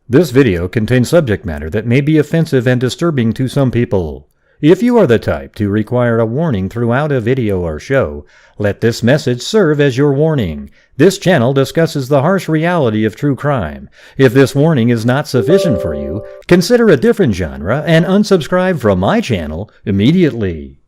This video contains subject matter that may be offensive and disturbing to some people. If you are the type to require a warning throughout a video or show, let this message serve as your warning. This channel discusses the harsh reality of true crime. If this warning is not sufficient for you, consider a different genre and unsubscribe from my channel immediately.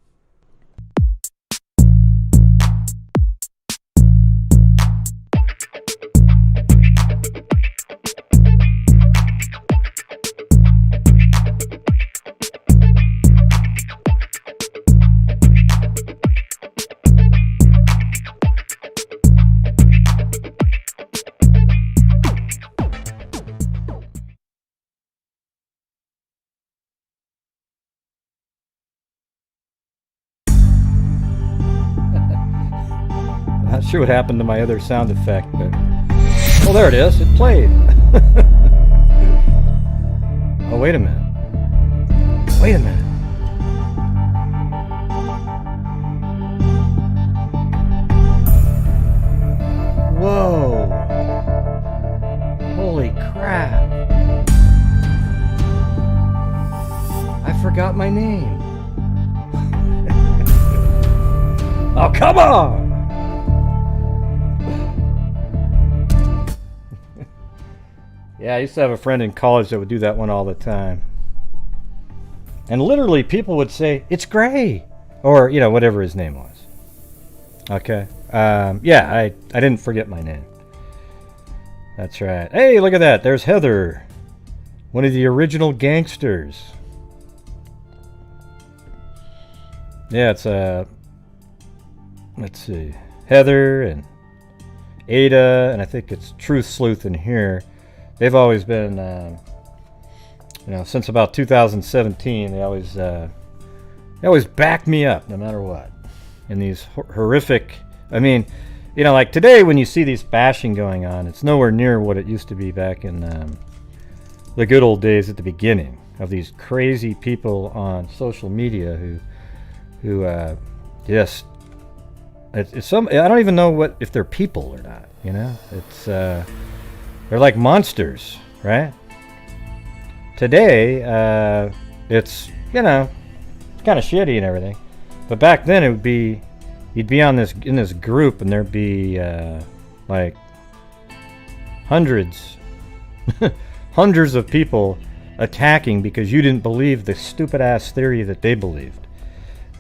Not sure what happened to my other sound effect, but... Oh, there it is. It played. Oh, wait a minute. Wait a minute. Whoa. Holy crap. I forgot my name. Oh, come on! Yeah, I used to have a friend in college that would do that one all the time. And literally people would say, "It's Gray," or, you know, whatever his name was. Okay. Yeah, I didn't forget my name. That's right. Hey, look at that. There's Heather. One of the original gangsters. Yeah, it's let's see. Heather and Ada, and I think it's Truth Sleuth in here. They've always been, you know, since about 2017, they always back me up no matter what. In these horrific, I mean, you know, like today when you see these bashing going on, it's nowhere near what it used to be back in the good old days at the beginning of these crazy people on social media who just, it's some, I don't even know if they're people or not, you know, it's, they're like monsters, right? Today, it's, you know, it's kind of shitty and everything. But back then it would be, you'd be in this group and there'd be, like, hundreds of people attacking because you didn't believe the stupid-ass theory that they believed.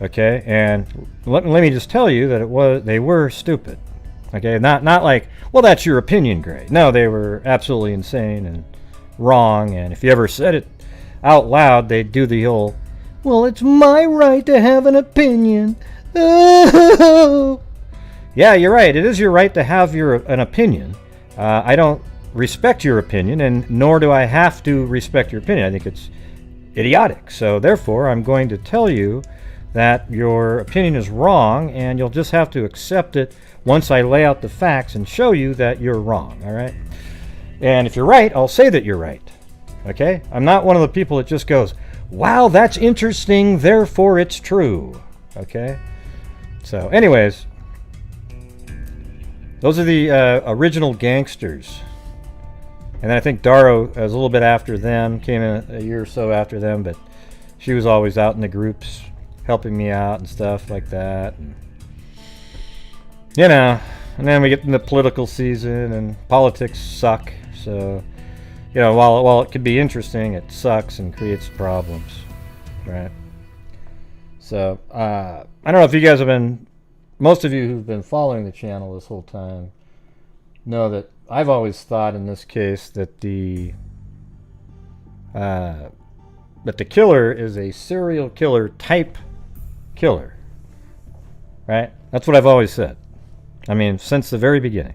Okay? And let me just tell you that they were stupid. Okay, not like, well, that's your opinion, Gray. No, they were absolutely insane and wrong, and if you ever said it out loud, they'd do the whole, well, it's my right to have an opinion. Oh. Yeah, you're right. It is your right to have an opinion. I don't respect your opinion, and nor do I have to respect your opinion. I think it's idiotic. So therefore, I'm going to tell you that your opinion is wrong, and you'll just have to accept it once I lay out the facts and show you that you're wrong, all right? And if you're right, I'll say that you're right, okay? I'm not one of the people that just goes, wow, that's interesting, therefore it's true, okay? So anyways, those are the original gangsters. And then I think Daro was a little bit after them, came in a year or so after them, but she was always out in the groups helping me out and stuff like that. And, you know, and then we get into political season and politics suck. So, you know, while it could be interesting, it sucks and creates problems, right? So, I don't know if you guys have been, most of you who've been following the channel this whole time know that I've always thought in this case that the killer is a serial killer type killer, right? That's what I've always said. I mean, since the very beginning.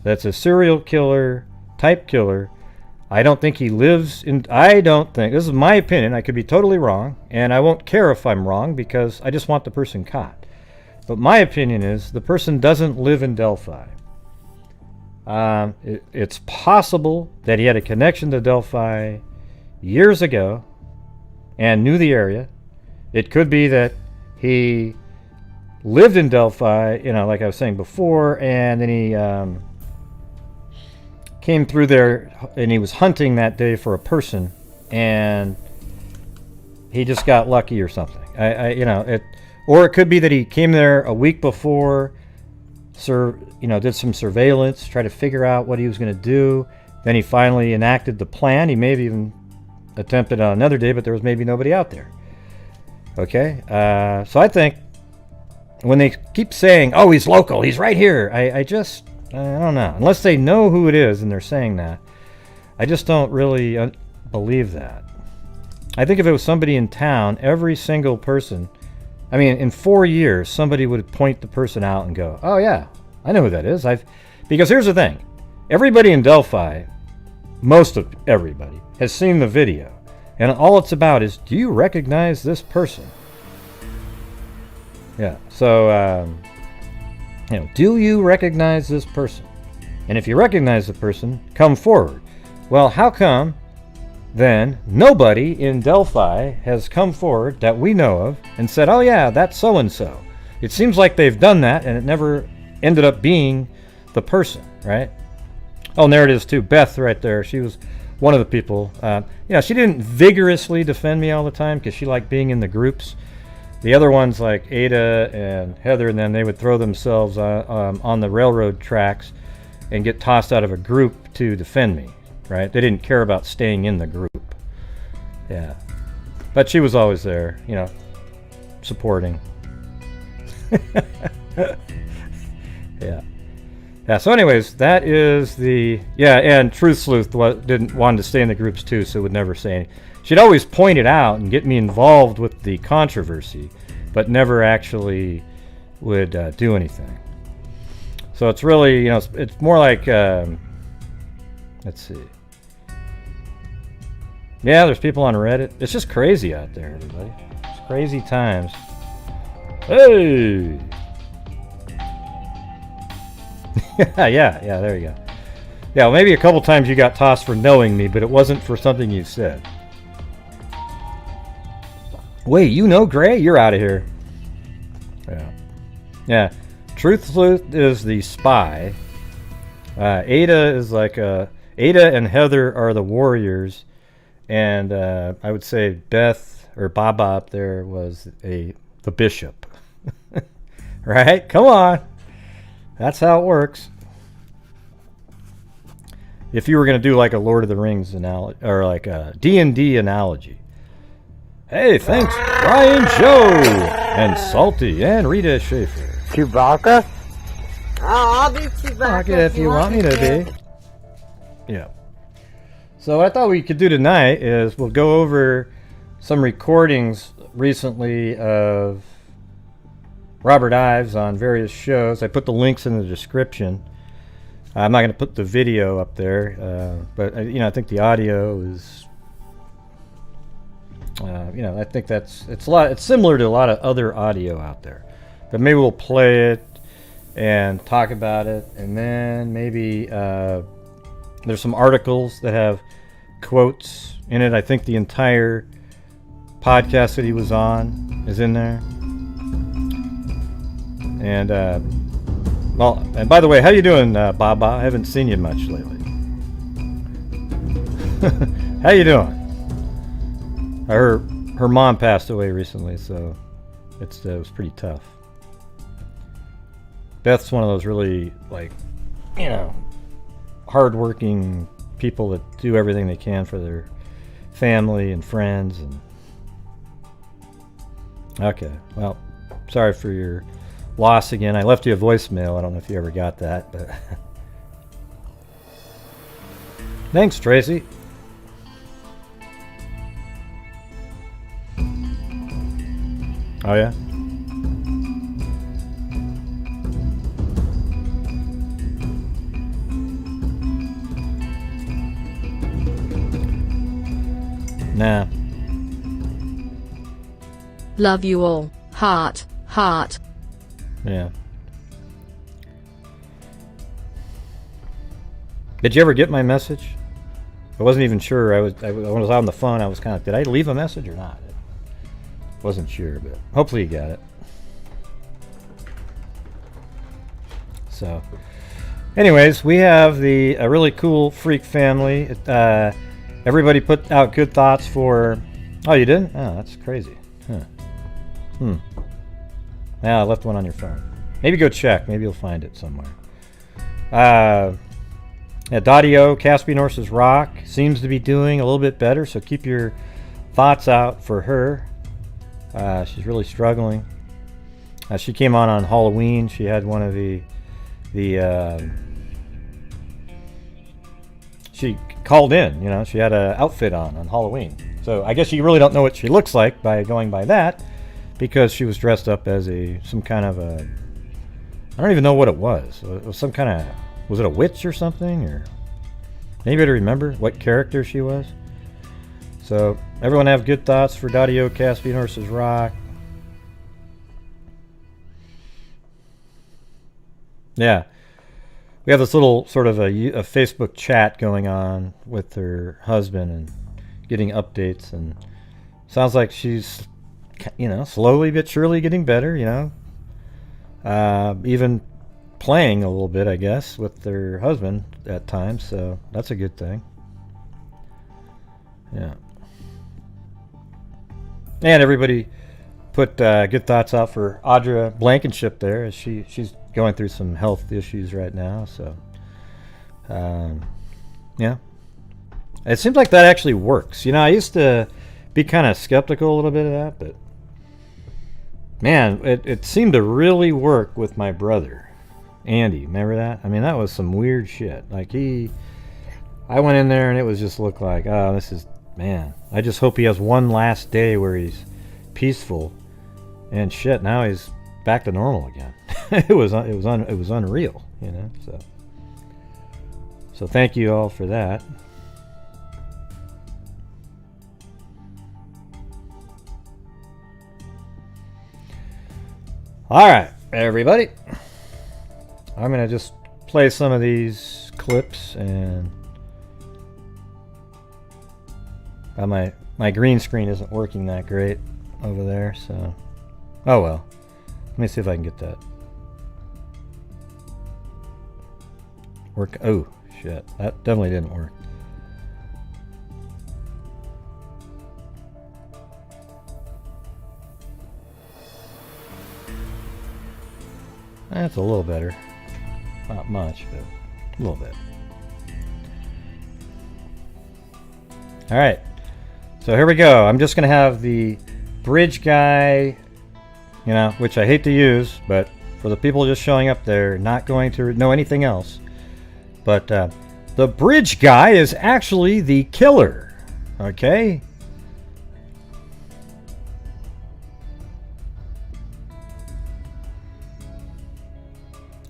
That's a serial killer type killer. I don't think he lives in, this is my opinion, I could be totally wrong, and I won't care if I'm wrong because I just want the person caught. But my opinion is the person doesn't live in Delphi. It's possible that he had a connection to Delphi years ago and knew the area. It could be that he lived in Delphi, you know, like I was saying before, and then he came through there and he was hunting that day for a person, and he just got lucky or something. Or it could be that he came there a week before, did some surveillance, tried to figure out what he was going to do. Then he finally enacted the plan. He maybe even attempted on another day, but there was maybe nobody out there. Okay, so I think when they keep saying, "Oh, he's local, he's right here," I don't know. Unless they know who it is and they're saying that, I just don't really believe that. I think if it was somebody in town, every single person, I mean, in 4 years, somebody would point the person out and go, "Oh yeah, I know who that is." Because here's the thing: everybody in Delphi, most of everybody, has seen the video, and all it's about is, do you recognize this person? Yeah. So, do you recognize this person? And if you recognize the person, come forward. Well, how come then nobody in Delphi has come forward that we know of and said, "Oh yeah, that's so-and-so"? It seems like they've done that and it never ended up being the person, right? Oh, and there it is too. Beth right there. She was one of the people. She didn't vigorously defend me all the time because she liked being in the groups. The other ones like Ada and Heather, and then they would throw themselves on the railroad tracks and get tossed out of a group to defend me, right? They didn't care about staying in the group. Yeah. But she was always there, supporting. Yeah. Yeah, so anyways, that is and Truth Sleuth didn't want to stay in the groups too, so would never say anything. She'd always point it out and get me involved with the controversy, but never actually would do anything. So it's really, it's more like, let's see. Yeah, there's people on Reddit. It's just crazy out there, everybody. It's crazy times. Hey! yeah, there you go. Yeah, well, maybe a couple times you got tossed for knowing me, but it wasn't for something you said. Wait, Gray? You're out of here. Yeah. Truth Sleuth is the spy. Ada is like Ada and Heather are the warriors, and I would say Beth or Baba up there was the bishop. Right? Come on. That's how it works. If you were going to do like a Lord of the Rings analogy, or like a D&D analogy. Hey, thanks, Brian Joe, and Salty, and Rita Schaefer. Chewbacca? Oh, I'll be Chewbacca if you want me to be. Yeah. So what I thought we could do tonight is we'll go over some recordings recently of Robert Ives on various shows. I put the links in the description. I'm not going to put the video up there, but I think the audio is, I think it's similar to a lot of other audio out there. But maybe we'll play it and talk about it, and then maybe there's some articles that have quotes in it. I think the entire podcast that he was on is in there. And and by the way, how you doing, Baba? I haven't seen you much lately. How you doing? Her mom passed away recently, so it was pretty tough. Beth's one of those really, hardworking people that do everything they can for their family and friends. And okay, well, sorry for your loss again. I left you a voicemail. I don't know if you ever got that, but thanks, Tracy. Oh yeah. Nah. Love you all. Heart, heart. Yeah. Did you ever get my message? I wasn't even sure. I was on the phone. I was kind of, did I leave a message or not? Wasn't sure, but hopefully you got it. So, Anyways, we have a really cool freak family. Everybody put out good thoughts for... Oh, you didn't? Oh, that's crazy. Huh. Yeah, I left one on your phone. Maybe go check. Maybe you'll find it somewhere. Dadio, Caspian Horses Rock, seems to be doing a little bit better, so keep your thoughts out for her. She's really struggling. She came on Halloween. She had one of she called in, you know, she had an outfit on Halloween. So I guess you really don't know what she looks like by going by that, because she was dressed up as some kind of a, I don't even know what it was. It was some kind of, was it a witch or something? Or maybe to remember what character she was. So everyone have good thoughts for Dadio, Caspian Horses Rock. Yeah. We have this little sort of a Facebook chat going on with her husband and getting updates, and sounds like she's, you know, slowly but surely getting better, you know. Even playing a little bit, I guess, with her husband at times, so that's a good thing. Yeah. And everybody put good thoughts out for Audra Blankenship there, as she's going through some health issues right now, so yeah. It seems like that actually works. You know, I used to be kind of skeptical a little bit of that, but man, it seemed to really work with my brother, Andy. Remember that? I mean, that was some weird shit. Like I went in there and it was just looked like, oh, this is, man, I just hope he has one last day where he's peaceful, and shit, now he's back to normal again. it was unreal, you know. So thank you all for that. All right, everybody. I'm gonna just play some of these clips, and my green screen isn't working that great over there, so oh well. Let me see if I can get that work. Oh shit, that definitely didn't work. That's a little better. Not much, but a little bit. Alright, so here we go. I'm just going to have the bridge guy, you know, which I hate to use, but for the people just showing up there, not going to know anything else. But the bridge guy is actually the killer, okay?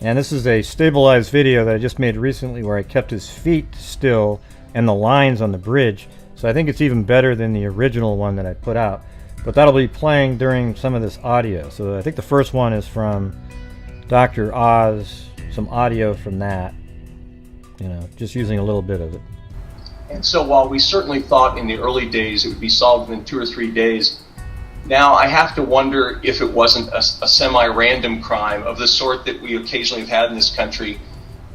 And this is a stabilized video that I just made recently where I kept his feet still and the lines on the bridge. So I think it's even better than the original one that I put out. But that'll be playing during some of this audio. So I think the first one is from Dr. Oz, some audio from that. You know, just using a little bit of it. And so while we certainly thought in the early days it would be solved within 2 or 3 days, now I have to wonder if it wasn't a semi-random crime of the sort that we occasionally have had in this country,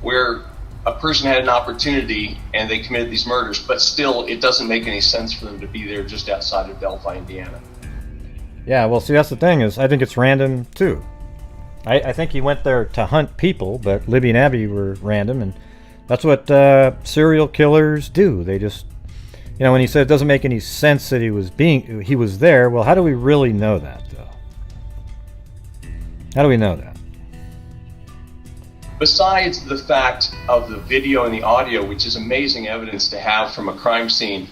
where a person had an opportunity and they committed these murders, but still it doesn't make any sense for them to be there just outside of Delphi, Indiana. Yeah, well, see, that's the thing, is I think it's random too. I think he went there to hunt people, but Libby and Abby were random, and that's what serial killers do. They just, you know, when he said it doesn't make any sense that he was there, well, how do we really know that, though? How do we know that? Besides the fact of the video and the audio, which is amazing evidence to have from a crime scene,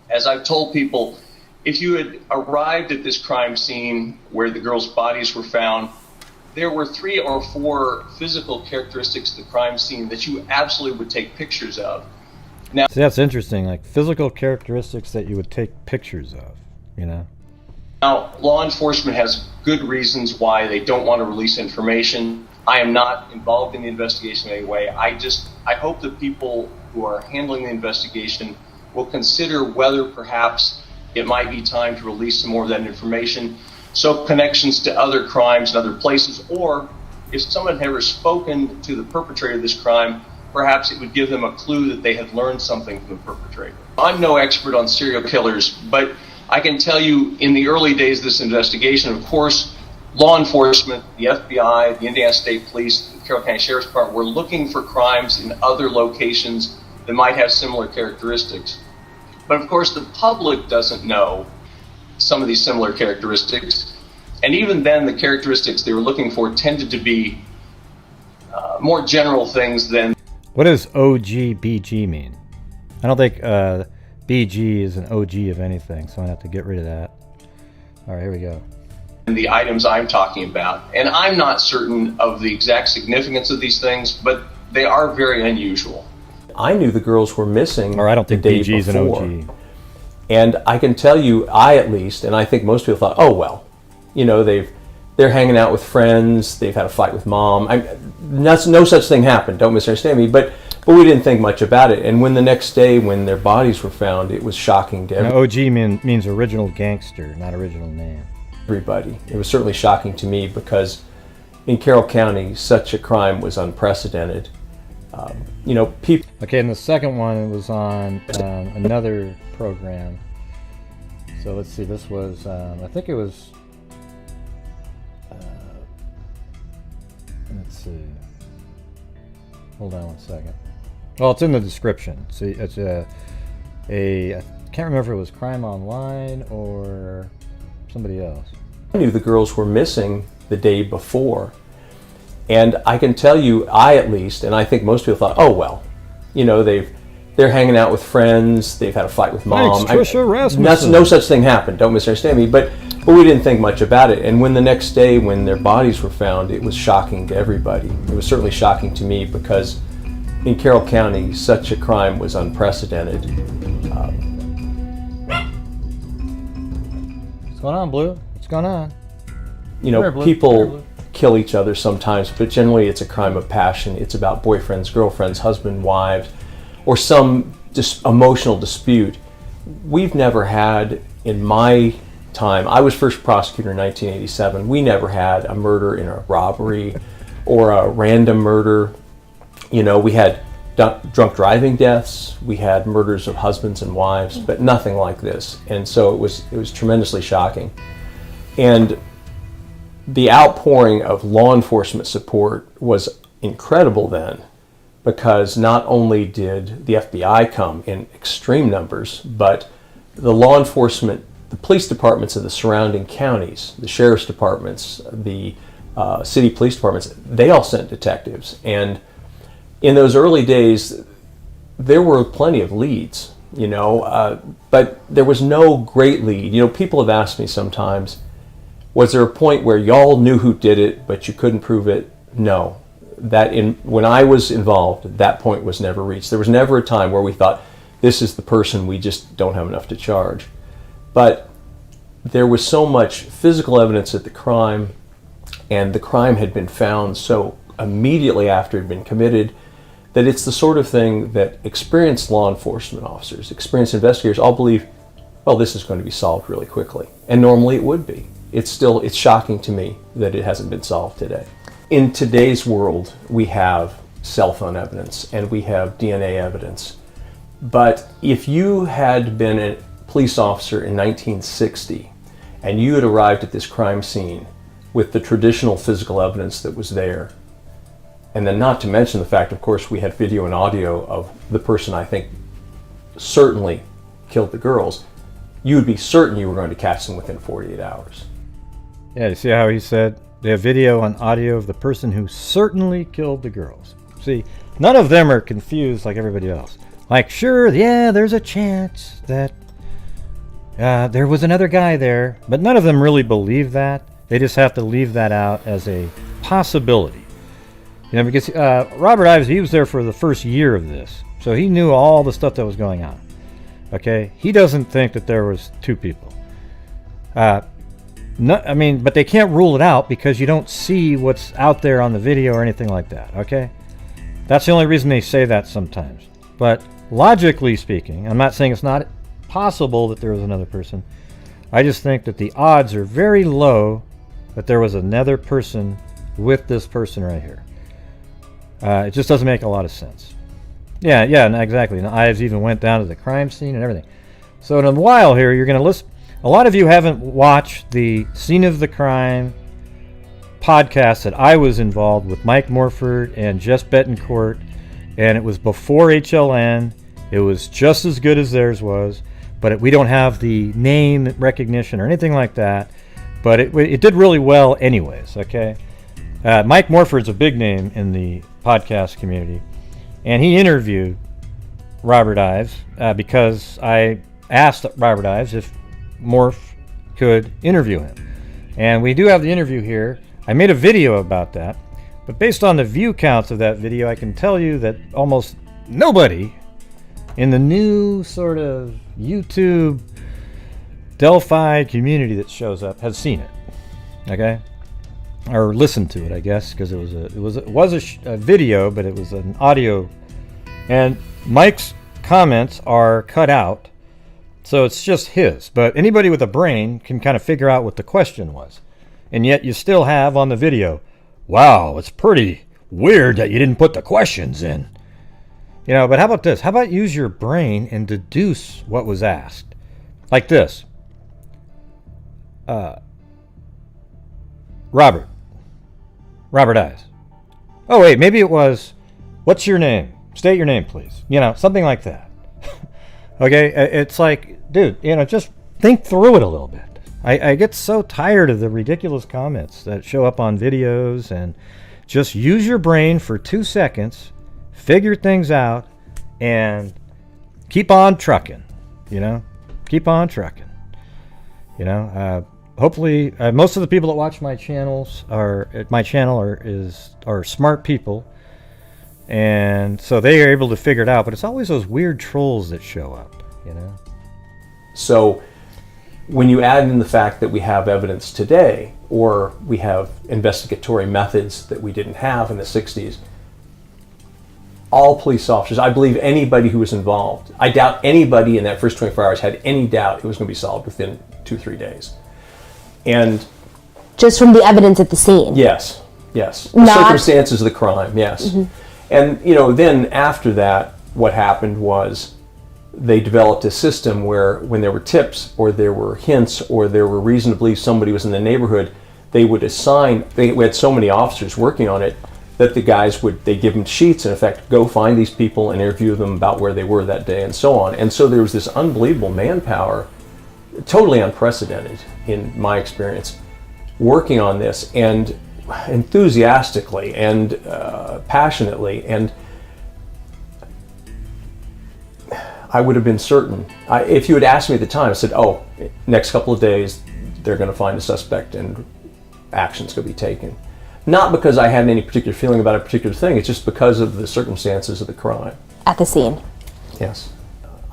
as I've told people, if you had arrived at this crime scene where the girls' bodies were found, there were 3 or 4 physical characteristics of the crime scene that you absolutely would take pictures of. Now, see, that's interesting, like physical characteristics that you would take pictures of, you know? Now, law enforcement has good reasons why they don't want to release information. I am not involved in the investigation in any way. I hope that people who are handling the investigation will consider whether perhaps it might be time to release some more of that information, so connections to other crimes in other places, or if someone had ever spoken to the perpetrator of this crime, perhaps it would give them a clue that they had learned something from the perpetrator. I'm no expert on serial killers, but I can tell you in the early days of this investigation, of course, law enforcement, the FBI, the Indiana State Police, the Carroll County Sheriff's Department were looking for crimes in other locations that might have similar characteristics. But of course, the public doesn't know some of these similar characteristics. And even then, the characteristics they were looking for tended to be more general things than... What does OG-BG mean? I don't think BG is an OG of anything, so I have to get rid of that. All right, here we go. The items I'm talking about. And I'm not certain of the exact significance of these things, but they are very unusual. I knew the girls were missing Or I don't think the day BG is an before. OG. And I can tell you, I at least, and I think most people thought, oh well, you know, they're hanging out with friends, they've had a fight with mom. No such thing happened, don't misunderstand me, but we didn't think much about it. And when the next day, when their bodies were found, it was shocking to Now, OG means original gangster, not original name. everybody. It was certainly shocking to me because in Carroll County, such a crime was unprecedented. You know, people... Okay, and the second one, it was on another program. So let's see, this was, I think it was, let's see, hold on one second. Well, it's in the description. See, it's I can't remember if it was Crime Online or somebody else. I knew the girls were missing the day before. And I can tell you, I at least, and I think most people thought, oh well, you know, they're hanging out with friends, they've had a fight with mom. Thanks, Trisha Rasmussen. No such thing happened, don't misunderstand me, but we didn't think much about it. And when the next day, when their bodies were found, it was shocking to everybody. It was certainly shocking to me because in Carroll County, such a crime was unprecedented. What's going on, Blue? What's going on? You know, Come here, Blue. people Come here, Blue. kill each other sometimes, but generally it's a crime of passion. It's about boyfriends, girlfriends, husband, wives, or some emotional dispute. We've never had, in my time, I was first prosecutor in 1987, we never had a murder in a robbery or a random murder. You know, we had drunk driving deaths, we had murders of husbands and wives, but nothing like this. And so it was tremendously shocking. And the outpouring of law enforcement support was incredible then, because not only did the FBI come in extreme numbers, but the law enforcement, the police departments of the surrounding counties, the sheriff's departments, the city police departments, they all sent detectives. And in those early days, there were plenty of leads, you know, but there was no great lead. You know, people have asked me sometimes, was there a point where y'all knew who did it, but you couldn't prove it? No. When I was involved, that point was never reached. There was never a time where we thought, this is the person, we just don't have enough to charge. But there was so much physical evidence at the crime, and the crime had been found so immediately after it had been committed, that it's the sort of thing that experienced law enforcement officers, experienced investigators all believe, well, this is going to be solved really quickly. And normally it would be. It's shocking to me that it hasn't been solved today. In today's world, we have cell phone evidence and we have DNA evidence. But if you had been a police officer in 1960 and you had arrived at this crime scene with the traditional physical evidence that was there, and then not to mention the fact, of course, we had video and audio of the person I think certainly killed the girls, you would be certain you were going to catch them within 48 hours. Yeah, you see how he said they have video and audio of the person who certainly killed the girls. See, none of them are confused like everybody else. Like, sure, yeah, there's a chance that there was another guy there, but none of them really believe that. They just have to leave that out as a possibility. You know, because Robert Ives, he was there for the first year of this, so he knew all the stuff that was going on. Okay, he doesn't think that there was two people. I mean, but they can't rule it out because you don't see what's out there on the video or anything like that. Okay, that's the only reason they say that sometimes. But logically speaking, I'm not saying it's not possible that there was another person. I just think that the odds are very low that there was another person with this person right here. It just doesn't make a lot of sense. Yeah, exactly. And Ives even went down to the crime scene and everything. So in a while here, you're going to listen. A lot of you haven't watched the Scene of the Crime podcast that I was involved with Mike Morford and Jess Betancourt, and it was before HLN. It was just as good as theirs was, but we don't have the name recognition or anything like that. But it did really well anyways, okay? Mike Morford's a big name in the podcast community, and he interviewed Robert Ives because I asked Robert Ives if Morph could interview him. And we do have the interview here. I made a video about that, but based on the view counts of that video, I can tell you that almost nobody in the new sort of YouTube Delphi community that shows up has seen it, okay, or listened to it, I guess, because it was a video, but it was an audio, and Mike's comments are cut out, so it's just his. But anybody with a brain can kind of figure out what the question was, and yet you still have on the video, wow, it's pretty weird that you didn't put the questions in, you know. But how about this? How about use your brain and deduce what was asked, like this. Robert Ives. Oh wait, maybe it was, what's your name? State your name, please. You know, something like that. Okay, it's like, dude, you know, just think through it a little bit. I get so tired of the ridiculous comments that show up on videos, and just use your brain for 2 seconds, figure things out, and keep on trucking. You know, keep on trucking. You know, hopefully, most of the people that watch my channels are smart people, and so they are able to figure it out. But it's always those weird trolls that show up, you know. So when you add in the fact that we have evidence today, or we have investigatory methods that we didn't have in the 60s, all police officers, I believe anybody who was involved, I doubt anybody in that first 24 hours had any doubt it was going to be solved within 2-3 days. And just from the evidence at the scene. Yes. The circumstances of the crime, yes. Mm-hmm. And, you know, then after that, what happened was they developed a system where when there were tips or there were hints or there were reason to believe somebody was in the neighborhood, they would assign, we had so many officers working on it that the guys they give them sheets, in effect, go find these people and interview them about where they were that day and so on. And so there was this unbelievable manpower, totally unprecedented in my experience, working on this, and enthusiastically and passionately. And I would have been certain, if you had asked me at the time, I said, oh, next couple of days they're going to find a suspect and action's going to be taken. Not because I had any particular feeling about a particular thing, it's just because of the circumstances of the crime. At the scene. Yes.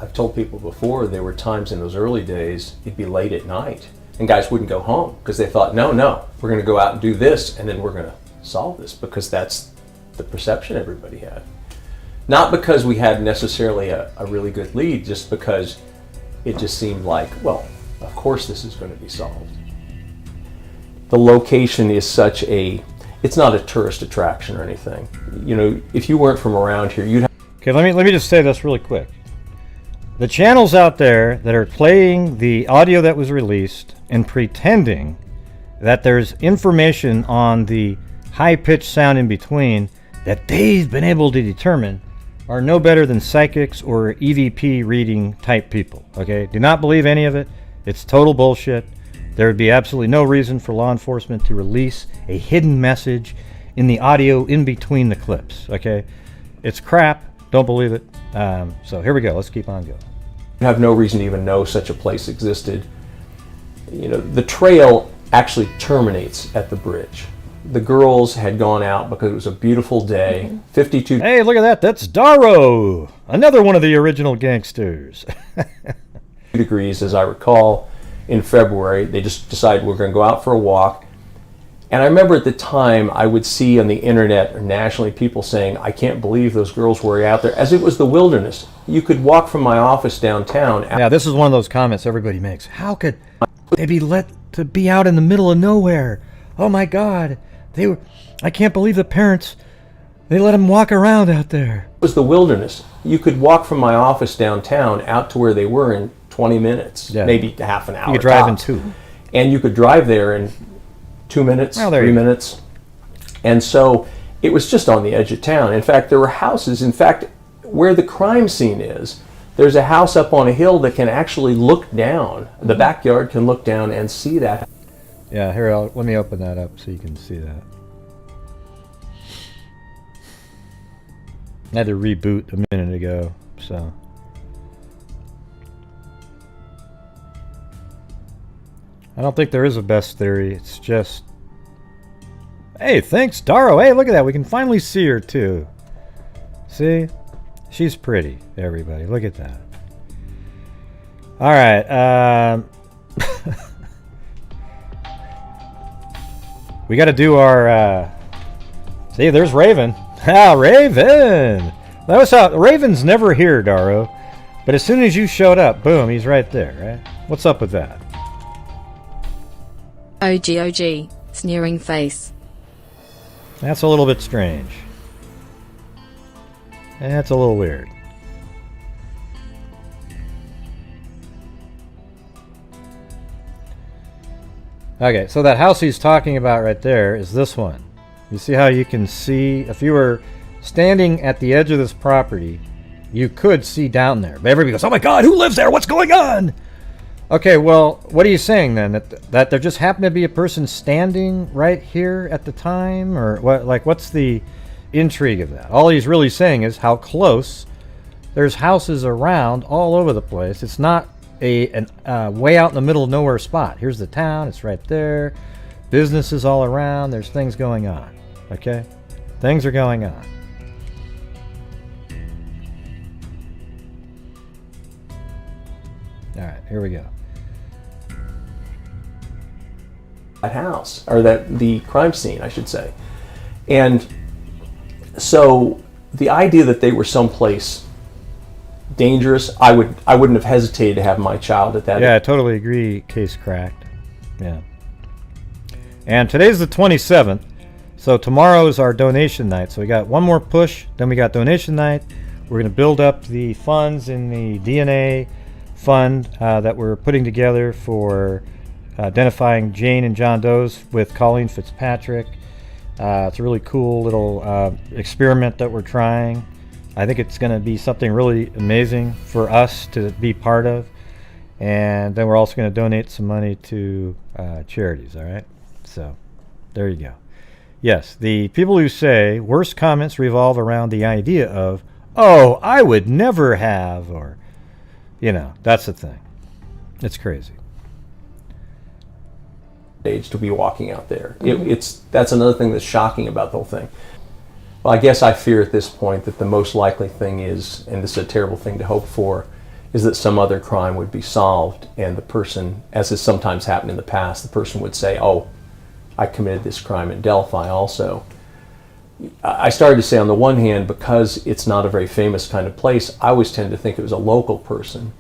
I've told people before, there were times in those early days, it'd be late at night, and guys wouldn't go home because they thought, no, we're going to go out and do this, and then we're going to solve this, because that's the perception everybody had. Not because we had necessarily a really good lead, just because it just seemed like, well, of course this is going to be solved. The location is such it's not a tourist attraction or anything. You know, if you weren't from around here, you'd have... Okay, let me just say this really quick. The channels out there that are playing the audio that was released and pretending that there's information on the high-pitched sound in between that they've been able to determine are no better than psychics or EVP reading type people, okay? Do not believe any of it. It's total bullshit. There would be absolutely no reason for law enforcement to release a hidden message in the audio in between the clips, okay? It's crap. Don't believe it. So here we go. Let's keep on going. You have no reason to even know such a place existed. You know, the trail actually terminates at the bridge. The girls had gone out because it was a beautiful day. 52. Hey, look at that. That's Darrow. Another one of the original gangsters. degrees, as I recall, in February. They just decided we're going to go out for a walk. And I remember at the time I would see on the internet or nationally people saying, I can't believe those girls were out there, as it was the wilderness. You could walk from my office downtown. Yeah, this is one of those comments everybody makes. How could they be let to be out in the middle of nowhere? Oh my God, I can't believe the parents, they let them walk around out there. It was the wilderness. You could walk from my office downtown out to where they were in 20 minutes, maybe half an hour. You could drive tops. in 2. And you could drive there in 2 minutes, 3 minutes. And so it was just on the edge of town. In fact, there were houses. In fact, where the crime scene is, there's a house up on a hill that can actually look down. The backyard can look down and see that. Yeah, here, let me open that up so you can see that. I had to reboot a minute ago, so. I don't think there is a best theory. It's just, hey, thanks, Daro. Hey, look at that. We can finally see her, too. See? She's pretty, everybody. Look at that. All right. We got to do our... see, there's Raven. Ah, Raven! That was how... Raven's never here, Daro. But as soon as you showed up, boom, he's right there, right? What's up with that? OG, sneering face. That's a little bit strange. That's a little weird. Okay, so that house he's talking about right there is this one. You see how you can see, if you were standing at the edge of this property, you could see down there. But everybody goes, oh my God, who lives there? What's going on? Okay, well, what are you saying then? That there just happened to be a person standing right here at the time? Or what? Like, what's the intrigue of that? All he's really saying is how close. There's houses around all over the place. It's not a way out in the middle of nowhere spot. Here's the town. It's right there. Businesses all around. There's things going on. Okay? Things are going on. All right, here we go. That house, or the crime scene, I should say. And so the idea that they were someplace dangerous, I wouldn't have hesitated to have my child at that. Yeah, I totally agree. Case cracked. Yeah. And today's the 27th, so tomorrow is our donation night. So we got one more push, then we got donation night. We're going to build up the funds in the DNA fund that we're putting together for identifying Jane and John Doe's with Colleen Fitzpatrick. It's a really cool little experiment that we're trying. I think it's going to be something really amazing for us to be part of. And then we're also going to donate some money to charities, all right? So there you go. Yes, the people who say worst comments revolve around the idea of, oh, I would never have, or, you know, that's the thing. It's crazy. Age to be walking out there. That's another thing that's shocking about the whole thing. Well, I guess I fear at this point that the most likely thing is, and this is a terrible thing to hope for, is that some other crime would be solved and the person, as has sometimes happened in the past, the person would say, oh, I committed this crime in Delphi also. I started to say, on the one hand, because it's not a very famous kind of place, I always tend to think it was a local person.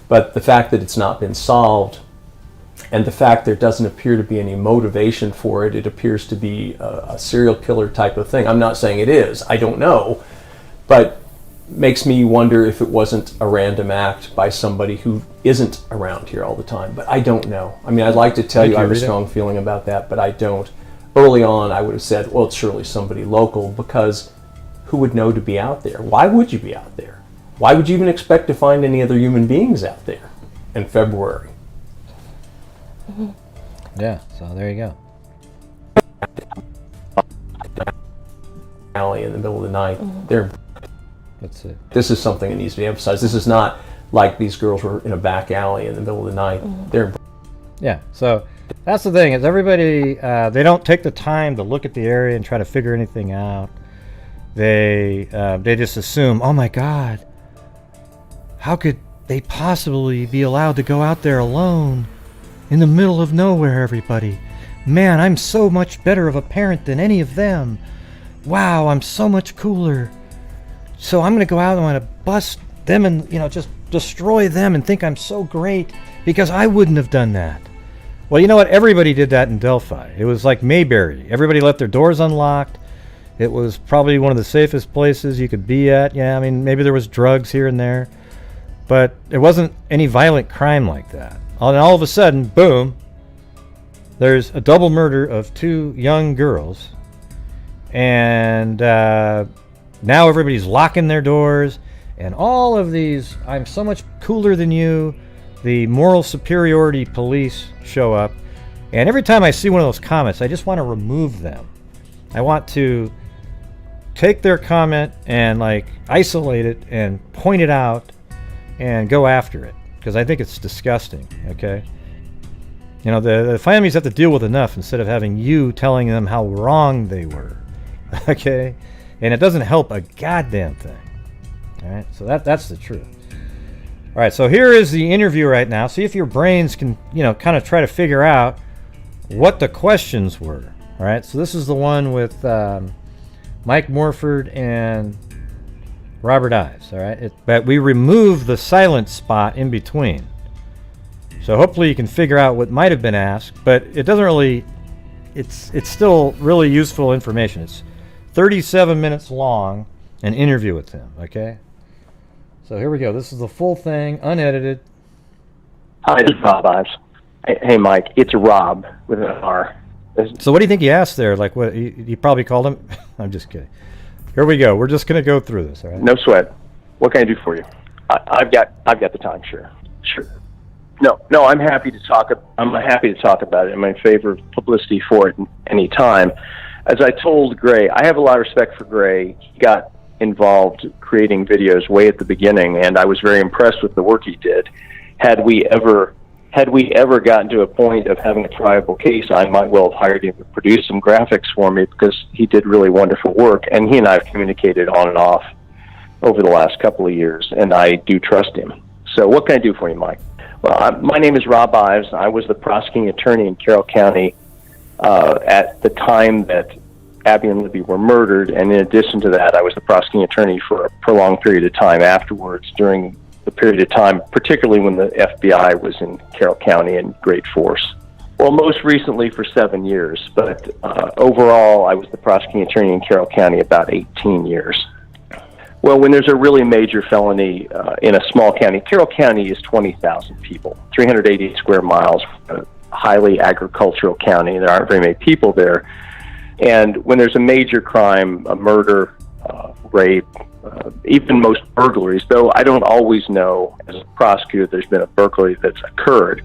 But the fact that it's not been solved, and the fact there doesn't appear to be any motivation for it, it appears to be a serial killer type of thing. I'm not saying it is, I don't know, but makes me wonder if it wasn't a random act by somebody who isn't around here all the time. But I don't know. I mean, I'd like to tell you I have a strong feeling about that, but I don't. Early on, I would have said, well, it's surely somebody local, because who would know to be out there? Why would you be out there? Why would you even expect to find any other human beings out there in February? Yeah, so there you go. Alley in the middle of the night. That's it. This is something that needs to be emphasized. This is not like these girls were in a back alley in the middle of the night. Yeah, so that's the thing, is everybody, they don't take the time to look at the area and try to figure anything out. They just assume, oh my God, how could they possibly be allowed to go out there alone in the middle of nowhere, everybody? Man, I'm so much better of a parent than any of them. Wow, I'm so much cooler. So I'm going to go out and I'm going to bust them and, you know, just destroy them and think I'm so great because I wouldn't have done that. Well, you know what? Everybody did that in Delphi. It was like Mayberry. Everybody left their doors unlocked. It was probably one of the safest places you could be at. Yeah, I mean, maybe there was drugs here and there, but it wasn't any violent crime like that. And all of a sudden, boom, there's a double murder of 2 young girls, and now everybody's locking their doors, and all of these, I'm so much cooler than you, the moral superiority police show up, and every time I see one of those comments, I just want to remove them. I want to take their comment and like isolate it and point it out and go after it, because I think it's disgusting. Okay, you know, the families have to deal with enough instead of having you telling them how wrong they were. Okay, and it doesn't help a goddamn thing. All right, so that's the truth. All right, so here is the interview right now. See if your brains can, you know, kind of try to figure out what the questions were. All right, so this is the one with Mike Morford and Robert Ives. All right, but we removed the silent spot in between. So hopefully you can figure out what might have been asked, but it doesn't really, it's still really useful information. It's 37 minutes long, an interview with him, okay? So here we go. This is the full thing, unedited. Hi, this is Rob Ives. Hey, Mike, it's Rob with an R. So what do you think he asked there? Like, what, he probably called him? I'm just kidding. Here we go. We're just going to go through this, all right? No sweat. What can I do for you? I've got the time, sure. No, I'm happy to talk. I'm happy to talk about it. I'm in favor of publicity for it any time. As I told Gray, I have a lot of respect for Gray. He got involved creating videos way at the beginning, and I was very impressed with the work he did. Had we ever gotten to a point of having a triable case, I might well have hired him to produce some graphics for me, because he did really wonderful work, and he and I have communicated on and off over the last couple of years, and I do trust him. So what can I do for you, Mike? Well, my name is Rob Ives. I was the prosecuting attorney in Carroll County at the time that Abby and Libby were murdered, and in addition to that, I was the prosecuting attorney for a prolonged period of time afterwards, during the period of time, particularly when the FBI was in Carroll County in great force. Well, most recently for 7 years, but overall, I was the prosecuting attorney in Carroll County about 18 years. Well, when there's a really major felony in a small county, Carroll County is 20,000 people, 380 square miles, a highly agricultural county. There aren't very many people there. And when there's a major crime, a murder, rape, even most burglaries, though I don't always know as a prosecutor there's been a burglary that's occurred.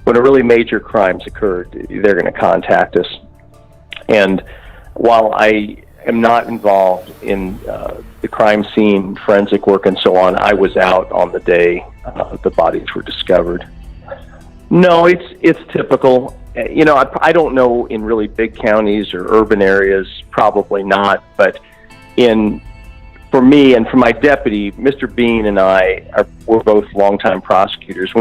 When a really major crime's occurred, they're going to contact us. And while I am not involved in the crime scene, forensic work, and so on, I was out on the day the bodies were discovered. No, it's typical. You know, I don't know in really big counties or urban areas, probably not, but for me and for my deputy, Mr. Bean and we're both longtime prosecutors.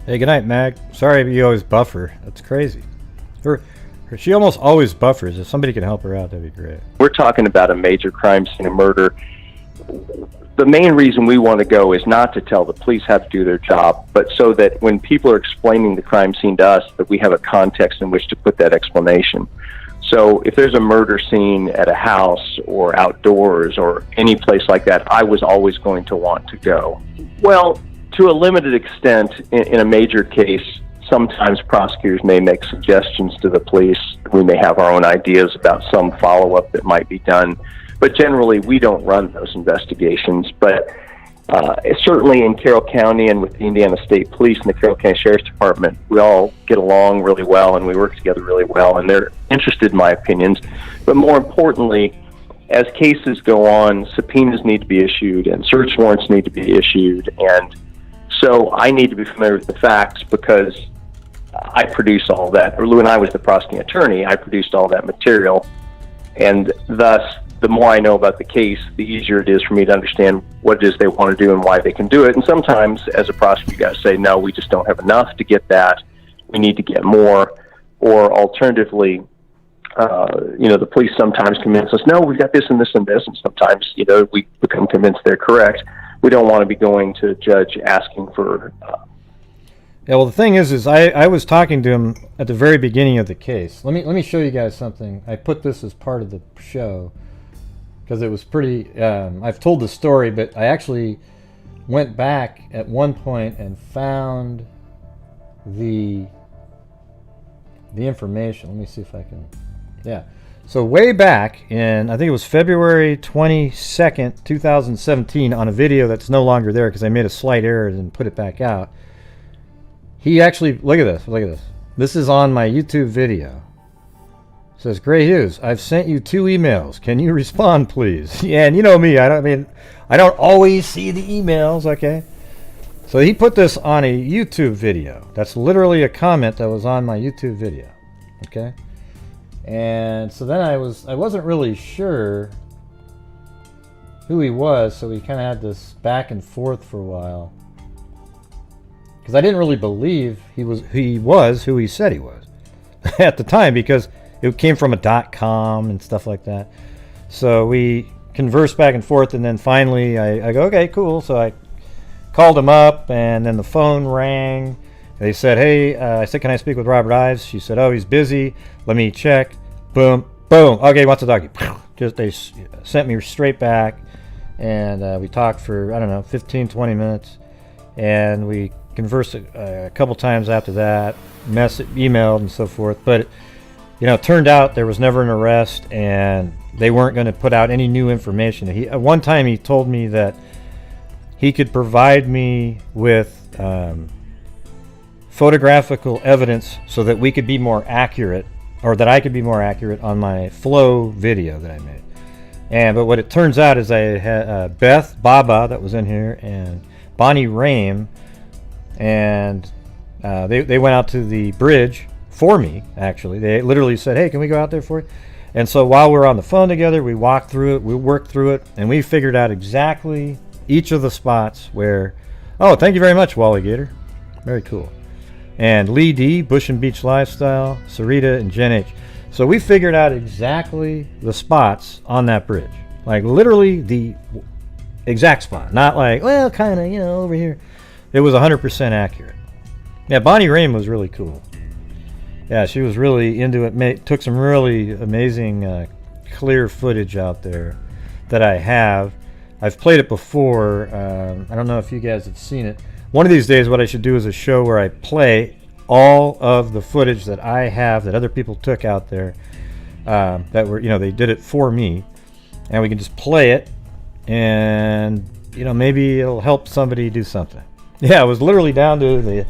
Hey, good night, Mag. Sorry you always buffer. That's crazy. She almost always buffers. If somebody can help her out, that'd be great. We're talking about a major crime scene, a murder. The main reason we want to go is not to tell the police how to do their job, but so that when people are explaining the crime scene to us, that we have a context in which to put that explanation. So if there's a murder scene at a house or outdoors or any place like that, I was always going to want to go. Well, to a limited extent, in a major case, sometimes prosecutors may make suggestions to the police. We may have our own ideas about some follow-up that might be done. But generally, we don't run those investigations. But certainly in Carroll County and with the Indiana State Police and the Carroll County Sheriff's Department, we all get along really well and we work together really well. And they're interested in my opinions. But more importantly, as cases go on, subpoenas need to be issued and search warrants need to be issued. And so I need to be familiar with the facts because I produce all that. Or when I was the prosecuting attorney, I produced all that material. And thus, the more I know about the case, the easier it is for me to understand what it is they want to do and why they can do it. And sometimes, as a prosecutor, you got to say, no, we just don't have enough to get that. We need to get more. Or alternatively, the police sometimes convince us, no, we've got this and this and this. And sometimes, we become convinced they're correct. We don't want to be going to a judge asking for Yeah, well, the thing is I was talking to him at the very beginning of the case. Let me show you guys something. I put this as part of the show because it was pretty. I've told the story, but I actually went back at one point and found the information. Let me see if I can. Yeah. So way back in, I think it was February 22nd, 2017, on a video that's no longer there because I made a slight error and put it back out. He actually, look at this. This is on my YouTube video. It says, Gray Hughes, I've sent you 2 emails. Can you respond, please? Yeah, and you know me. I don't always see the emails, okay? So he put this on a YouTube video. That's literally a comment that was on my YouTube video, okay? And so then I wasn't really sure who he was, so we kind of had this back and forth for a while. Because I didn't really believe he was who he said he was at the time, because it came from a .com and stuff like that. So we conversed back and forth, and then finally I go, okay, cool. So I called him up, and then the phone rang. They said, hey, I said, can I speak with Robert Ives? She said, oh, he's busy. Let me check. Boom, boom. Okay, wants to talk to you. Just they sent me straight back, and we talked for, I don't know, 15, 20 minutes, and we conversed a couple times after that, emailed and so forth. But it turned out there was never an arrest, and they weren't going to put out any new information. One time he told me that he could provide me with photographical evidence so that we could be more accurate, or that I could be more accurate on my flow video that I made. But what it turns out is I had Beth Baba that was in here, and Bonnie Rame, and they went out to the bridge for me, actually. They literally said, hey, can we go out there for you? And so while we were on the phone together, we walked through it, we worked through it, and we figured out exactly each of the spots where... Oh, thank you very much, Wally Gator. Very cool. And Lee D, Bush and Beach Lifestyle, Sarita, and Jen H. So we figured out exactly the spots on that bridge. Like, literally the exact spot. Not like, well, kind of, over here. It was 100% accurate. Yeah, Bonnie Rame was really cool. Yeah, she was really into it. Took some really amazing clear footage out there that I have. I've played it before. I don't know if you guys have seen it. One of these days, what I should do is a show where I play all of the footage that I have that other people took out there. That were, they did it for me, and we can just play it, and maybe it'll help somebody do something. Yeah, it was literally down to the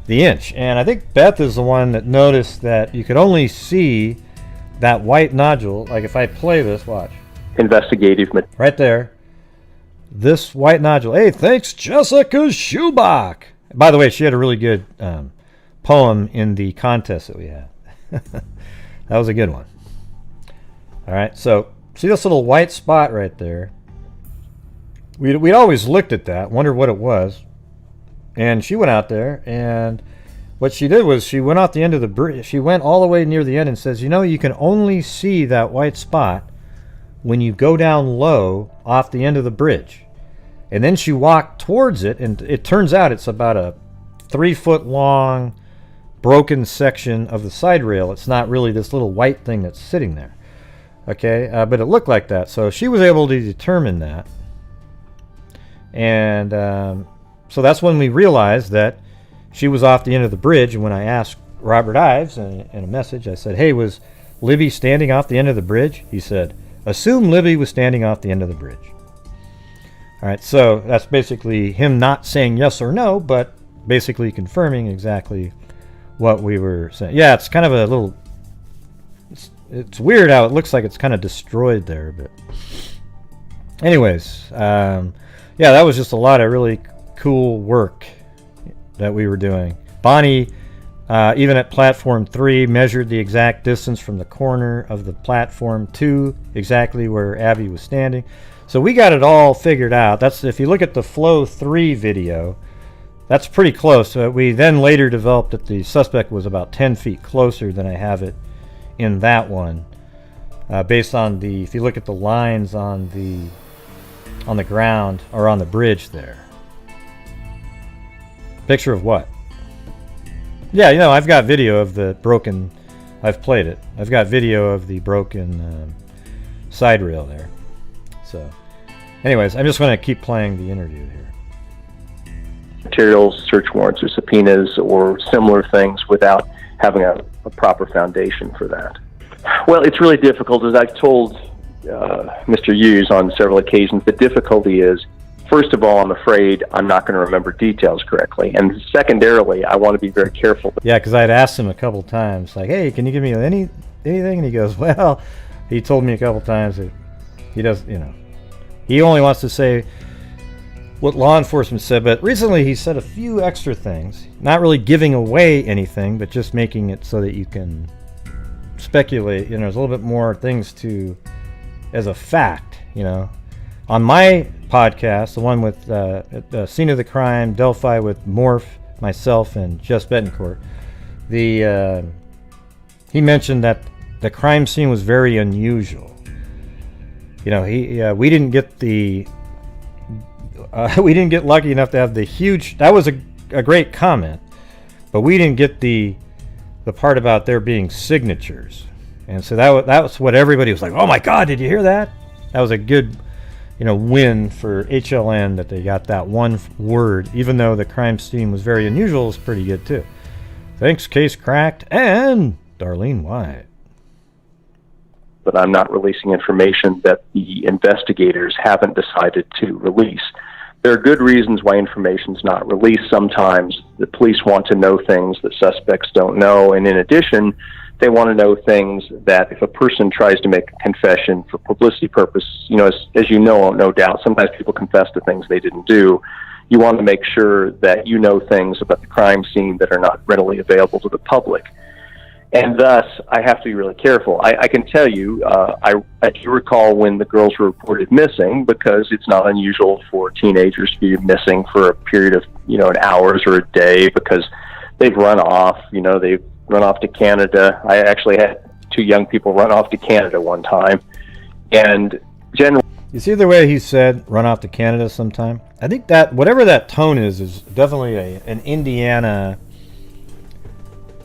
inch. And I think Beth is the one that noticed that you could only see that white nodule. Like if I play this, watch. Investigative. Right there. This white nodule. Hey, thanks, Jessica Schubach. By the way, she had a really good poem in the contest that we had. That was a good one. All right, so see this little white spot right there? We'd always looked at that, wondered what it was. And she went out there, and what she did was she went off the end of the bridge. She went all the way near the end and says, you can only see that white spot when you go down low off the end of the bridge. And then she walked towards it, and it turns out it's about a 3-foot long broken section of the side rail. It's not really this little white thing that's sitting there. Okay, but it looked like that. So she was able to determine that. And so that's when we realized that she was off the end of the bridge. And when I asked Robert Ives in a message, I said, hey, was Libby standing off the end of the bridge? He said, assume Libby was standing off the end of the bridge. All right, so that's basically him not saying yes or no, but basically confirming exactly what we were saying. Yeah, it's kind of a little... It's weird how it looks like it's kind of destroyed there, but... Anyways, yeah, that was just a lot of really cool work that we were doing. Bonnie, even at platform 3, measured the exact distance from the corner of the platform to exactly where Abby was standing. So we got it all figured out. That's, if you look at the Flow 3 video, that's pretty close. We then later developed that the suspect was about 10 feet closer than I have it in that one, based on the, if you look at the lines on the ground or on the bridge there. Picture of what? Yeah, I've got video of the broken. I've played it. I've got video of the broken side rail there. So, anyways, I'm just going to keep playing the interview here. Materials, search warrants, or subpoenas, or similar things without having a proper foundation for that. Well, it's really difficult. As I've told Mr. Hughes on several occasions, the difficulty is, first of all, I'm afraid I'm not going to remember details correctly. And secondarily, I want to be very careful. Yeah, because I'd asked him a couple times, like, hey, can you give me anything? And he goes, well, he told me a couple times that he does, he only wants to say what law enforcement said. But recently he said a few extra things, not really giving away anything, but just making it so that you can speculate. There's a little bit more things as a fact, On my podcast, the one with the Scene of the Crime, Delphi with Morph, myself, and Jess Betancourt, he mentioned that the crime scene was very unusual. We didn't get we didn't get lucky enough to have the huge. That was a great comment, but we didn't get the part about there being signatures, and so that was what everybody was like. Oh my God, did you hear that? That was a good. Win for HLN that they got that one word, even though the crime scene was very unusual, is pretty good too. Thanks, Case Cracked and Darlene White. But I'm not releasing information that the investigators haven't decided to release. There are good reasons why information's not released. Sometimes the police want to know things that suspects don't know, and in addition, they want to know things that if a person tries to make a confession for publicity purposes, as you know, no doubt, sometimes people confess to things they didn't do. You want to make sure that you know things about the crime scene that are not readily available to the public. And thus, I have to be really careful. I can tell you, I do recall when the girls were reported missing, because it's not unusual for teenagers to be missing for a period of, an hours or a day, because they've run off, they've run off to Canada. I actually had 2 young people run off to Canada one time. And generally... You see the way he said, run off to Canada sometime? I think that, whatever that tone is definitely an Indiana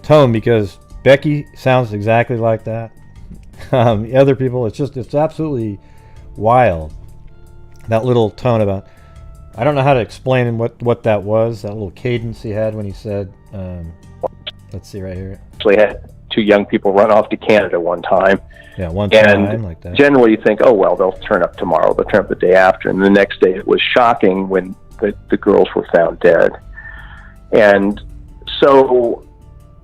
tone, because Becky sounds exactly like that. The other people, it's absolutely wild. That little tone about... I don't know how to explain what that was, that little cadence he had when he said... let's see right here. Actually had 2 young people run off to Canada one time. Yeah, one time, and like that. Generally you think, oh, well, they'll turn up tomorrow. They'll turn up the day after. And the next day it was shocking when the girls were found dead. And so,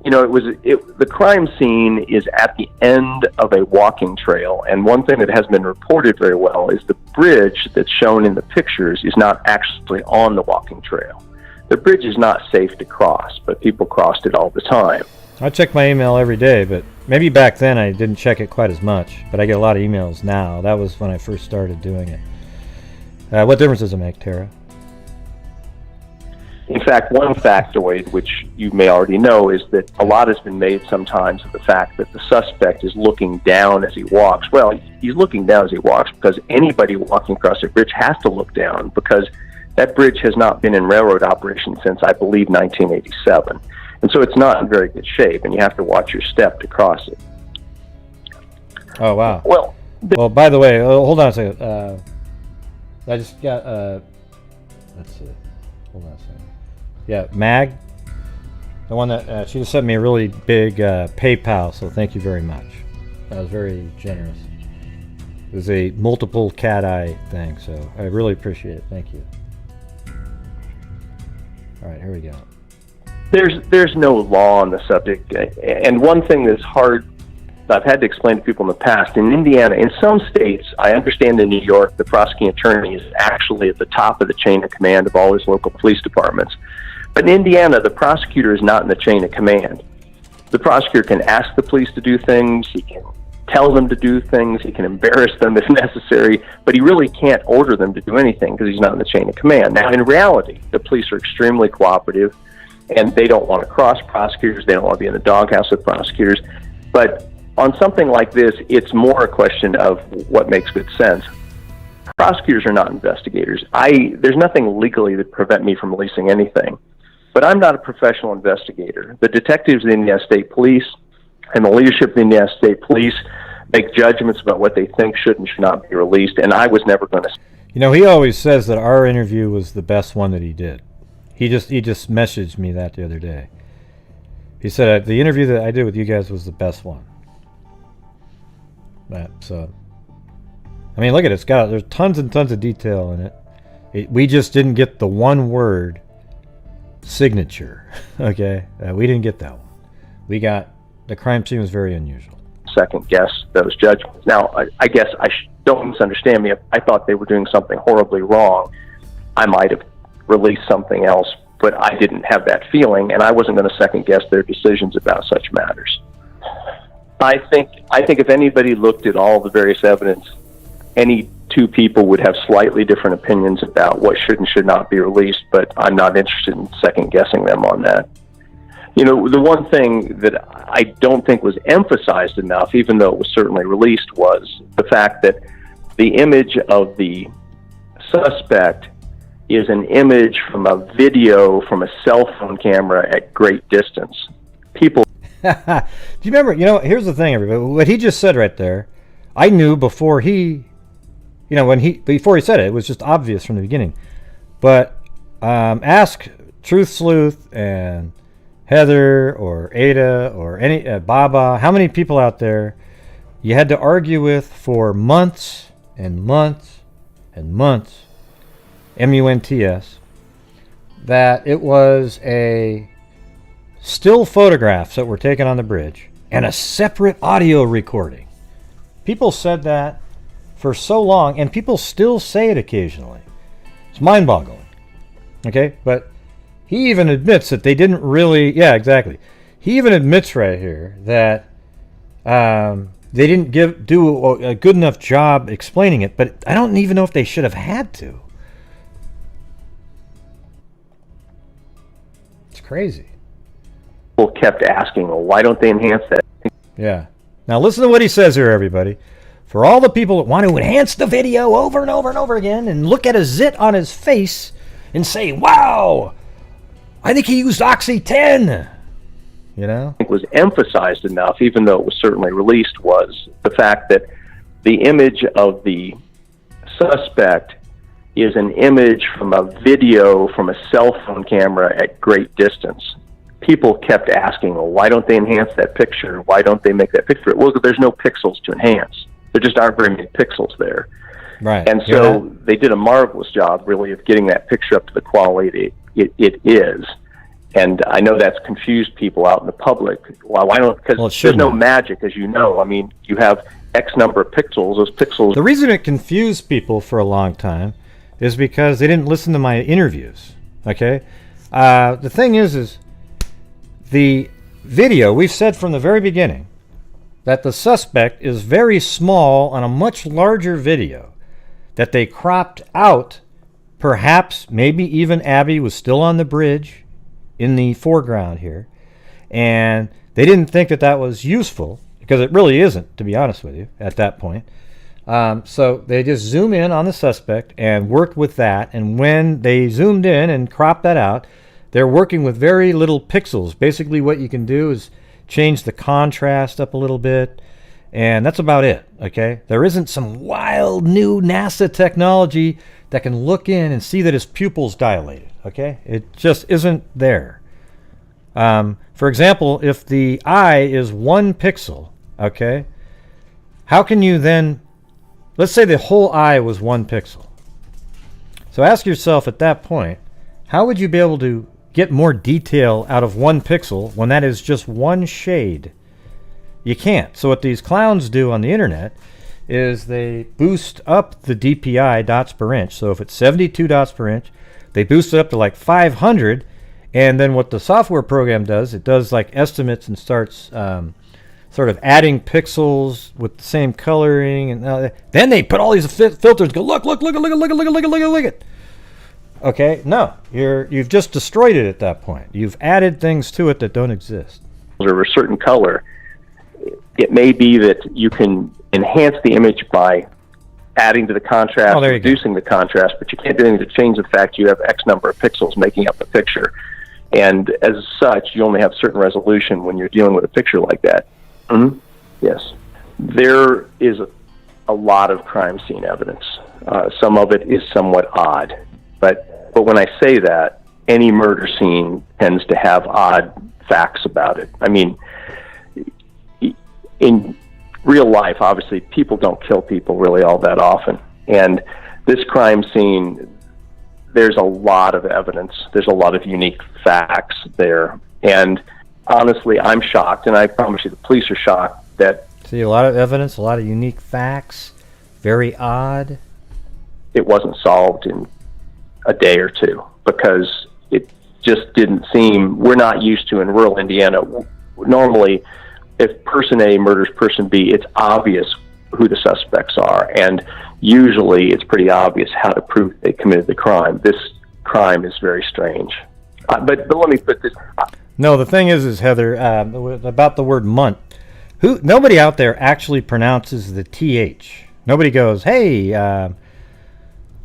the crime scene is at the end of a walking trail. And one thing that has been reported very well is the bridge that's shown in the pictures is not actually on the walking trail. The bridge is not safe to cross, but people crossed it all the time. I check my email every day, but maybe back then I didn't check it quite as much. But I get a lot of emails now. That was when I first started doing it. What difference does it make, Tara? In fact, one factoid, which you may already know, is that a lot has been made sometimes of the fact that the suspect is looking down as he walks. Well, he's looking down as he walks because anybody walking across a bridge has to look down, because that bridge has not been in railroad operation since, I believe, 1987. And so it's not in very good shape, and you have to watch your step to cross it. Oh, wow. Well, by the way, hold on a second. I just got, let's see. Hold on a second. Yeah, Mag, the one that, she just sent me a really big PayPal, so thank you very much. That was very generous. It was a multiple cat eye thing, so I really appreciate it. Thank you. All right, here we go. There's no law on the subject, and one thing that's hard, I've had to explain to people in the past, in Indiana, in some states, I understand in New York, the prosecuting attorney is actually at the top of the chain of command of all his local police departments. But in Indiana, the prosecutor is not in the chain of command. The prosecutor can ask the police to do things, he can tell them to do things, he can embarrass them if necessary, but he really can't order them to do anything because he's not in the chain of command. Now, in reality, the police are extremely cooperative, and they don't want to cross prosecutors, they don't want to be in the doghouse with prosecutors. But on something like this, it's more a question of what makes good sense. Prosecutors are not investigators. There's nothing legally that prevent me from releasing anything. But I'm not a professional investigator. The detectives in the Indiana State Police and the leadership of the Indiana State Police make judgments about what they think should and should not be released, and I was never going to. You know, he always says that our interview was the best one that he did. He just messaged me that the other day. He said the interview that I did with you guys was the best one. So, I mean, look at it. There's tons and tons of detail in it. We just didn't get the one word signature. Okay, we didn't get that one. We got the crime scene was very unusual. Second guess those judgments. Now, I guess don't misunderstand me. If I thought they were doing something horribly wrong, I might have released something else, but I didn't have that feeling, and I wasn't going to second guess their decisions about such matters. I think if anybody looked at all the various evidence, any two people would have slightly different opinions about what should and should not be released, but I'm not interested in second guessing them on that. You know, the one thing that I don't think was emphasized enough, even though it was certainly released, was the fact that the image of the suspect is an image from a video from a cell phone camera at great distance. People. Do you remember? You know, here's the thing, everybody. What he just said right there, I knew before he, before he said it, it was just obvious from the beginning. But ask Truth Sleuth and Heather or Ada or any Baba, how many people out there you had to argue with for months and months and months, MUNTS, that it was a still photographs that were taken on the bridge and a separate audio recording. People said that for so long, and people still say it occasionally. It's mind-boggling. Okay, but he even admits that they didn't really... Yeah, exactly. He even admits right here that they didn't do a good enough job explaining it, but I don't even know if they should have had to. It's crazy. People kept asking, well, why don't they enhance that? Yeah. Now listen to what he says here, everybody. For all the people that want to enhance the video over and over and over again and look at a zit on his face and say, wow, I think he used Oxy 10. You know? It was emphasized enough, even though it was certainly released, was the fact that the image of the suspect is an image from a video from a cell phone camera at great distance. People kept asking, well, why don't they enhance that picture? Why don't they make that picture? Well, there's no pixels to enhance. There just aren't very many pixels there. Right. And so they did a marvelous job, really, of getting that picture up to the quality it is. And I know that's confused people out in the public. Well, why don't? Because there's no magic, as you know. I mean, you have X number of pixels. Those pixels. The reason it confused people for a long time is because they didn't listen to my interviews. Okay. The thing is the video. We've said from the very beginning that the suspect is very small on a much larger video that they cropped out. Perhaps, maybe even Abby was still on the bridge in the foreground here, and they didn't think that that was useful, because it really isn't, to be honest with you, at that point. So they just zoom in on the suspect and work with that, and when they zoomed in and cropped that out, they're working with very little pixels. Basically what you can do is change the contrast up a little bit, and that's about it, okay? There isn't some wild new NASA technology that can look in and see that his pupil's dilated, okay? It just isn't there. For example, if the eye is 1 pixel, okay, how can you then, let's say the whole eye was 1 pixel. So ask yourself at that point, how would you be able to get more detail out of 1 pixel when that is just 1 shade? You can't. So what these clowns do on the internet is they boost up the DPI dots per inch. So if it's 72 dots per inch, they boost it up to like 500, and then what the software program does, it does like estimates and starts sort of adding pixels with the same coloring, and then they put all these filters and go, look it. Okay, no, you've just destroyed it at that point. You've added things to it that don't exist. Or a certain color, it may be that you can enhance the image by adding to the contrast, reducing the contrast, but you can't do anything to change the fact you have X number of pixels making up the picture. And as such, you only have certain resolution when you're dealing with a picture like that. Mm-hmm. Yes. There is a lot of crime scene evidence. Some of it is somewhat odd. But when I say that, any murder scene tends to have odd facts about it. I mean, in real life, obviously, people don't kill people really all that often. And this crime scene, there's a lot of evidence. There's a lot of unique facts there. And honestly, I'm shocked, and I promise you the police are shocked that... See, a lot of evidence, a lot of unique facts, very odd. It wasn't solved in a day or two, because it just didn't seem... We're not used to, in rural Indiana, normally, if person A murders person B, it's obvious who the suspects are, and usually it's pretty obvious how to prove they committed the crime. This crime is very strange. But let me put this... No, the thing is Heather, about the word month. Nobody out there actually pronounces the TH. Nobody goes, hey, we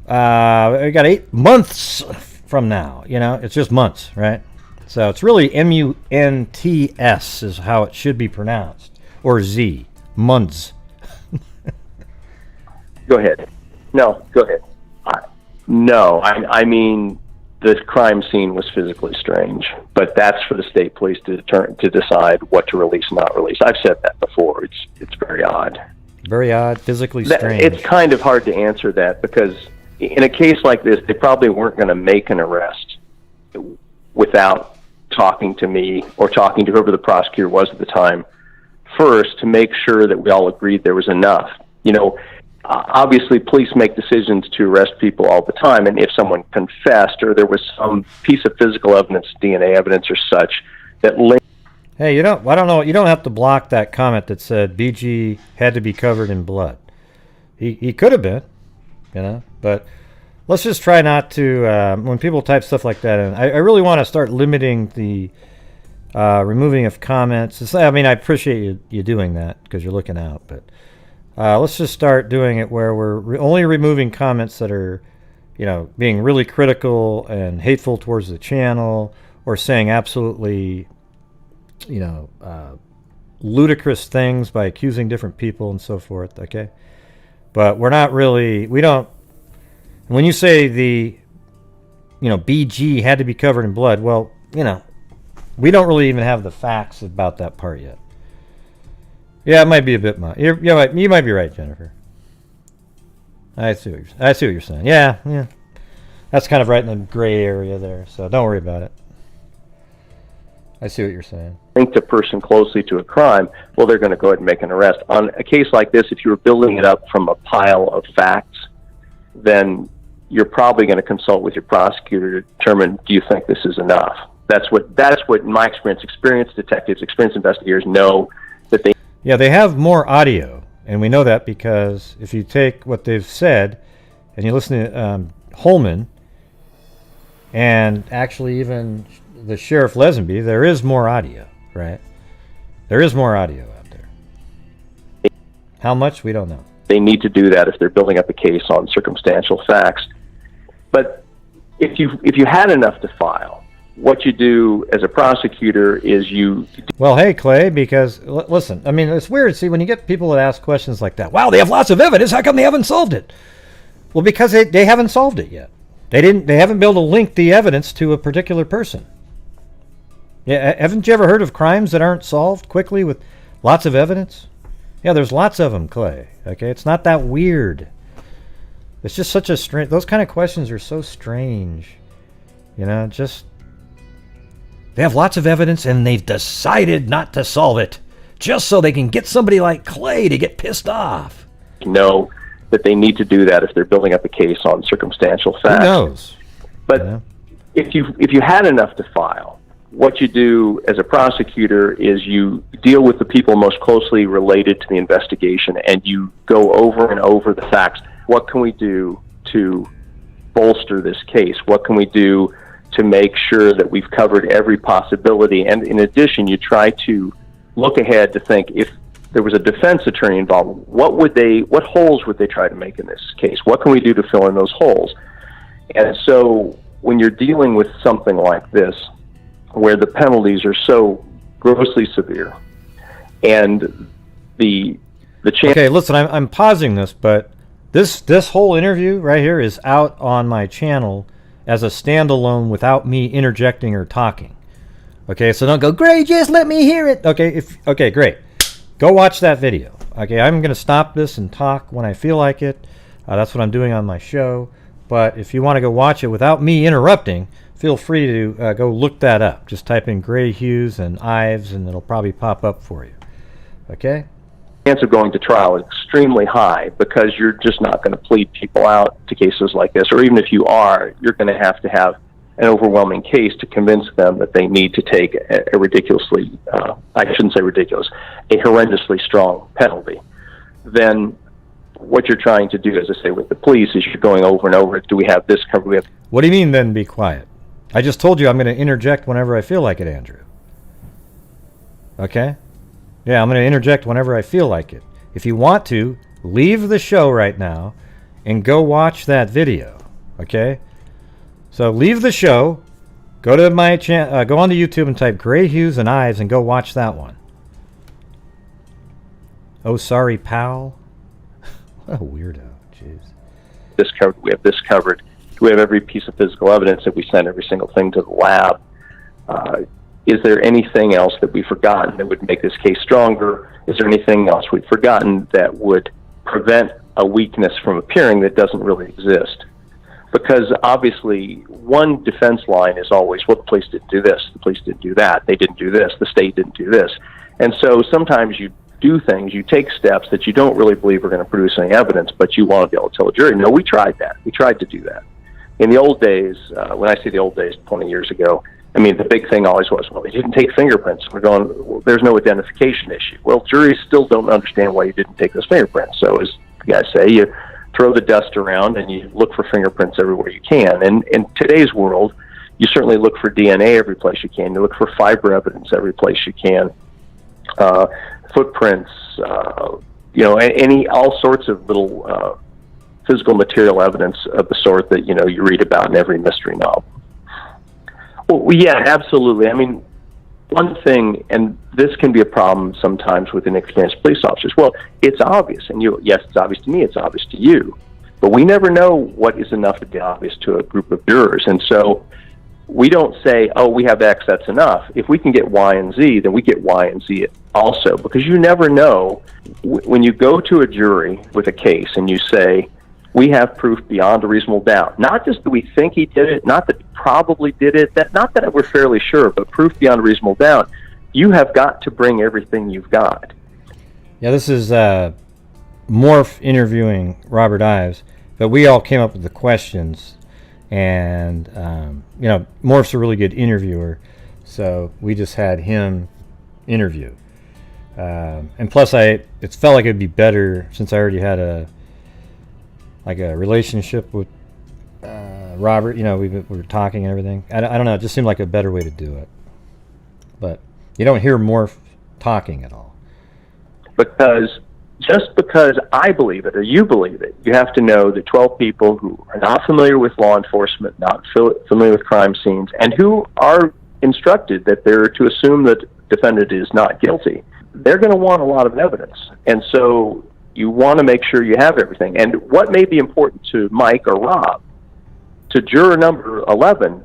got 8 months from now. You know, it's just months, right? So it's really M-U-N-T-S is how it should be pronounced. Or Z, months. Go ahead. No, go ahead. I mean, the crime scene was physically strange, but that's for the state police to decide what to release and not release. I've said that before. It's very odd. Very odd, physically strange. It's kind of hard to answer that, because in a case like this, they probably weren't going to make an arrest without talking to me or talking to whoever the prosecutor was at the time first, to make sure that we all agreed there was enough. You know, obviously police make decisions to arrest people all the time, and if someone confessed or there was some piece of physical evidence, DNA evidence or such, that linked... Hey, I don't know, you don't have to block that comment that said BG had to be covered in blood. He could have been, you know, but let's just try not to, when people type stuff like that in, I really want to start limiting the removing of comments. I mean, I appreciate you doing that because you're looking out, but let's just start doing it where we're only removing comments that are, you know, being really critical and hateful towards the channel, or saying absolutely, you know, ludicrous things by accusing different people and so forth, okay? But we're not really, we don't, when you say the, you know, BG had to be covered in blood, well, you know, we don't really even have the facts about that part yet. Yeah, it might be a bit much. You might be right, Jennifer. I see what you're saying. Yeah. That's kind of right in the gray area there, so don't worry about it. I see what you're saying. Linked a person closely to a crime, well, they're going to go ahead and make an arrest. On a case like this, if you were building it up from a pile of facts, then you're probably going to consult with your prosecutor to determine, do you think this is enough? That's what in my experience, experienced detectives, experienced investigators know that they... Yeah, they have more audio, and we know that because if you take what they've said and you listen to Holman and actually even the Sheriff Lesenby, there is more audio, right? There is more audio out there. How much? We don't know. They need to do that if they're building up a case on circumstantial facts. But if you had enough to file, what you do as a prosecutor is you... Well, hey, Clay, because, listen, I mean, it's weird. See, when you get people that ask questions like that, wow, they have lots of evidence. How come they haven't solved it? Well, because they haven't solved it yet. They haven't been able to link the evidence to a particular person. Yeah, haven't you ever heard of crimes that aren't solved quickly with lots of evidence? Yeah, there's lots of them, Clay. Okay, it's not that weird. It's just such a strange... Those kind of questions are so strange. You know, just... They have lots of evidence and they've decided not to solve it just so they can get somebody like Clay to get pissed off. Know that they need to do that if they're building up a case on circumstantial facts. Who knows? But if you had enough to file, what you do as a prosecutor is you deal with the people most closely related to the investigation, and you go over and over the facts. What can we do to bolster this case? What can we do to make sure that we've covered every possibility? And in addition, you try to look ahead to think, if there was a defense attorney involved, what holes would they try to make in this case? What can we do to fill in those holes? And so when you're dealing with something like this, where the penalties are so grossly severe, and the chance. Okay, listen, I'm pausing this, but this whole interview right here is out on my channel as a standalone without me interjecting or talking. Okay, so don't go, great, just let me hear it. Okay, great. Go watch that video. Okay, I'm going to stop this and talk when I feel like it. That's what I'm doing on my show. But if you want to go watch it without me interrupting, feel free to go look that up. Just type in Gray Hughes and Ives, and it'll probably pop up for you. Okay? The chance of going to trial is extremely high because you're just not going to plead people out to cases like this. Or even if you are, you're going to have an overwhelming case to convince them that they need to take a ridiculously, I shouldn't say ridiculous, a horrendously strong penalty. Then what you're trying to do, as I say, with the police is you're going over and over, do we have this covered? What do you mean then be quiet? I just told you I'm going to interject whenever I feel like it, Andrew. Okay? Yeah, I'm going to interject whenever I feel like it. If you want to, leave the show right now and go watch that video. Okay? So leave the show, go to my channel, go onto YouTube and type Gray Hughes and Ives and go watch that one. Oh, sorry, pal. What a weirdo. Jeez. This covered. We have this covered. We have every piece of physical evidence that we send every single thing to the lab. Is there anything else that we've forgotten that would make this case stronger? Is there anything else we've forgotten that would prevent a weakness from appearing that doesn't really exist? Because obviously one defense line is always, well, the police didn't do this, the police didn't do that, they didn't do this, the state didn't do this. And so sometimes you do things, you take steps that you don't really believe are going to produce any evidence, but you want to be able to tell a jury, no, we tried that. We tried to do that. In the old days, when I say the old days, 20 years ago, I mean, the big thing always was, well, they didn't take fingerprints. We're going, well, there's no identification issue. Well, juries still don't understand why you didn't take those fingerprints. So as you guys say, you throw the dust around and you look for fingerprints everywhere you can. And in today's world, you certainly look for DNA every place you can. You look for fiber evidence every place you can. Footprints, all sorts of little physical material evidence of the sort that, you read about in every mystery novel. Well, yeah, absolutely. I mean, one thing, and this can be a problem sometimes with inexperienced police officers. Well, it's obvious, and yes, it's obvious to me, it's obvious to you, but we never know what is enough to be obvious to a group of jurors, and so we don't say, oh, we have X, that's enough. If we can get Y and Z, then we get Y and Z also, because you never know. When you go to a jury with a case and you say, we have proof beyond a reasonable doubt, not just that we think he did it, not that he probably did it, not that we're fairly sure, but proof beyond a reasonable doubt, you have got to bring everything you've got. Yeah, this is Morph interviewing Robert Ives, but we all came up with the questions, and Morph's a really good interviewer, so we just had him interview. And plus, it felt like it'd be better since I already had a relationship with Robert. We were talking and everything. I don't know. It just seemed like a better way to do it. But you don't hear Morph talking at all. Just because I believe it or you believe it, you have to know that 12 people who are not familiar with law enforcement, not familiar with crime scenes, and who are instructed that they're to assume that the defendant is not guilty, they're going to want a lot of evidence. And so you want to make sure you have everything. And what may be important to Mike or Rob, to juror number 11,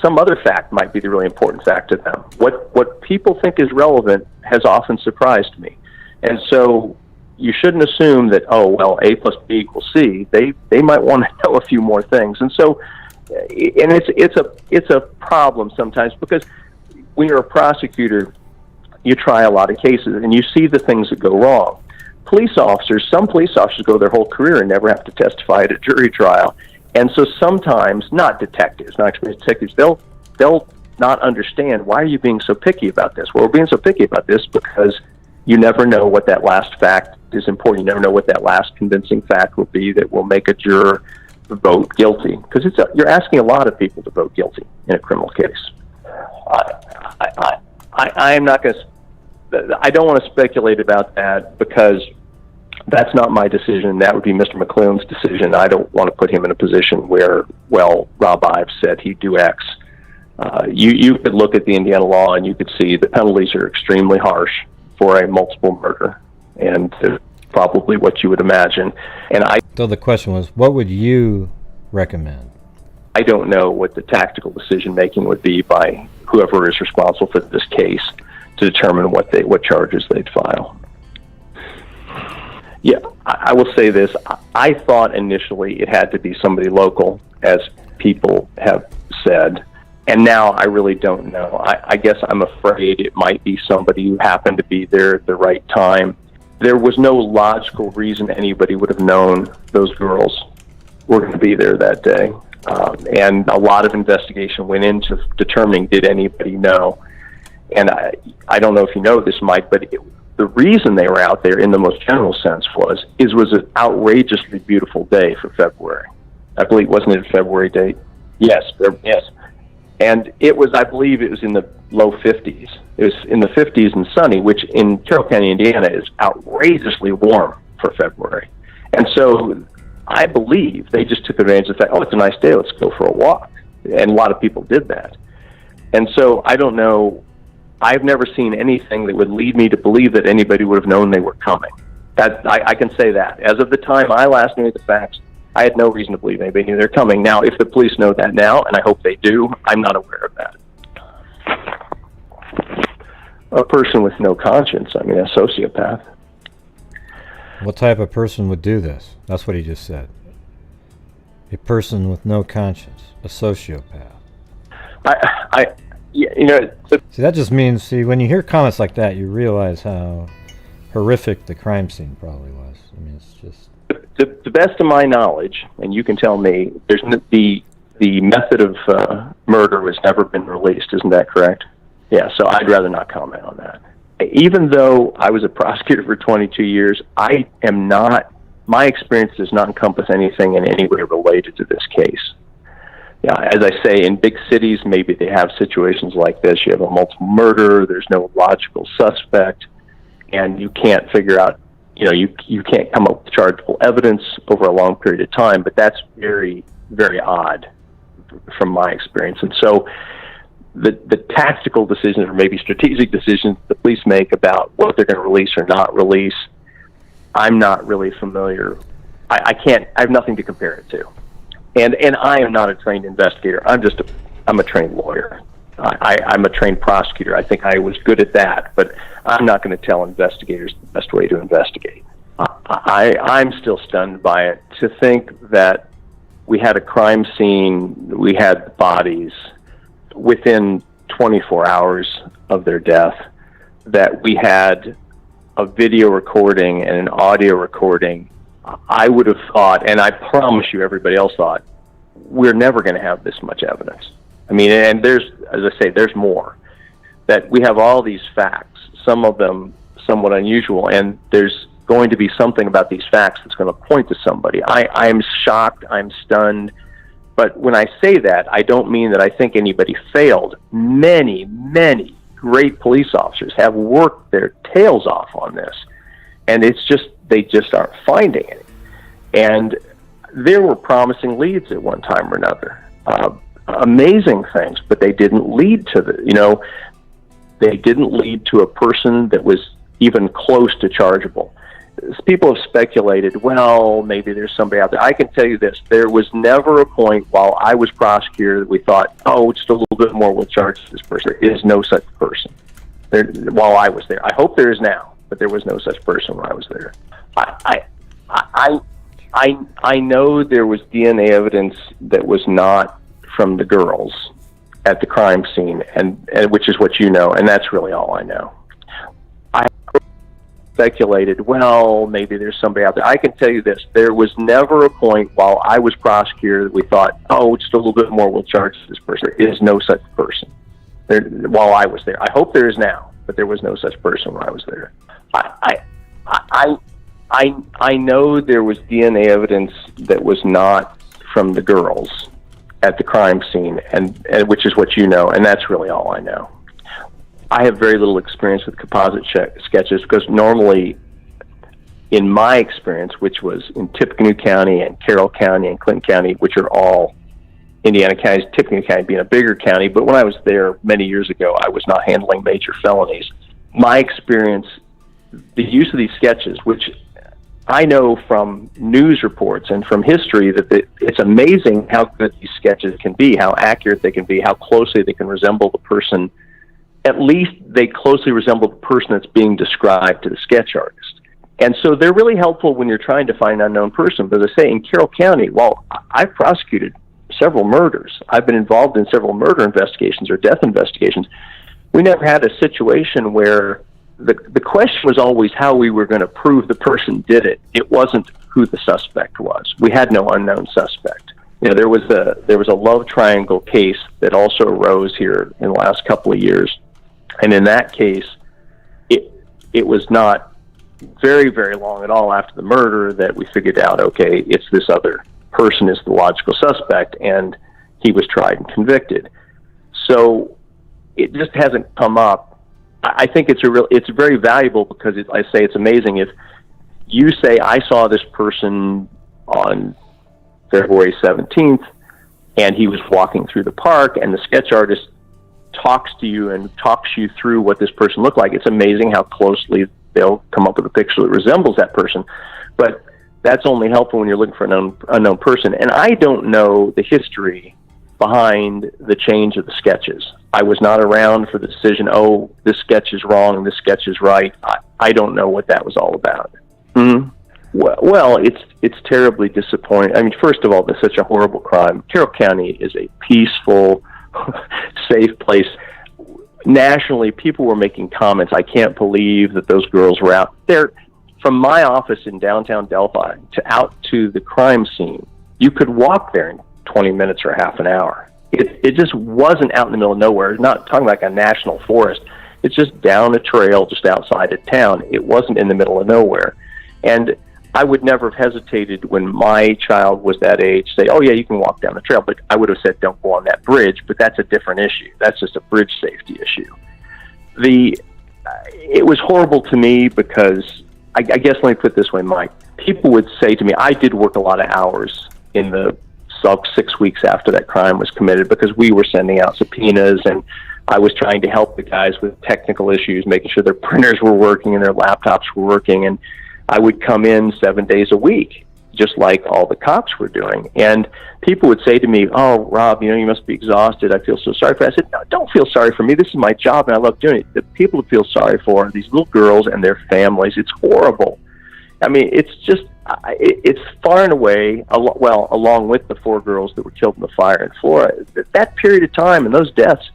some other fact might be the really important fact to them. What people think is relevant has often surprised me. And so you shouldn't assume that, oh, well, A plus B equals C. They might want to know a few more things. And so, and it's a problem sometimes, because when you're a prosecutor, you try a lot of cases and you see the things that go wrong. Some police officers go their whole career and never have to testify at a jury trial. And so sometimes, not detectives, not experienced detectives, they'll not understand, why are you being so picky about this? Well, we're being so picky about this because you never know what that last fact is important. You never know what that last convincing fact will be that will make a juror vote guilty. Because you're asking a lot of people to vote guilty in a criminal case. I'm not going to... I don't want to speculate about that, because that's not my decision. That would be Mr. McClune's decision. I don't want to put him in a position where, well, Rob Ives said he'd do X. You could look at the Indiana law and you could see the penalties are extremely harsh for a multiple murder, and probably what you would imagine. And So the question was, what would you recommend? I don't know what the tactical decision making would be by whoever is responsible for this case to determine what charges they'd file. Yeah, I will say this. I thought initially it had to be somebody local, as people have said, and now I really don't know. I guess I'm afraid it might be somebody who happened to be there at the right time. There was no logical reason anybody would have known those girls were going to be there that day. And a lot of investigation went into determining, did anybody know? And I don't know if you know this, Mike, but the reason they were out there in the most general sense was an outrageously beautiful day for February. I believe, wasn't it a February date? Yes, yes. And I believe it was in the low 50s. It was in the 50s and sunny, which in Carroll County, Indiana is outrageously warm for February. And so I believe they just took advantage of the fact, oh, it's a nice day, let's go for a walk. And a lot of people did that. And so I don't know, I've never seen anything that would lead me to believe that anybody would have known they were coming. I can say that. As of the time I last knew the facts, I had no reason to believe anybody knew they're coming. Now, if the police know that now, and I hope they do, I'm not aware of that. A person with no conscience, I mean, a sociopath. What type of person would do this? That's what he just said. A person with no conscience, a sociopath. See, that just means, when you hear comments like that, you realize how horrific the crime scene probably was. I mean, it's just... To the best of my knowledge, and you can tell me, the method of murder has never been released. Isn't that correct? Yeah, so I'd rather not comment on that. Even though I was a prosecutor for 22 years, my experience does not encompass anything in any way related to this case. Yeah, as I say, in big cities, maybe they have situations like this. You have a multiple murder, there's no logical suspect, and you can't figure out, you can't come up with chargeable evidence over a long period of time, but that's very, very odd from my experience. And so the tactical decisions or maybe strategic decisions the police make about what they're going to release or not release, I'm not really familiar. I have nothing to compare it to. And I am not a trained investigator. I'm a trained lawyer. I'm a trained prosecutor. I think I was good at that, but I'm not going to tell investigators the best way to investigate. I'm still stunned by it. To think that we had a crime scene, we had bodies within 24 hours of their death, that we had a video recording and an audio recording. I would have thought, and I promise you everybody else thought, we're never going to have this much evidence. I mean, and there's, as I say, there's more. That we have all these facts, some of them somewhat unusual, and there's going to be something about these facts that's going to point to somebody. I'm shocked, I'm stunned, but when I say that, I don't mean that I think anybody failed. Many, many great police officers have worked their tails off on this, and they just aren't finding it. And there were promising leads at one time or another. Amazing things, but they didn't lead to they didn't lead to a person that was even close to chargeable. People have speculated, well, maybe there's somebody out there. I can tell you this, there was never a point while I was prosecutor that we thought, oh, just a little bit more, we'll charge this person. There is no such person while I was there. I hope there is now, but there was no such person when I was there. I know there was DNA evidence that was not from the girls at the crime scene, and which is what you know, and that's really all I know. I speculated, well, maybe there's somebody out there. I can tell you this, there was never a point while I was prosecutor that we thought, oh, just a little bit more, we'll charge this person. There is no such person while I was there. I hope there is now, but there was no such person when I was there. I know there was DNA evidence that was not from the girls at the crime scene, and which is what you know, and that's really all I know. I have very little experience with composite sketches because normally, in my experience, which was in Tippecanoe County and Carroll County and Clinton County, which are all Indiana County, Tippecanoe County being a bigger county, but when I was there many years ago, I was not handling major felonies. My experience, the use of these sketches, which I know from news reports and from history that it's amazing how good these sketches can be, how accurate they can be, how closely they can resemble the person. At least they closely resemble the person that's being described to the sketch artist. And so they're really helpful when you're trying to find an unknown person. But as I say, in Carroll County, well, I've prosecuted several murders. I've been involved in several murder investigations or death investigations. We never had a situation where the question was always how we were going to prove the person did it. It wasn't who the suspect was. We had no unknown suspect. You know, there was a love triangle case that also arose here in the last couple of years. And in that case, it was not very, very long at all after the murder that we figured out, okay, it's this other person is the logical suspect, and he was tried and convicted. So it just hasn't come up. I think it's very valuable because I say it's amazing if you say, I saw this person on February 17th, and he was walking through the park, and the sketch artist talks to you and talks you through what this person looked like. It's amazing how closely they'll come up with a picture that resembles that person. But that's only helpful when you're looking for an unknown person. And I don't know the history behind the change of the sketches. I was not around for the decision, oh, this sketch is wrong and this sketch is right. I don't know what that was all about. Mm-hmm. Well, it's terribly disappointing. I mean, first of all, there's such a horrible crime. Carroll County is a peaceful, safe place. Nationally, people were making comments, I can't believe that those girls were out there. From my office in downtown Delphi out to the crime scene, you could walk there in 20 minutes or half an hour. It just wasn't out in the middle of nowhere. It's not talking like a national forest. It's just down a trail just outside of town. It wasn't in the middle of nowhere. And I would never have hesitated when my child was that age, say, oh yeah, you can walk down the trail. But I would have said, don't go on that bridge. But that's a different issue. That's just a bridge safety issue. It was horrible to me because, I guess let me put it this way, Mike. People would say to me, I did work a lot of hours in the 6 weeks after that crime was committed because we were sending out subpoenas and I was trying to help the guys with technical issues, making sure their printers were working and their laptops were working. And I would come in 7 days a week, just like all the cops were doing. And people would say to me, oh, Rob, you must be exhausted. I feel so sorry for you. I said, no, don't feel sorry for me. This is my job, and I love doing it. The people to feel sorry for are these little girls and their families. It's horrible. I mean, it's just, it's far and away, along with the 4 girls that were killed in the fire in Florida, that period of time and those deaths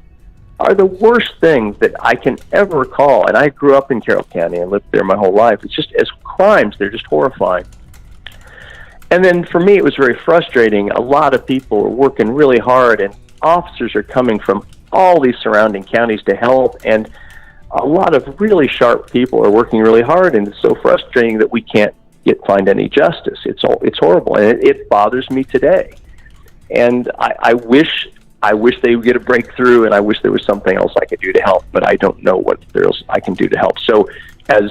are the worst things that I can ever recall. And I grew up in Carroll County and lived there my whole life. It's just, as crimes, they're just horrifying. And then for me, it was very frustrating. A lot of people are working really hard, and officers are coming from all these surrounding counties to help, and a lot of really sharp people are working really hard, and it's so frustrating that we can't find any justice. It's horrible, and it bothers me today. And I wish they would get a breakthrough, and I wish there was something else I could do to help, but I don't know what else I can do to help. So as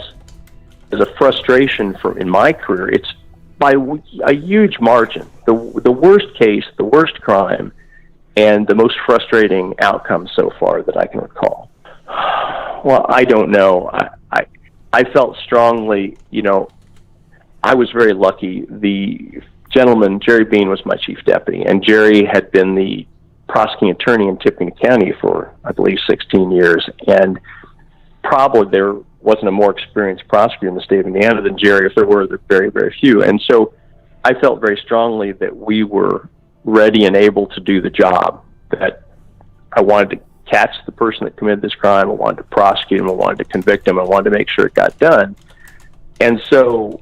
a frustration in my career, it's by a huge margin, the worst case, the worst crime, and the most frustrating outcome so far that I can recall. Well, I don't know. I felt strongly, I was very lucky. The gentleman, Jerry Bean, was my chief deputy, and Jerry had been the prosecuting attorney in Tippecanoe County for, I believe, 16 years, and probably there wasn't a more experienced prosecutor in the state of Indiana than Jerry. If there were, there were very, very few. And so I felt very strongly that we were ready and able to do the job, that I wanted to catch the person that committed this crime, I wanted to prosecute him, I wanted to convict him, I wanted to make sure it got done. And so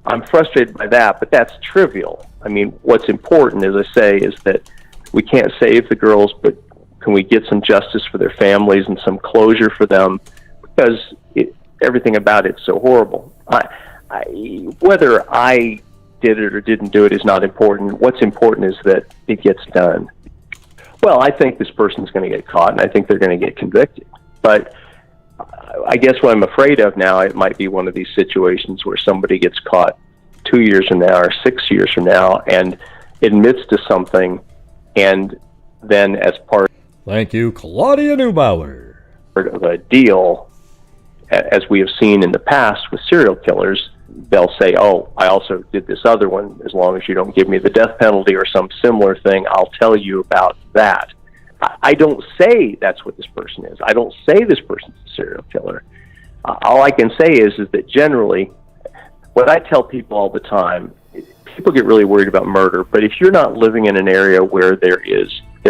I'm frustrated by that, but that's trivial. I mean, what's important, as I say, is that we can't save the girls, but can we get some justice for their families and some closure for them? Because everything about it's so horrible. Whether I did it or didn't do it is not important. What's important is that it gets done. Well, I think this person's going to get caught, and I think they're going to get convicted. But I guess what I'm afraid of now, it might be one of these situations where somebody gets caught 2 years from now or 6 years from now and admits to something, and then as part Thank you, Claudia Neubauer. of a deal, as we have seen in the past with serial killers, they'll say, oh, I also did this other one. As long as you don't give me the death penalty or some similar thing, I'll tell you about that. I don't say that's what this person is. I don't say this person's a serial killer. All I can say is that generally, what I tell people all the time, people get really worried about murder, but if you're not living in an area where there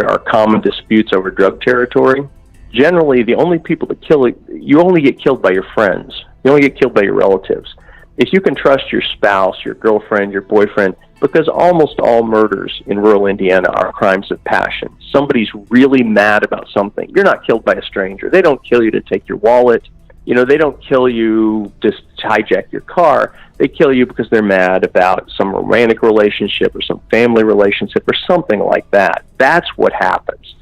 are common disputes over drug territory, generally the only people that kill it, you only get killed by your friends. You only get killed by your relatives. If you can trust your spouse, your girlfriend, your boyfriend, because almost all murders in rural Indiana are crimes of passion. Somebody's really mad about something. You're not killed by a stranger. They don't kill you to take your wallet. They don't kill you just to hijack your car. They kill you because they're mad about some romantic relationship or some family relationship or something like that. That's what happens.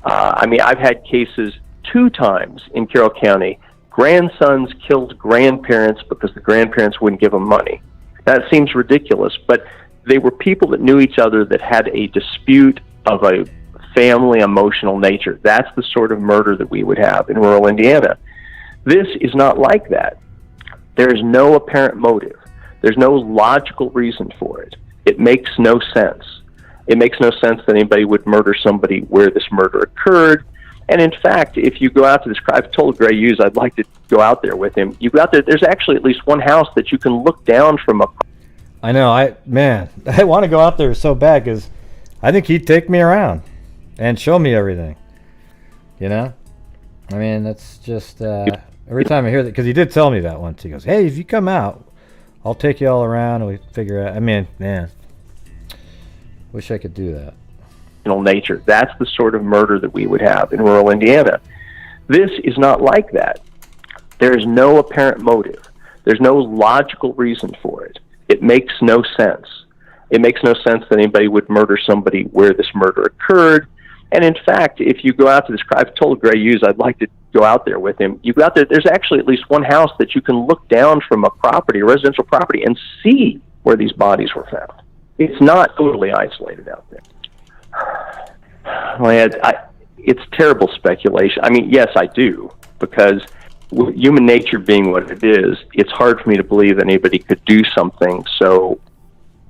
I've had cases 2 times in Carroll County. Grandsons killed grandparents because the grandparents wouldn't give them money. That seems ridiculous, but they were people that knew each other that had a dispute of a family emotional nature. That's the sort of murder that we would have in rural Indiana. This is not like that. There is no apparent motive. There's no logical reason for it. It makes no sense. It makes no sense that anybody would murder somebody where this murder occurred. And in fact, if you go out to this, I've told Gray Hughes I'd like to go out there with him. You go out there, there's actually at least one house that you can look down from a... I know, I want to go out there so bad because I think he'd take me around and show me everything. That's just... every time I hear that, because he did tell me that once. He goes, hey, if you come out, I'll take you all around and we figure out... wish I could do that. Nature. That's the sort of murder that we would have in rural Indiana. This is not like that. There is no apparent motive. There's no logical reason for it. It makes no sense. It makes no sense that anybody would murder somebody where this murder occurred. And in fact, if you go out to this, I've told Gray Hughes I'd like to go out there with him. You go out there, there's actually at least one house that you can look down from a property, a residential property, and see where these bodies were found. It's not totally isolated out there. It's terrible speculation. Yes, I do, because with human nature being what it is, it's hard for me to believe that anybody could do something so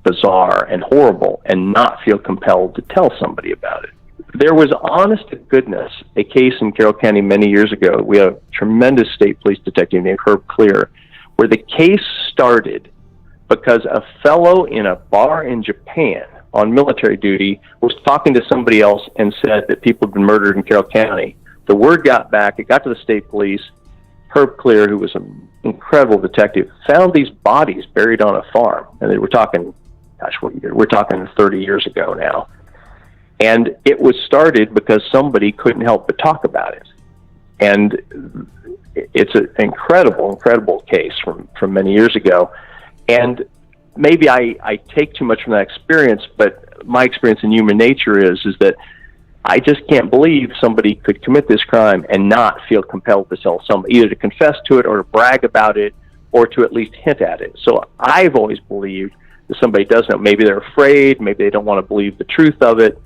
bizarre and horrible and not feel compelled to tell somebody about it. There was, honest to goodness, a case in Carroll County many years ago. We have a tremendous state police detective named Herb Clear, where the case started because a fellow in a bar in Japan on military duty was talking to somebody else and said that people had been murdered in Carroll County. The word got back. It got to the state police. Herb Clear, who was an incredible detective, found these bodies buried on a farm. And they were talking, we're talking 30 years ago now. And it was started because somebody couldn't help but talk about it. And it's an incredible, incredible case from many years ago. And maybe I take too much from that experience, but my experience in human nature is that I just can't believe somebody could commit this crime and not feel compelled to tell somebody, either to confess to it or to brag about it or to at least hint at it. So I've always believed that somebody does know. Maybe they're afraid, maybe they don't want to believe the truth of it.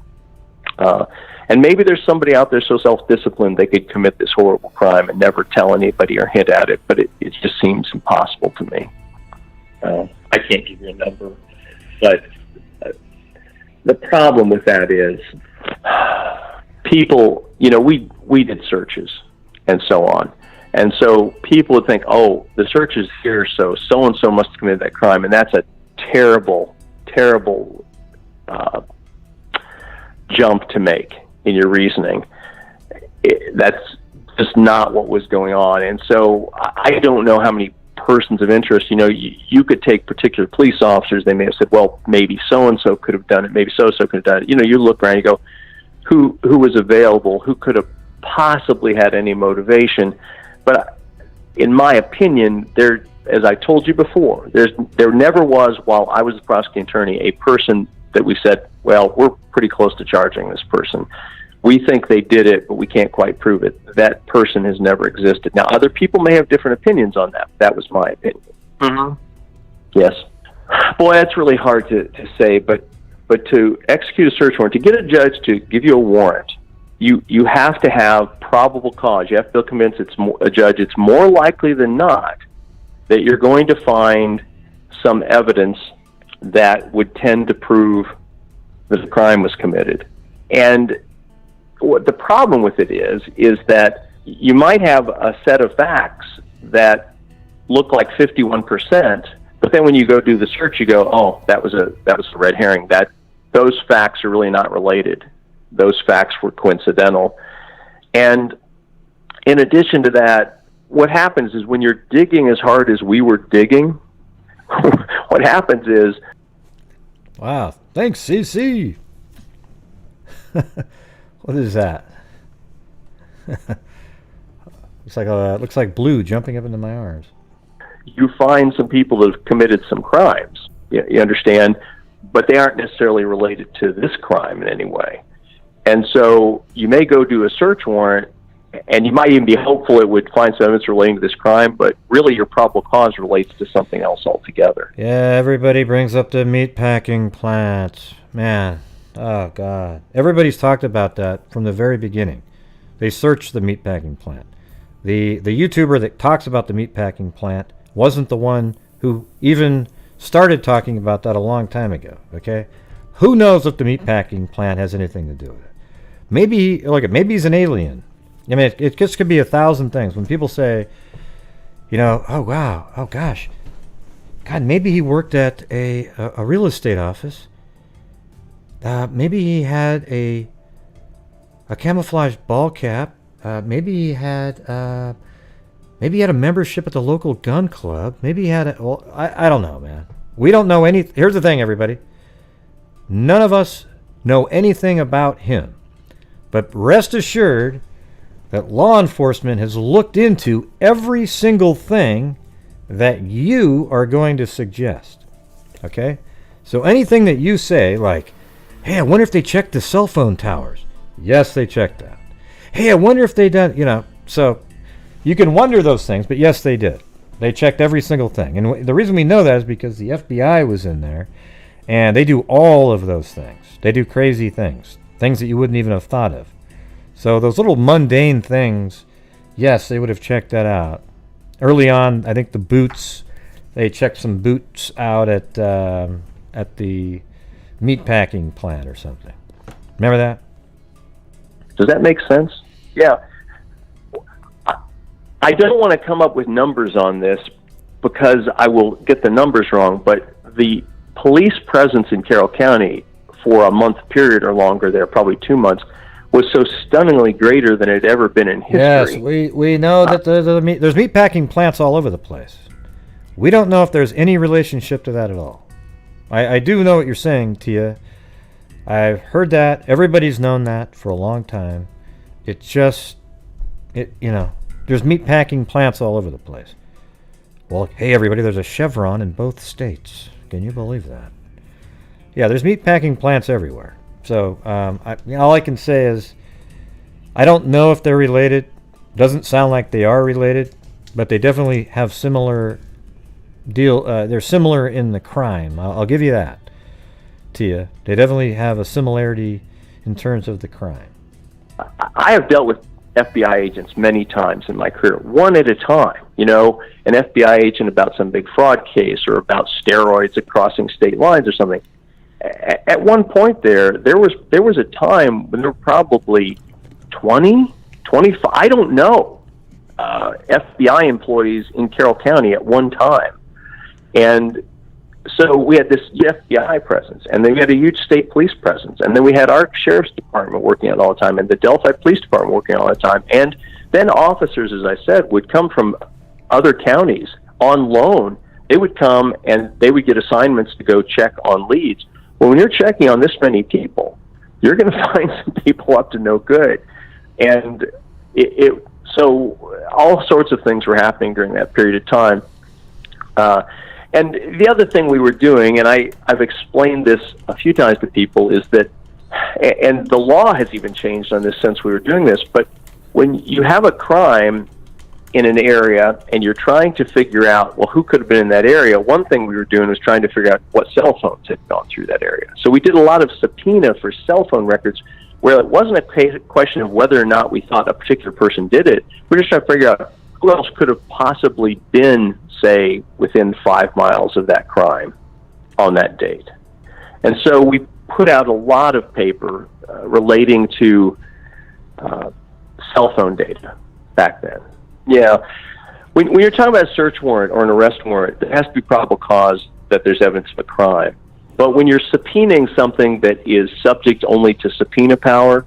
And maybe there's somebody out there so self-disciplined they could commit this horrible crime and never tell anybody or hint at it, but it just seems impossible to me. I can't give you a number, but the problem with that is people, we did searches and so on. And so people would think, oh, the search is here, so so-and-so must have committed that crime. And that's a terrible, terrible jump to make in your reasoning. That's just not what was going on. And so I don't know how many persons of interest, you could take particular police officers. They may have said, well, maybe so-and-so could have done it. Maybe so-and-so could have done it. You look around, you go, who was available? Who could have possibly had any motivation? But in my opinion, as I told you before, there never was, while I was the prosecuting attorney, a person that we said, well, we're pretty close to charging this person. We think they did it, but we can't quite prove it. That person has never existed. Now, other people may have different opinions on that. That was my opinion. Mm-hmm. Yes. Boy, that's really hard to say, but But to execute a search warrant, to get a judge to give you a warrant, you have to have probable cause. You have to feel convinced a judge it's more likely than not that you're going to find some evidence that would tend to prove that a crime was committed. And what the problem with it is that you might have a set of facts that look like 51%, but then when you go do the search, you go, oh, that was a red herring. Those facts are really not related. Those facts were coincidental. And in addition to that, what happens is when you're digging as hard as we were digging, what happens is... Wow, thanks, CC. What is that? Looks like blue jumping up into my arms. You find some people that have committed some crimes, you understand, but they aren't necessarily related to this crime in any way. And so you may go do a search warrant, and you might even be hopeful it would find some evidence relating to this crime, but really your probable cause relates to something else altogether. Yeah, everybody brings up the meatpacking plants. Man, oh God. Everybody's talked about that from the very beginning. They searched the meatpacking plant. The YouTuber that talks about the meatpacking plant wasn't the one who even started talking about that a long time ago, okay? Who knows if the meatpacking plant has anything to do with it? Maybe he's an alien. I mean, it just could be 1,000 things. When people say, oh wow, oh gosh, God, maybe he worked at a real estate office. Maybe he had a camouflage ball cap. Maybe he had a membership at the local gun club. Maybe he had I don't know, man. We don't know any. Here's the thing, everybody. None of us know anything about him. But rest assured that law enforcement has looked into every single thing that you are going to suggest. Okay? So anything that you say, like, hey, I wonder if they checked the cell phone towers. Yes, they checked that. Hey, I wonder if they done, so you can wonder those things, but yes, they did. They checked every single thing. And the reason we know that is because the FBI was in there, and they do all of those things. They do crazy things that you wouldn't even have thought of. So those little mundane things, yes, they would have checked that out. Early on, I think the boots, they checked some boots out at the meatpacking plant or something. Remember that? Does that make sense? Yeah. I don't want to come up with numbers on this because I will get the numbers wrong, but the police presence in Carroll County for a month period or longer there, probably 2 months, was so stunningly greater than it had ever been in history. Yes, we know that there's meatpacking plants all over the place. We don't know if there's any relationship to that at all. I do know what you're saying, Tia. I've heard that. Everybody's known that for a long time. There's meatpacking plants all over the place. Well, hey, everybody, there's a Chevron in both states. Can you believe that? Yeah, there's meatpacking plants everywhere. So all I can say is I don't know if they're related. Doesn't sound like they are related, but they definitely have similar deal. They're similar in the crime. I'll give you that, Tia. They definitely have a similarity in terms of the crime. I have dealt with FBI agents many times in my career, one at a time. An FBI agent about some big fraud case or about steroids crossing state lines or something. At one point there was a time when there were probably 20, 25, I don't know, FBI employees in Carroll County at one time. And so we had this FBI presence, and then we had a huge state police presence, and then we had our sheriff's department working on it all the time, and the Delphi Police Department working on it all the time. And then officers, as I said, would come from other counties on loan. They would come, and they would get assignments to go check on leads. Well, when you're checking on this many people, you're going to find some people up to no good. And so all sorts of things were happening during that period of time. And the other thing we were doing, and I've explained this a few times to people, is that, and the law has even changed on this since we were doing this, but when you have a crime in an area and you're trying to figure out, well, who could have been in that area, one thing we were doing was trying to figure out what cell phones had gone through that area. So we did a lot of subpoena for cell phone records where it wasn't a question of whether or not we thought a particular person did it. We're just trying to figure out who else could have possibly been, say, within 5 miles of that crime on that date. And so we put out a lot of paper relating to cell phone data back then. Yeah. When you're talking about a search warrant or an arrest warrant, there has to be probable cause that there's evidence of a crime. But when you're subpoenaing something that is subject only to subpoena power,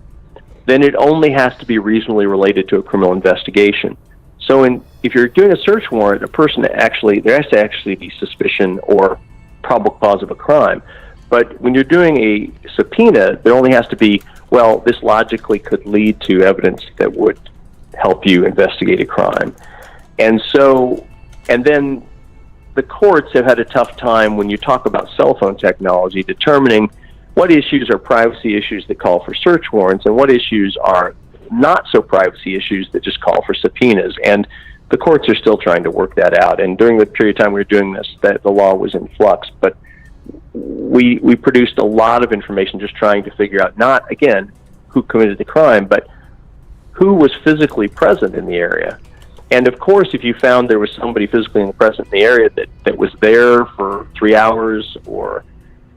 then it only has to be reasonably related to a criminal investigation. So if you're doing a search warrant, there has to actually be suspicion or probable cause of a crime. But when you're doing a subpoena, there only has to be, well, this logically could lead to evidence that would help you investigate a crime. And then the courts have had a tough time when you talk about cell phone technology determining what issues are privacy issues that call for search warrants and what issues are not so privacy issues that just call for subpoenas. And the courts are still trying to work that out. And during the period of time we were doing this, that the law was in flux. But we produced a lot of information just trying to figure out not, again, who committed the crime, but who was physically present in the area. And of course, if you found there was somebody physically present in the area that was there for 3 hours or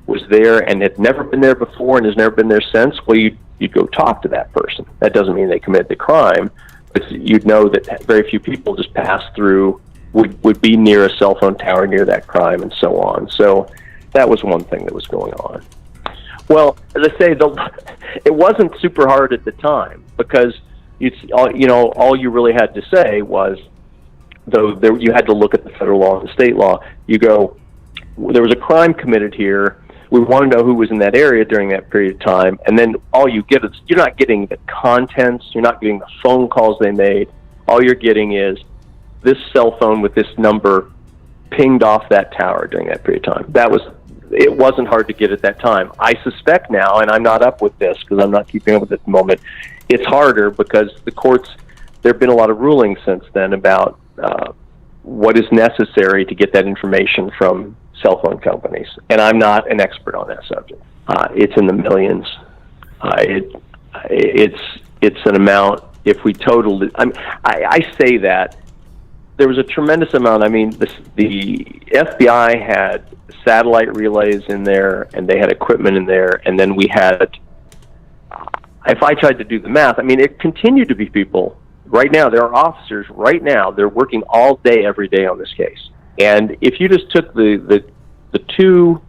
was there and had never been there before and has never been there since, well, you'd go talk to that person. That doesn't mean they committed the crime, but you'd know that very few people just passed through, would be near a cell phone tower near that crime and so on. So that was one thing that was going on. Well, as I say, it wasn't super hard at the time because all you really had to say was, though you had to look at the federal law and the state law. You go, there was a crime committed here. We want to know who was in that area during that period of time. And then all you get is, you're not getting the contents. You're not getting the phone calls they made. All you're getting is this cell phone with this number pinged off that tower during that period of time. It wasn't hard to get at that time. I suspect now, and I'm not up with this because I'm not keeping up with it at the moment, it's harder because the courts, there have been a lot of rulings since then about what is necessary to get that information from cell phone companies. And I'm not an expert on that subject. It's in the millions. It's an amount, if we totaled it, I say that, there was a tremendous amount. I mean, the FBI had satellite relays in there, and they had equipment in there, and then we had, if I tried to do the math, I mean, it continued to be people. Right now, there are officers right now, they're working all day, every day on this case. And if you just took the two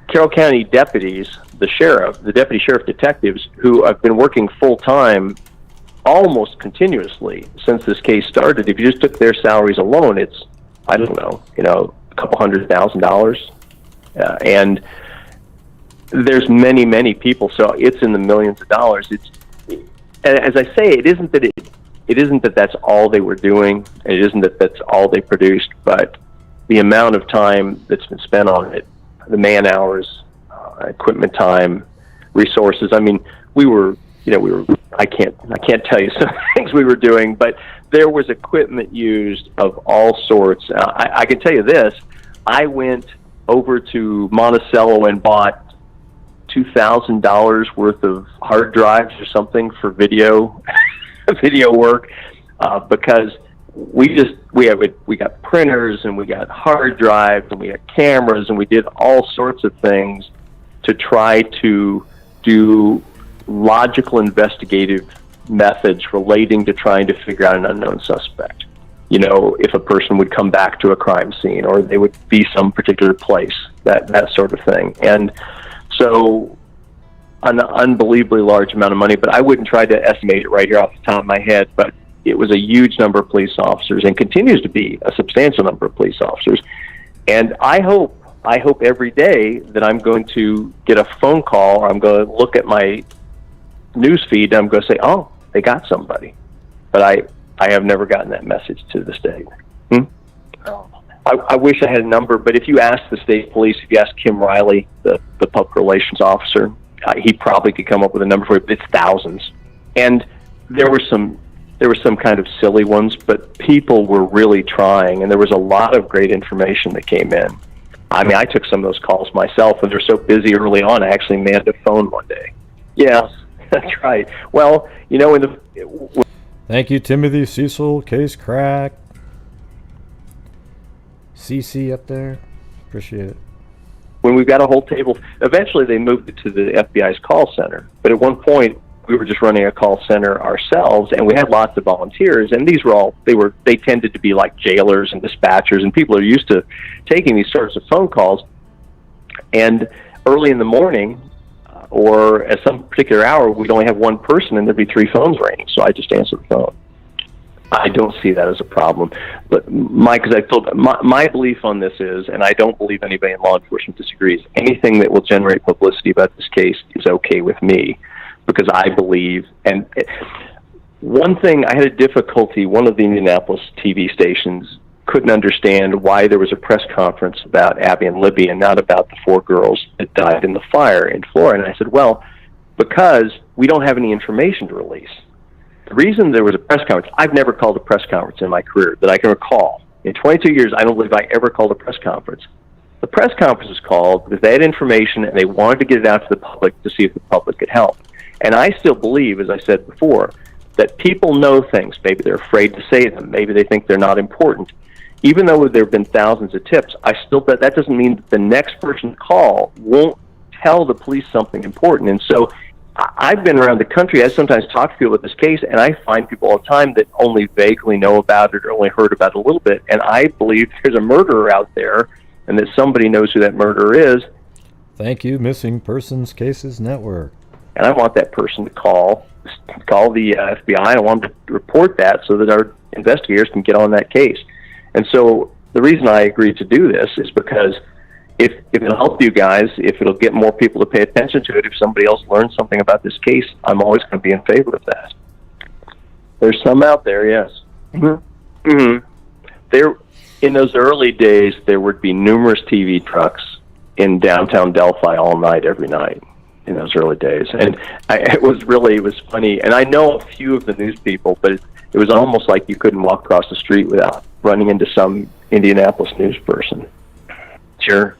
Carroll County deputies, the deputy sheriff detectives, who have been working full-time almost continuously since this case started, if you just took their salaries alone, it's, I don't know, a couple $100,000. And there's many, many people, so it's in the millions of dollars. As I say, it isn't that that's all they were doing, and it isn't that that's all they produced, but the amount of time that's been spent on it, the man hours, equipment time, resources. I mean, I can't tell you some things we were doing, but there was equipment used of all sorts. I can tell you this, I went over to Monticello and bought $2,000 worth of hard drives or something for video work, because we got printers and we got hard drives and we got cameras and we did all sorts of things to try to do logical investigative methods relating to trying to figure out an unknown suspect. If a person would come back to a crime scene or they would be some particular place, that sort of thing. And so an unbelievably large amount of money, but I wouldn't try to estimate it right here off the top of my head, but it was a huge number of police officers and continues to be a substantial number of police officers. And I hope every day that I'm going to get a phone call or I'm going to look at my news feed and I'm going to say, oh, they got somebody. But I have never gotten that message to this day. I wish I had a number, but if you ask the state police, if you ask Kim Riley, the public relations officer, he probably could come up with a number for it, but it's thousands. And there there were some kind of silly ones, but people were really trying, and there was a lot of great information that came in. I mean, I took some of those calls myself, and they're so busy early on, I actually manned a phone one day. Yes, that's right. Well, you know, Thank you, Timothy Cecil, Case Crack. CC up there. Appreciate it. when we've got a whole table, eventually they moved it to the FBI's call center. But at one point, we were just running a call center ourselves, and we had lots of volunteers, and these were all, they tended to be like jailers and dispatchers, and people are used to taking these sorts of phone calls. And early in the morning, or at some particular hour, we'd only have one person, and there'd be three phones ringing, so I just answered the phone. I don't see that as a problem. But Mike, as I told, my belief on this is, and I don't believe anybody in law enforcement disagrees, anything that will generate publicity about this case is okay with me, because I believe, and one thing, I had a difficulty, one of the Indianapolis TV stations couldn't understand why there was a press conference about Abby and Libby and not about the four girls that died in the fire in Florida. And I said, well, because we don't have any information to release. The reason there was a press conference, I've never called a press conference in my career that I can recall. In 22 years, I don't believe I ever called a press conference. The press conference was called because they had information and they wanted to get it out to the public to see if the public could help. And I still believe, as I said before, that people know things. Maybe they're afraid to say them. Maybe they think they're not important. Even though there have been thousands of tips, I still bet that doesn't mean that the next person to call won't tell the police something important. And so I've been around the country. I sometimes talk to people about this case, and I find people all the time that only vaguely know about it or only heard about it a little bit. And I believe there's a murderer out there and that somebody knows who that murderer is. Thank you, Missing Persons Cases Network. And I want that person to call the FBI. I want them to report that so that our investigators can get on that case. And so the reason I agreed to do this is because if it'll help you guys, if it'll get more people to pay attention to it, if somebody else learns something about this case, I'm always going to be in favor of that. There's some out there, yes. Mm-hmm. Mm-hmm. There, in those early days, there would be numerous TV trucks in downtown Delphi all night, every night, in those early days. And it was funny. And I know a few of the news people, but it was almost like you couldn't walk across the street without running into some Indianapolis news person. Sure.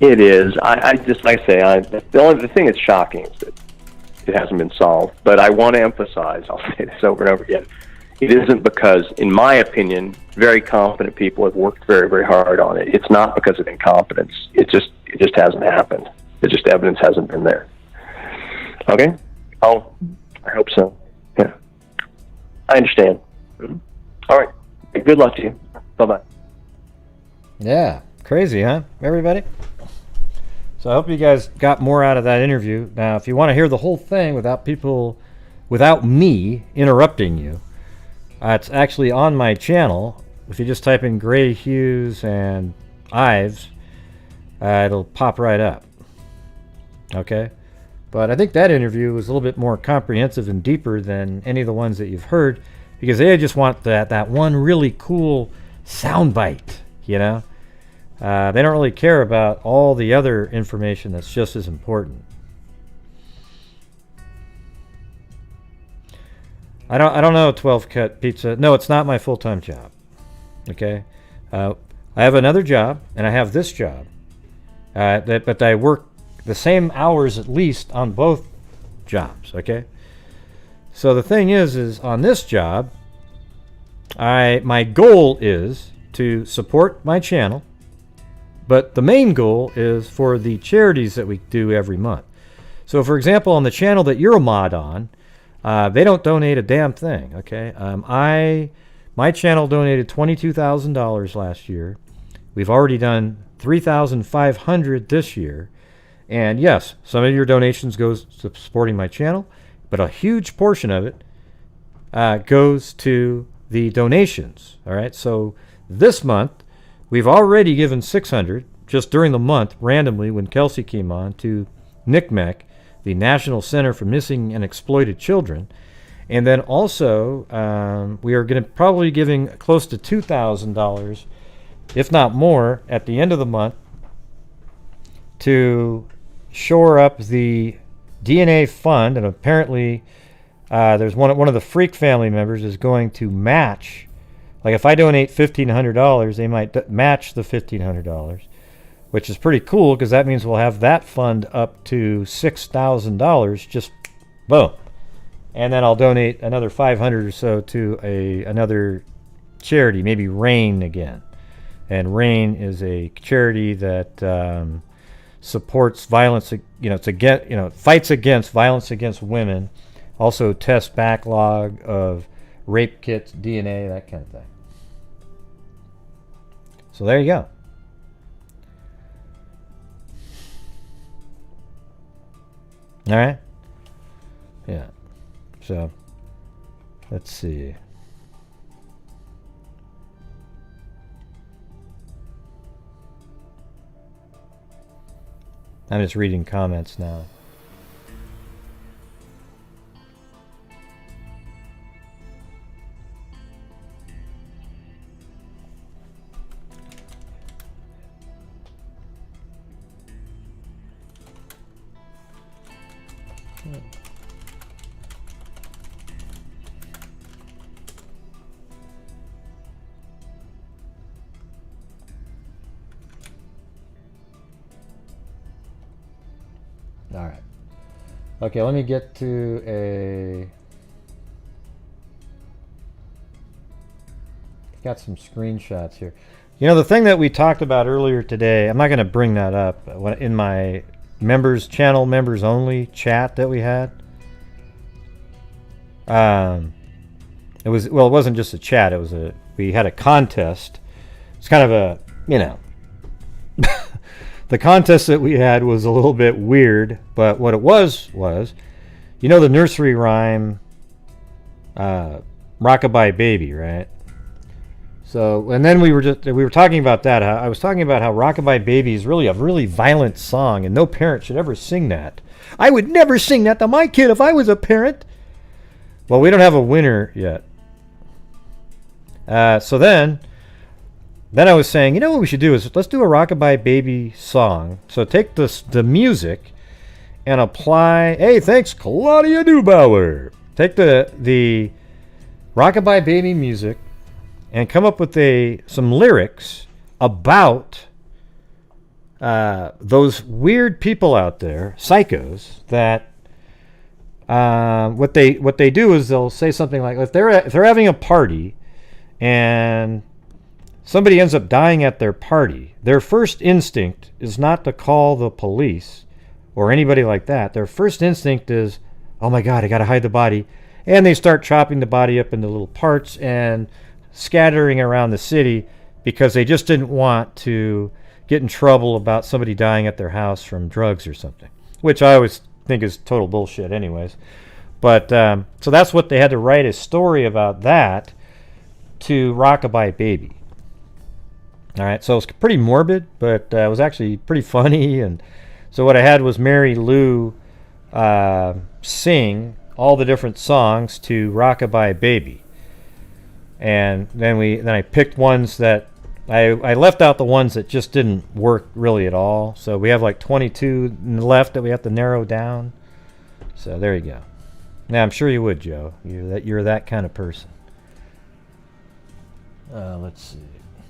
It is. I just, like I say, the thing that's shocking is that it hasn't been solved. But I want to emphasize, I'll say this over and over again, it isn't because, in my opinion, very competent people have worked very, very hard on it. It's not because of incompetence. It just hasn't happened. It just, evidence hasn't been there. Okay? Oh, I hope so. Yeah. I understand. All right. Good luck to you. Bye-bye. Yeah. Crazy, huh, everybody? So I hope you guys got more out of that interview. Now, if you want to hear the whole thing without me interrupting you, it's actually on my channel. If you just type in Gray Hughes and Ives, it'll pop right up. Okay? But I think that interview was a little bit more comprehensive and deeper than any of the ones that you've heard, because they just want that one really cool soundbite, you know? They don't really care about all the other information that's just as important. I don't know 12 Cut Pizza. No, it's not my full-time job. Okay? I have another job, and I have this job. But I work the same hours at least on both jobs, okay? So the thing is on this job, my goal is to support my channel, but the main goal is for the charities that we do every month. So, for example, on the channel that you're a mod on, they don't donate a damn thing, okay? My channel donated $22,000 last year. We've already done $3,500 this year. And yes, some of your donations goes to supporting my channel, but a huge portion of it goes to the donations, all right? So this month, we've already given $600 just during the month, randomly, when Kelsey came on, to NCMEC, the National Center for Missing and Exploited Children. And then also, we are going to probably giving close to $2,000, if not more, at the end of the month to shore up the DNA fund. And apparently, there's one of the Freak family members is going to match. Like if I donate $1,500, they might match the $1,500, which is pretty cool because that means we'll have that fund up to $6,000. Just boom, and then I'll donate another 500 or so to another charity, maybe RAIN again. And RAIN is a charity that supports violence. It's fights against violence against women. Also tests backlog of rape kits, DNA, that kind of thing. So there you go. All right. Yeah. So let's see. I'm just reading comments now. All right. Okay, let me get to got some screenshots here. You know, the thing that we talked about earlier today, I'm not going to bring that up in my channel members only chat that we had. It wasn't just a chat, we had a contest. It's kind of a, the contest that we had was a little bit weird, but what it was, the nursery rhyme, Rockabye Baby, right? So, and then we were talking about that. I was talking about how Rockabye Baby is really a really violent song, and no parent should ever sing that. I would never sing that to my kid if I was a parent. Well, we don't have a winner yet. So then I was saying, what we should do is let's do a Rockabye Baby song. So take the music and apply. Hey, thanks, Claudia Neubauer. Take the Rockabye Baby music and come up with some lyrics about those weird people out there, psychos, that what they do is they'll say something like, if they're having a party and somebody ends up dying at their party, their first instinct is not to call the police or anybody like that. Their first instinct is, oh my God, I got to hide the body. And they start chopping the body up into little parts and scattering around the city because they just didn't want to get in trouble about somebody dying at their house from drugs or something, which I always think is total bullshit anyways. But so that's what they had to write a story about that to Rockabye Baby. All right, so it's pretty morbid, but it was actually pretty funny. And so what I had was Mary Lou sing all the different songs to Rockabye Baby, and then I picked ones that I left out the ones that just didn't work really at all. So we have like 22 left that we have to narrow down. So there you go. Now I'm sure you would, Joe. You're that kind of person. Let's see.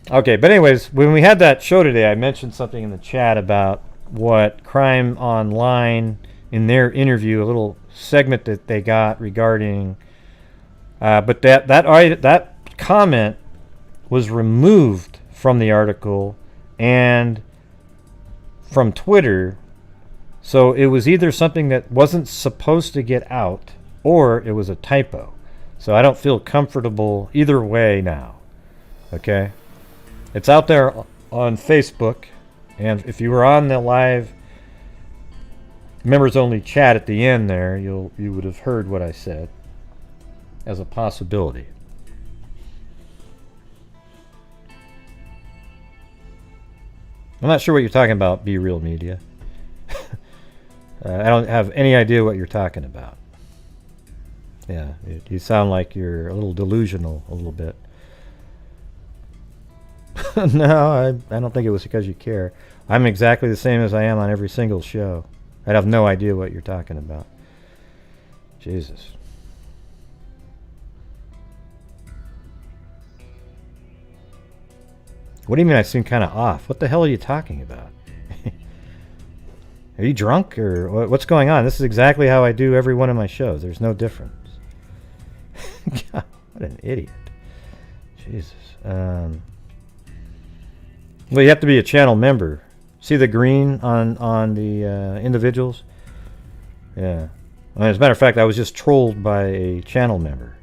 Okay, but anyways, when we had that show today, I mentioned something in the chat about what Crime Online, in their interview, a little segment that they got regarding, but that comment was removed from the article and from Twitter, so it was either something that wasn't supposed to get out or it was a typo. So I don't feel comfortable either way now. Okay? It's out there on Facebook, and if you were on the live members only chat at the end there, you would have heard what I said as a possibility. I'm not sure what you're talking about, Be Real Media. I don't have any idea what you're talking about. Yeah, you sound like you're a little delusional a little bit. No, I don't think it was because you care. I'm exactly the same as I am on every single show. I'd have no idea what you're talking about. Jesus. What do you mean I seem kind of off? What the hell are you talking about? Are you drunk or what's going on? This is exactly how I do every one of my shows. There's no difference. God, what an idiot. Jesus. Well, you have to be a channel member. See the green on the individuals? Yeah. Well, as a matter of fact, I was just trolled by a channel member.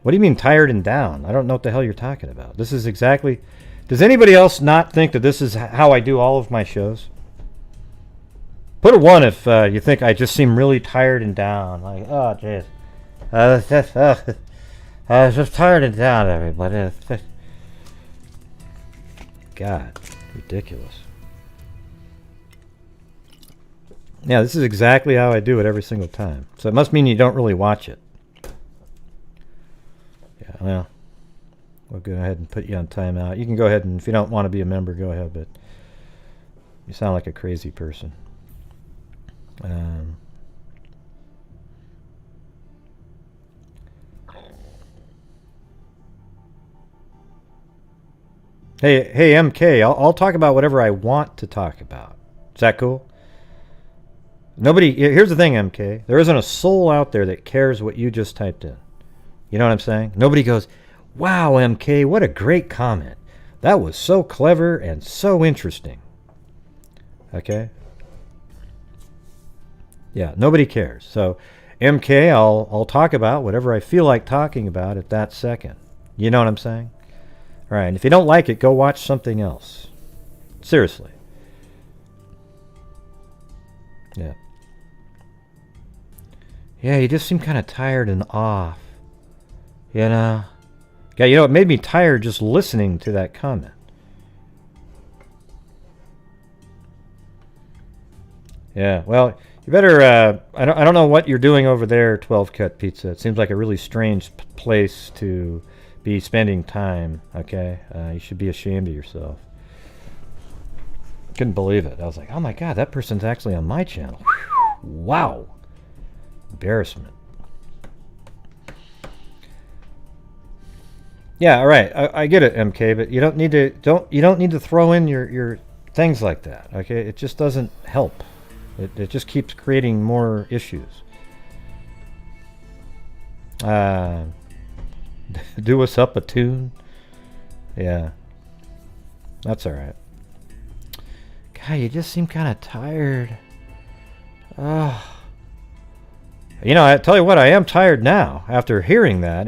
What do you mean tired and down? I don't know what the hell you're talking about. This is exactly... Does anybody else not think that this is how I do all of my shows? Put a 1 if you think I just seem really tired and down. Like, oh, jeez. I was just tired and down, everybody. God, ridiculous. Yeah, this is exactly how I do it every single time. So it must mean you don't really watch it. Yeah, well, we'll go ahead and put you on timeout. You can go ahead and, if you don't want to be a member, go ahead, but you sound like a crazy person. Hey, MK, I'll talk about whatever I want to talk about. Is that cool? Nobody, here's the thing, MK. There isn't a soul out there that cares what you just typed in. You know what I'm saying? Nobody goes, wow, MK, what a great comment. That was so clever and so interesting. Okay? Yeah, nobody cares. So, MK, I'll talk about whatever I feel like talking about at that second. You know what I'm saying? All right, and if you don't like it, go watch something else. Seriously. Yeah. Yeah, you just seem kind of tired and off. You know? Yeah, you know, it made me tired just listening to that comment. Yeah, well, you better, I don't know what you're doing over there, 12 Cut Pizza. It seems like a really strange place to be spending time, okay? You should be ashamed of yourself. Couldn't believe it. I was like, oh my God, that person's actually on my channel. Wow. Embarrassment. Yeah, all right. I get it, MK, but you don't need to throw in your things like that, okay? It just doesn't help. It just keeps creating more issues. Do us up a tune? Yeah. That's alright. God, you just seem kind of tired. Oh. You know, I tell you what, I am tired now. After hearing that,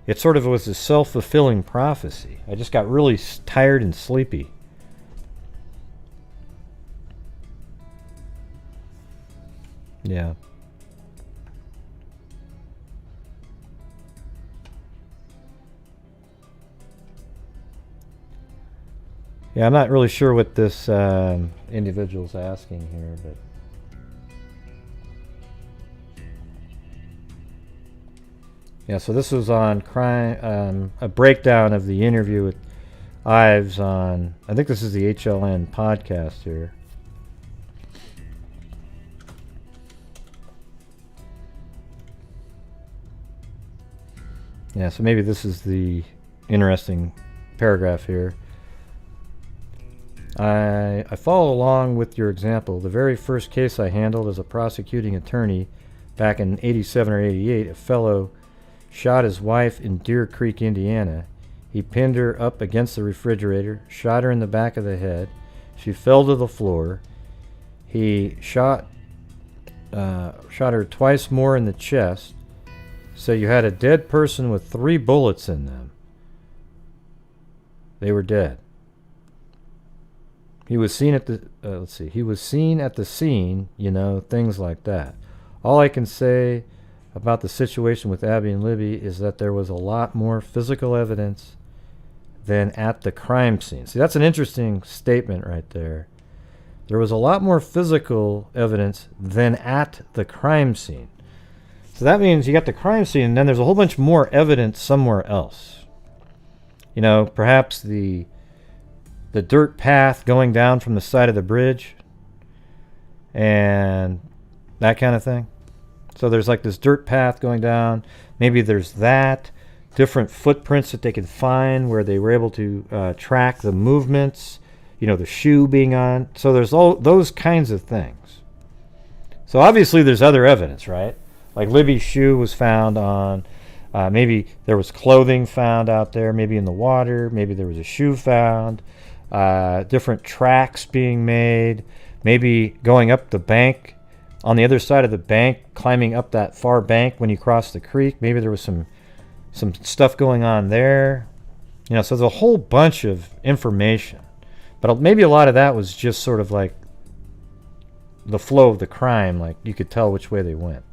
it sort of was a self-fulfilling prophecy. I just got really tired and sleepy. Yeah. Yeah, I'm not really sure what this individual's asking here, but yeah. So this was on crime, a breakdown of the interview with Ives on. I think this is the HLN podcast here. Yeah, so maybe this is the interesting paragraph here. I follow along with your example. The very first case I handled as a prosecuting attorney back in 87 or 88, a fellow shot his wife in Deer Creek, Indiana. He pinned her up against the refrigerator, shot her in the back of the head. She fell to the floor. He shot her twice more in the chest. So you had a dead person with 3 bullets in them. They were dead. He was seen at the he was seen at the scene, you know, things like that. All I can say about the situation with Abby and Libby is that there was a lot more physical evidence than at the crime scene. See, that's an interesting statement right there. There was a lot more physical evidence than at the crime scene. So that means you got the crime scene, and then there's a whole bunch more evidence somewhere else. You know, perhaps the dirt path going down from the side of the bridge and that kind of thing. So there's like this dirt path going down. Maybe there's that. different footprints that they could find where they were able to track the movements, you know, the shoe being on. So there's all those kinds of things. So obviously there's other evidence, right? Like Libby's shoe was found on, maybe there was clothing found out there, maybe in the water, maybe there was a shoe found, different tracks being made, maybe going up the bank, on the other side of the bank, climbing up that far bank when you cross the creek, maybe there was some stuff going on there. You know, so there's a whole bunch of information. But maybe a lot of that was just sort of like the flow of the crime, like you could tell which way they went.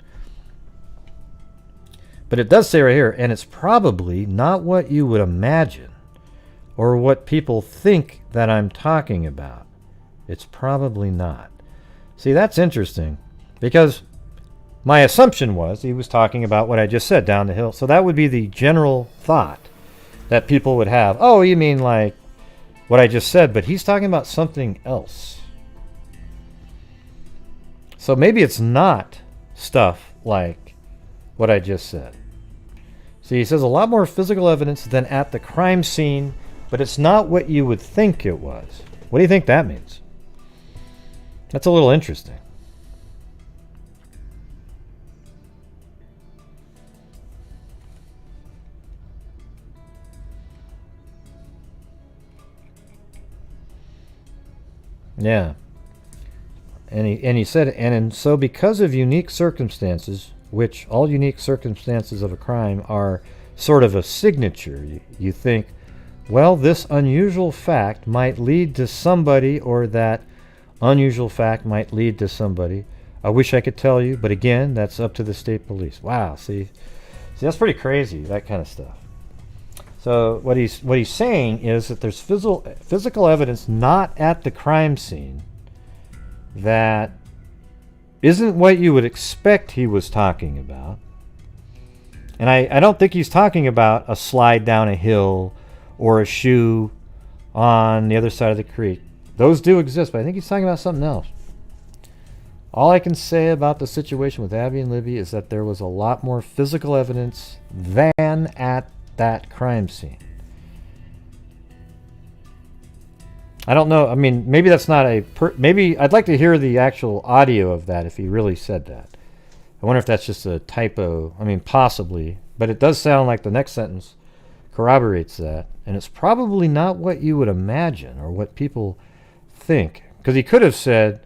But it does say right here, and it's probably not what you would imagine or what people think that I'm talking about. It's probably not. See, that's interesting because my assumption was he was talking about what I just said, down the hill. So that would be the general thought that people would have. Oh, you mean like what I just said, but he's talking about something else. So maybe it's not stuff like what I just said. See, he says a lot more physical evidence than at the crime scene, but it's not what you would think it was. What do you think that means? That's a little interesting. Yeah. And he said, and so because of unique circumstances, which all unique circumstances of a crime are sort of a signature, you think, well, this unusual fact might lead to somebody, or that unusual fact might lead to somebody. I wish I could tell you, but again, that's up to the state police. Wow, see, that's pretty crazy, that kind of stuff. So what he's saying is that there's physical evidence not at the crime scene that isn't what you would expect he was talking about. And I don't think he's talking about a slide down a hill or a shoe on the other side of the creek. Those do exist, but I think he's talking about something else. All I can say about the situation with Abby and Libby is that there was a lot more physical evidence than at that crime scene. I don't know. I mean, maybe that's not maybe I'd like to hear the actual audio of that if he really said that. I wonder if that's just a typo. I mean, possibly, but it does sound like the next sentence corroborates that, and it's probably not what you would imagine or what people think, because he could have said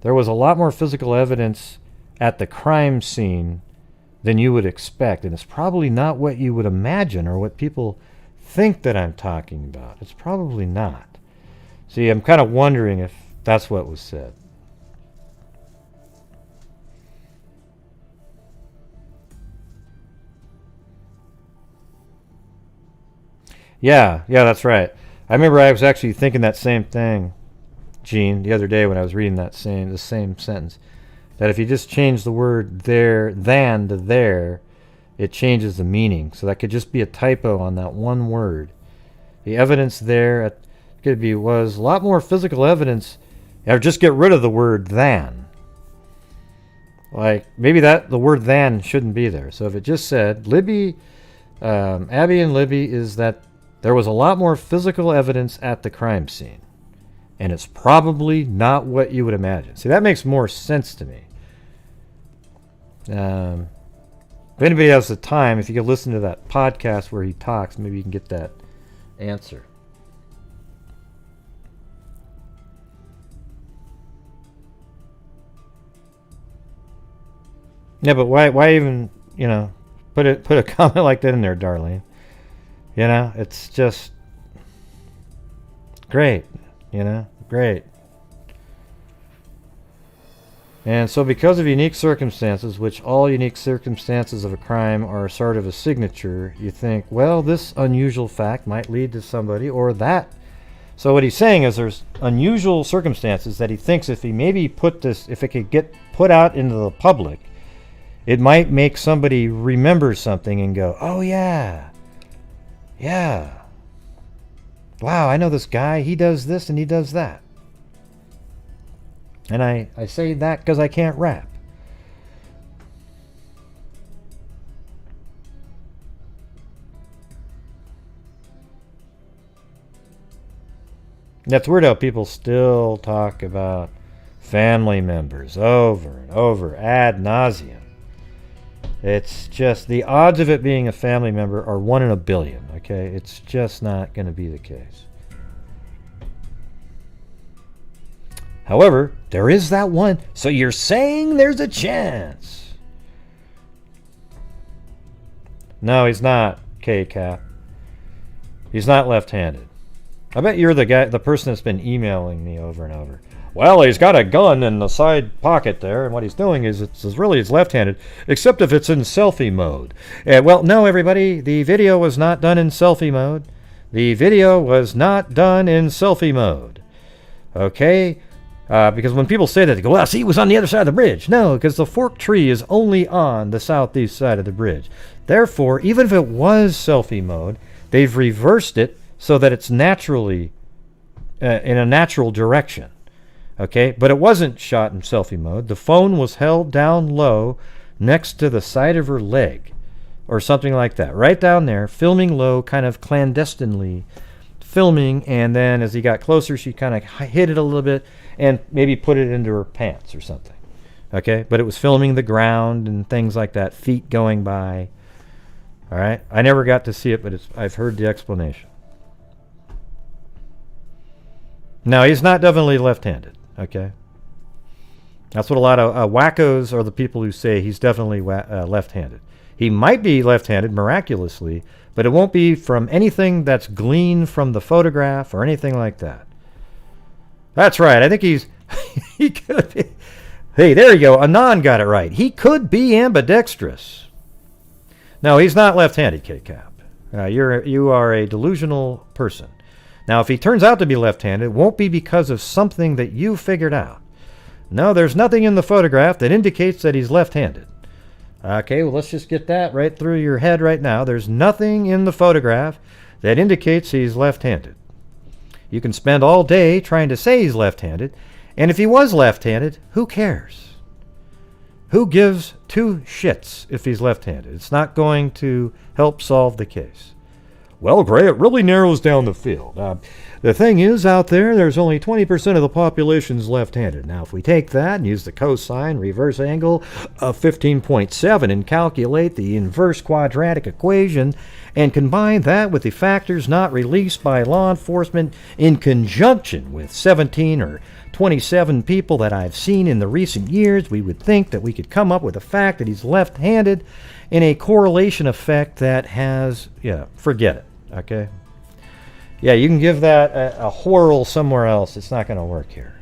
there was a lot more physical evidence at the crime scene than you would expect, and it's probably not what you would imagine or what people think that I'm talking about. It's probably not. See, I'm kind of wondering if that's what was said. Yeah, that's right. I remember I was actually thinking that same thing, Gene, the other day when I was reading the same sentence. That if you just change the word there, than to there, it changes the meaning. So that could just be a typo on that one word. The evidence there was a lot more physical evidence, or just get rid of the word than. Like, maybe the word than shouldn't be there. So if it just said, Abby and Libby, is that there was a lot more physical evidence at the crime scene. And it's probably not what you would imagine. See, that makes more sense to me. If anybody has the time, if you could listen to that podcast where he talks, maybe you can get that answer. Yeah, but why even, put a comment like that in there, Darlene? It's just great. Great. And so because of unique circumstances, which all unique circumstances of a crime are sort of a signature, you think, well, this unusual fact might lead to somebody, or that. So what he's saying is there's unusual circumstances that he thinks if it could get put out into the public, it might make somebody remember something and go, oh yeah, wow, I know this guy, he does this and he does that. And I say that because I can't rap. That's weird how people still talk about family members over and over ad nauseum. It's just the odds of it being a family member are 1 in a billion, okay? It's just not going to be the case. However, there is that one. So you're saying there's a chance. No, he's not, K-Cap. He's not left-handed. I bet you're the person that's been emailing me over and over. Well, he's got a gun in the side pocket there, and what he's doing is it's left-handed, except if it's in selfie mode. Well, no, everybody, the video was not done in selfie mode. The video was not done in selfie mode. Okay? Because when people say that, they go, well, see, it was on the other side of the bridge. No, because the forked tree is only on the southeast side of the bridge. Therefore, even if it was selfie mode, they've reversed it so that it's naturally in a natural direction. Okay, but it wasn't shot in selfie mode. The phone was held down low next to the side of her leg or something like that. Right down there, filming low, kind of clandestinely filming, and then as he got closer, she kind of hid it a little bit and maybe put it into her pants or something. Okay, but it was filming the ground and things like that, feet going by. All right, I never got to see it, but I've heard the explanation. No, he's not definitely left-handed. Okay, that's what a lot of wackos are, the people who say he's definitely left-handed. He might be left-handed miraculously, but it won't be from anything that's gleaned from the photograph or anything like that. That's right. I think he could be. Hey, there you go. Anon got it right. He could be ambidextrous. No, he's not left-handed, K-Cap. You are a delusional person. Now, if he turns out to be left-handed, it won't be because of something that you figured out. No, there's nothing in the photograph that indicates that he's left-handed. Okay, well, let's just get that right through your head right now. There's nothing in the photograph that indicates he's left-handed. You can spend all day trying to say he's left-handed, and if he was left-handed, who cares? Who gives two shits if he's left-handed? It's not going to help solve the case. Well, Gray, it really narrows down the field. The thing is, out there's only 20% of the population's left-handed. Now, if we take that and use the cosine reverse angle of 15.7 and calculate the inverse quadratic equation and combine that with the factors not released by law enforcement in conjunction with 17 or 27 people that I've seen in the recent years, we would think that we could come up with a fact that he's left-handed in a correlation effect that has, forget it, okay? Yeah, you can give that a whirl somewhere else. It's not going to work here.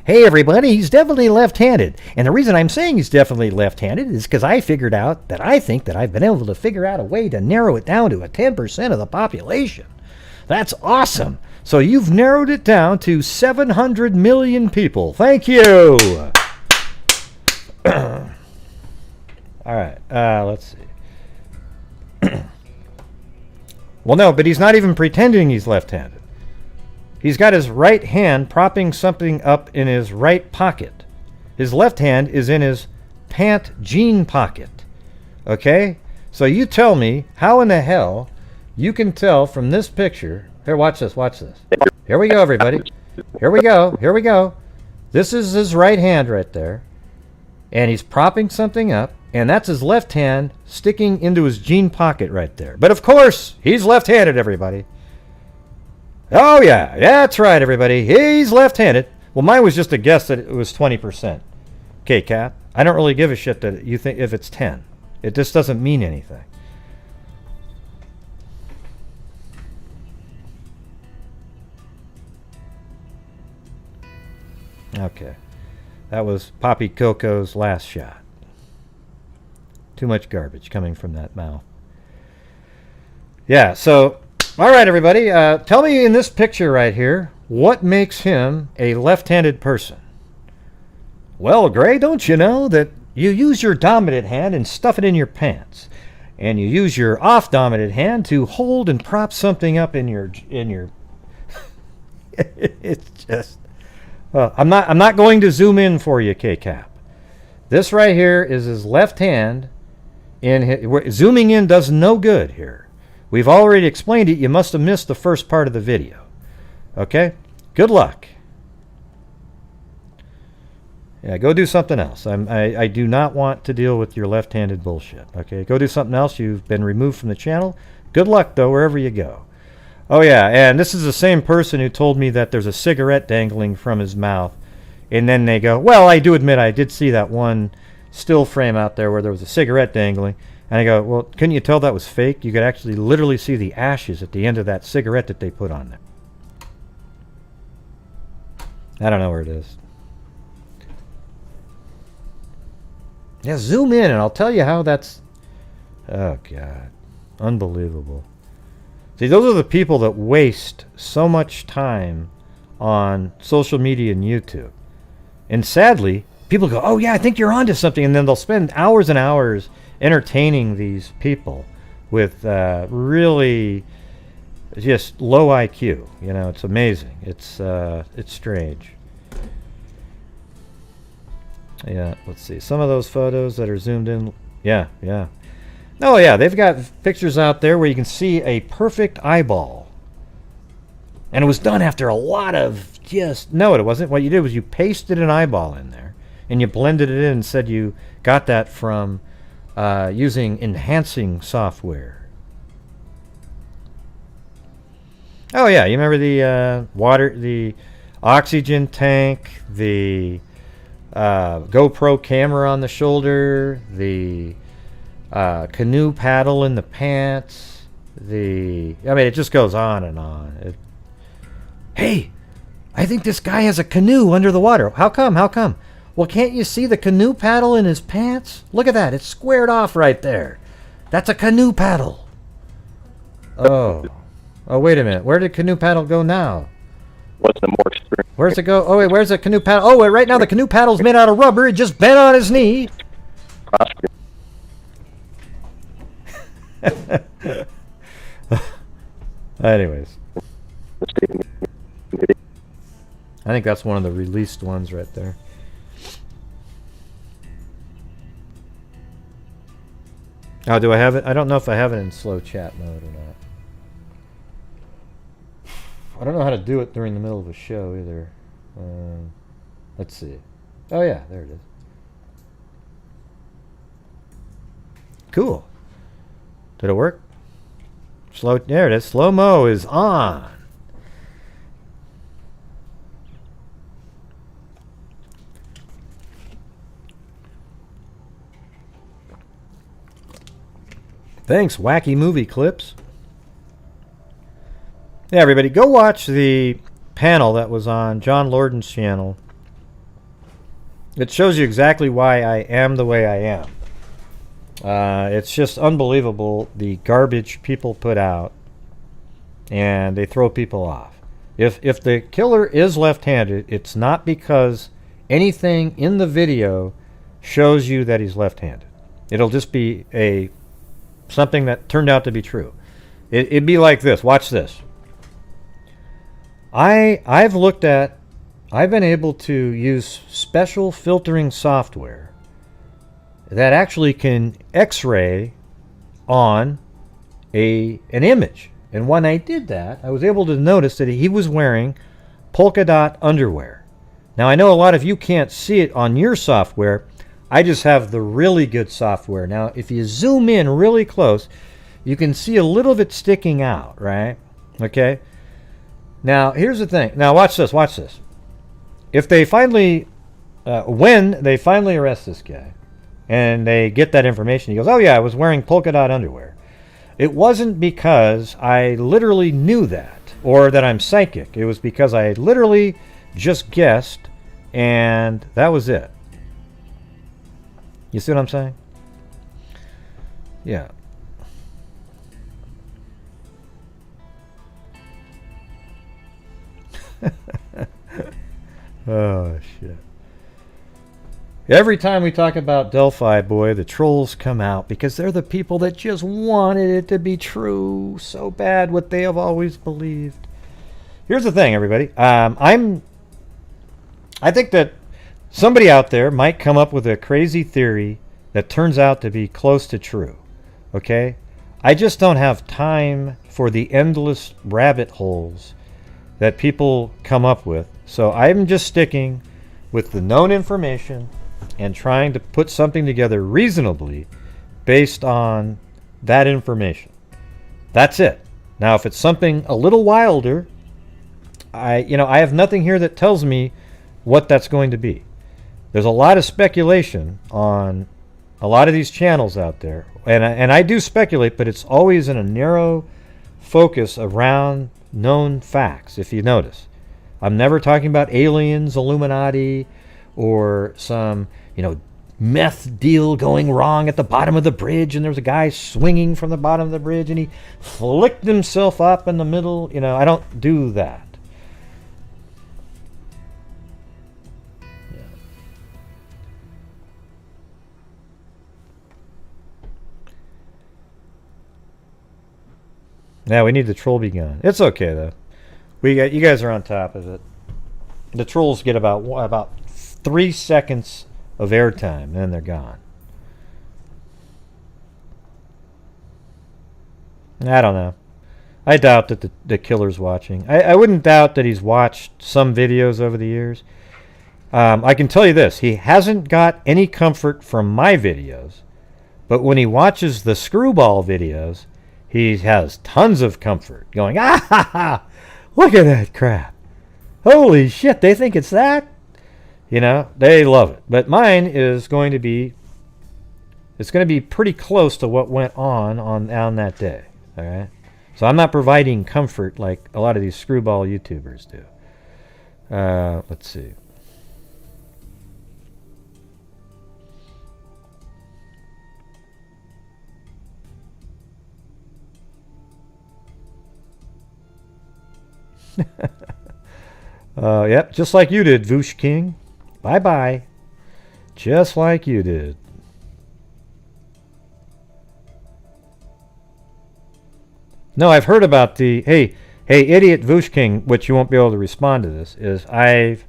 Hey, everybody, he's definitely left-handed. And the reason I'm saying he's definitely left-handed is because I figured out that I think that I've been able to figure out a way to narrow it down to a 10% of the population. That's awesome. So you've narrowed it down to 700 million people. Thank you. All right, let's see. Well, no, but he's not even pretending he's left-handed. He's got his right hand propping something up in his right pocket. His left hand is in his pant jean pocket. Okay? So you tell me how in the hell you can tell from this picture. Here, watch this, watch this. Here we go, everybody. Here we go, here we go. This is his right hand right there. And he's propping something up. And that's his left hand sticking into his jean pocket right there. But of course, he's left-handed, everybody. Oh, yeah, that's right, everybody. He's left-handed. Well, mine was just a guess that it was 20%. Okay, Cat. I don't really give a shit that you think if it's 10. It just doesn't mean anything. Okay. That was Poppy Coco's last shot. Too much garbage coming from that mouth. Yeah, so, all right, everybody. Tell me in this picture right here, what makes him a left-handed person? Well, Gray, don't you know that you use your dominant hand and stuff it in your pants, and you use your off-dominant hand to hold and prop something up in your it's just. I'm not going to zoom in for you, K-Cap. This right here is his left hand. Zooming in does no good here. We've already explained it. You must have missed the first part of the video. Okay? Good luck. Yeah, go do something else. I do not want to deal with your left-handed bullshit. Okay? Go do something else. You've been removed from the channel. Good luck, though, wherever you go. Oh, yeah, and this is the same person who told me that there's a cigarette dangling from his mouth. And then they go, well, I do admit I did see that one still frame out there where there was a cigarette dangling. And I go, well, couldn't you tell that was fake? You could actually literally see the ashes at the end of that cigarette that they put on there. I don't know where it is. Yeah, zoom in and I'll tell you how that's... Oh, God. Unbelievable. See, those are the people that waste so much time on social media and YouTube. And sadly, people go, oh, yeah, I think you're onto something. And then they'll spend hours and hours entertaining these people with really just low IQ. You know, it's amazing. It's strange. Yeah, let's see. Some of those photos that are zoomed in. Yeah, yeah. Oh, yeah, they've got pictures out there where you can see a perfect eyeball. And it was done after a lot of just... No, it wasn't. What you did was you pasted an eyeball in there, and you blended it in and said you got that from using enhancing software. Oh, yeah, you remember the oxygen tank, the GoPro camera on the shoulder, the... canoe paddle in the pants. I mean, it just goes on and on. Hey, I think this guy has a canoe under the water. How come? How come? Well, can't you see the canoe paddle in his pants? Look at that. It's squared off right there. That's a canoe paddle. Oh, wait a minute. Where did canoe paddle go now? Wasn't a more experienced. Where's it go? Oh, wait, where's the canoe paddle? Oh, wait, right now the canoe paddle's made out of rubber. It just bent on his knee. Anyways, I think that's one of the released ones right there. Oh, do I have it? I don't know if I have it in slow chat mode or not. I don't know how to do it during the middle of a show either. Let's see. Oh yeah, there it is. Cool. Did it work? Slow. There it is. Slow-mo is on. Thanks, Wacky Movie Clips. Yeah, everybody, go watch the panel that was on John Lorden's channel. It shows you exactly why I am the way I am. It's just unbelievable the garbage people put out, and they throw people off. If the killer is left-handed, it's not because anything in the video shows you that he's left-handed. It'll just be something that turned out to be true. It'd be like this. Watch this. I've been able to use special filtering software that actually can X-ray on an image. And when I did that, I was able to notice that he was wearing polka dot underwear. Now, I know a lot of you can't see it on your software. I just have the really good software. Now, if you zoom in really close, you can see a little of it sticking out, right? Okay? Now, here's the thing. Now, watch this. Watch this. If they finally, when they finally arrest this guy, and they get that information, he goes, oh yeah, I was wearing polka dot underwear. It wasn't because I literally knew that, or that I'm psychic. It was because I literally just guessed, and that was it. You see what I'm saying? Yeah. Oh, shit. Every time we talk about Delphi, boy, the trolls come out because they're the people that just wanted it to be true so bad, what they have always believed. Here's the thing, everybody. I think that somebody out there might come up with a crazy theory that turns out to be close to true. Okay? I just don't have time for the endless rabbit holes that people come up with. So I'm just sticking with the known information and trying to put something together reasonably based on that information. That's it. Now, if it's something a little wilder, I have nothing here that tells me what that's going to be. There's a lot of speculation on a lot of these channels out there, and I do speculate, but it's always in a narrow focus around known facts. If you notice, I'm never talking about aliens, Illuminati, or some meth deal going wrong at the bottom of the bridge, and there's a guy swinging from the bottom of the bridge and he flicked himself up in the middle. I don't do that. Yeah, we need the troll be gone. It's okay though. You guys are on top of it. The trolls get about 3 seconds of airtime, and then they're gone. I don't know. I doubt that the killer's watching. I wouldn't doubt that he's watched some videos over the years. I can tell you this. He hasn't got any comfort from my videos, but when he watches the screwball videos, he has tons of comfort, going, ah ha ha, look at that crap. Holy shit, they think it's that? They love it. But mine is going to be, it's going to be pretty close to what went on that day. All right? So I'm not providing comfort like a lot of these screwball YouTubers do. Let's see. Yep, just like you did, Voosh King. Bye-bye. Just like you did. No, I've heard about the... Hey, idiot Voosh King, which you won't be able to respond to this, is I've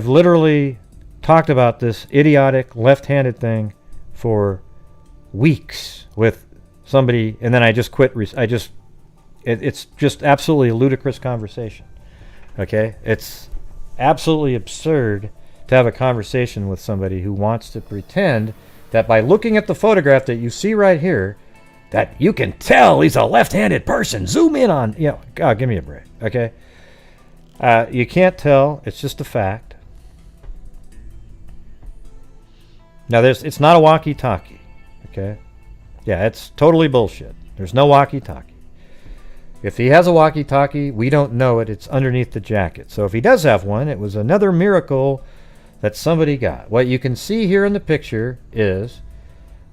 literally talked about this idiotic left-handed thing for weeks with somebody, and then I just quit. It's just absolutely a ludicrous conversation. Okay? It's absolutely absurd to have a conversation with somebody who wants to pretend that by looking at the photograph that you see right here, that you can tell he's a left-handed person. Zoom in on, God, give me a break. Okay? You can't tell. It's just a fact. Now, it's not a walkie-talkie. Okay? Yeah, it's totally bullshit. There's no walkie-talkie. If he has a walkie-talkie, we don't know it. It's underneath the jacket. So if he does have one, it was another miracle that somebody got. What you can see here in the picture is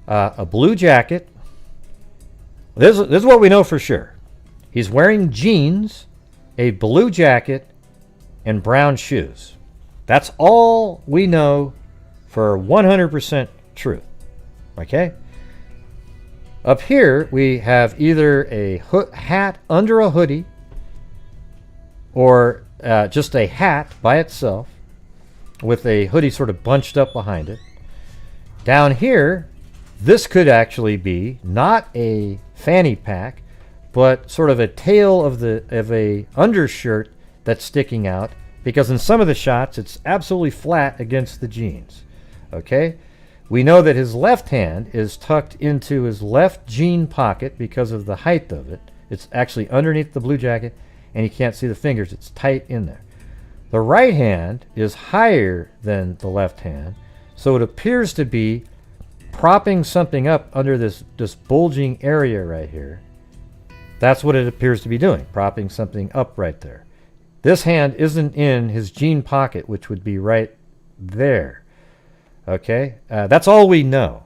a blue jacket. This is what we know for sure. He's wearing jeans, a blue jacket, and brown shoes. That's all we know for 100% truth. Okay? Up here, we have either a hat under a hoodie or just a hat by itself with a hoodie sort of bunched up behind it. Down here, this could actually be not a fanny pack, but sort of a tail of a undershirt that's sticking out, because in some of the shots, it's absolutely flat against the jeans. Okay? We know that his left hand is tucked into his left jean pocket because of the height of it. It's actually underneath the blue jacket, and you can't see the fingers. It's tight in there. The right hand is higher than the left hand, so it appears to be propping something up under this bulging area right here. That's what it appears to be doing, propping something up right there. This hand isn't in his jean pocket, which would be right there. Okay, that's all we know.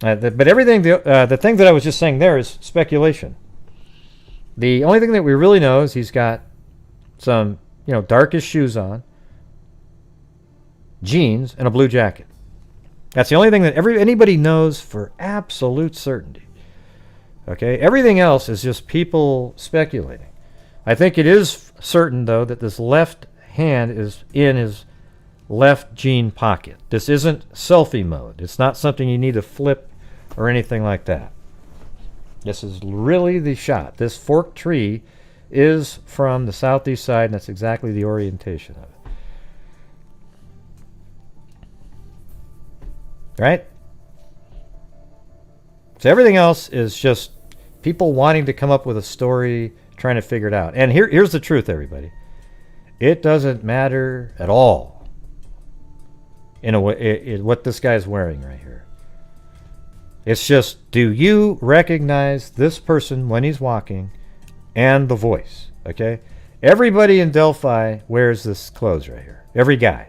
But everything, the thing that I was just saying there is speculation. The only thing that we really know is he's got some, darkish shoes on, jeans, and a blue jacket. That's the only thing that anybody knows for absolute certainty. Okay, everything else is just people speculating. I think it is certain, though, that this left hand is in his left jean pocket. This isn't selfie mode. It's not something you need to flip or anything like that. This is really the shot. This forked tree is from the southeast side, and that's exactly the orientation of it. Right? So everything else is just people wanting to come up with a story, trying to figure it out. And here's the truth, everybody. It doesn't matter at all in a way what this guy's wearing right here. It's just, do you recognize this person when he's walking and the voice? Okay? Everybody in Delphi wears this clothes right here. Every guy.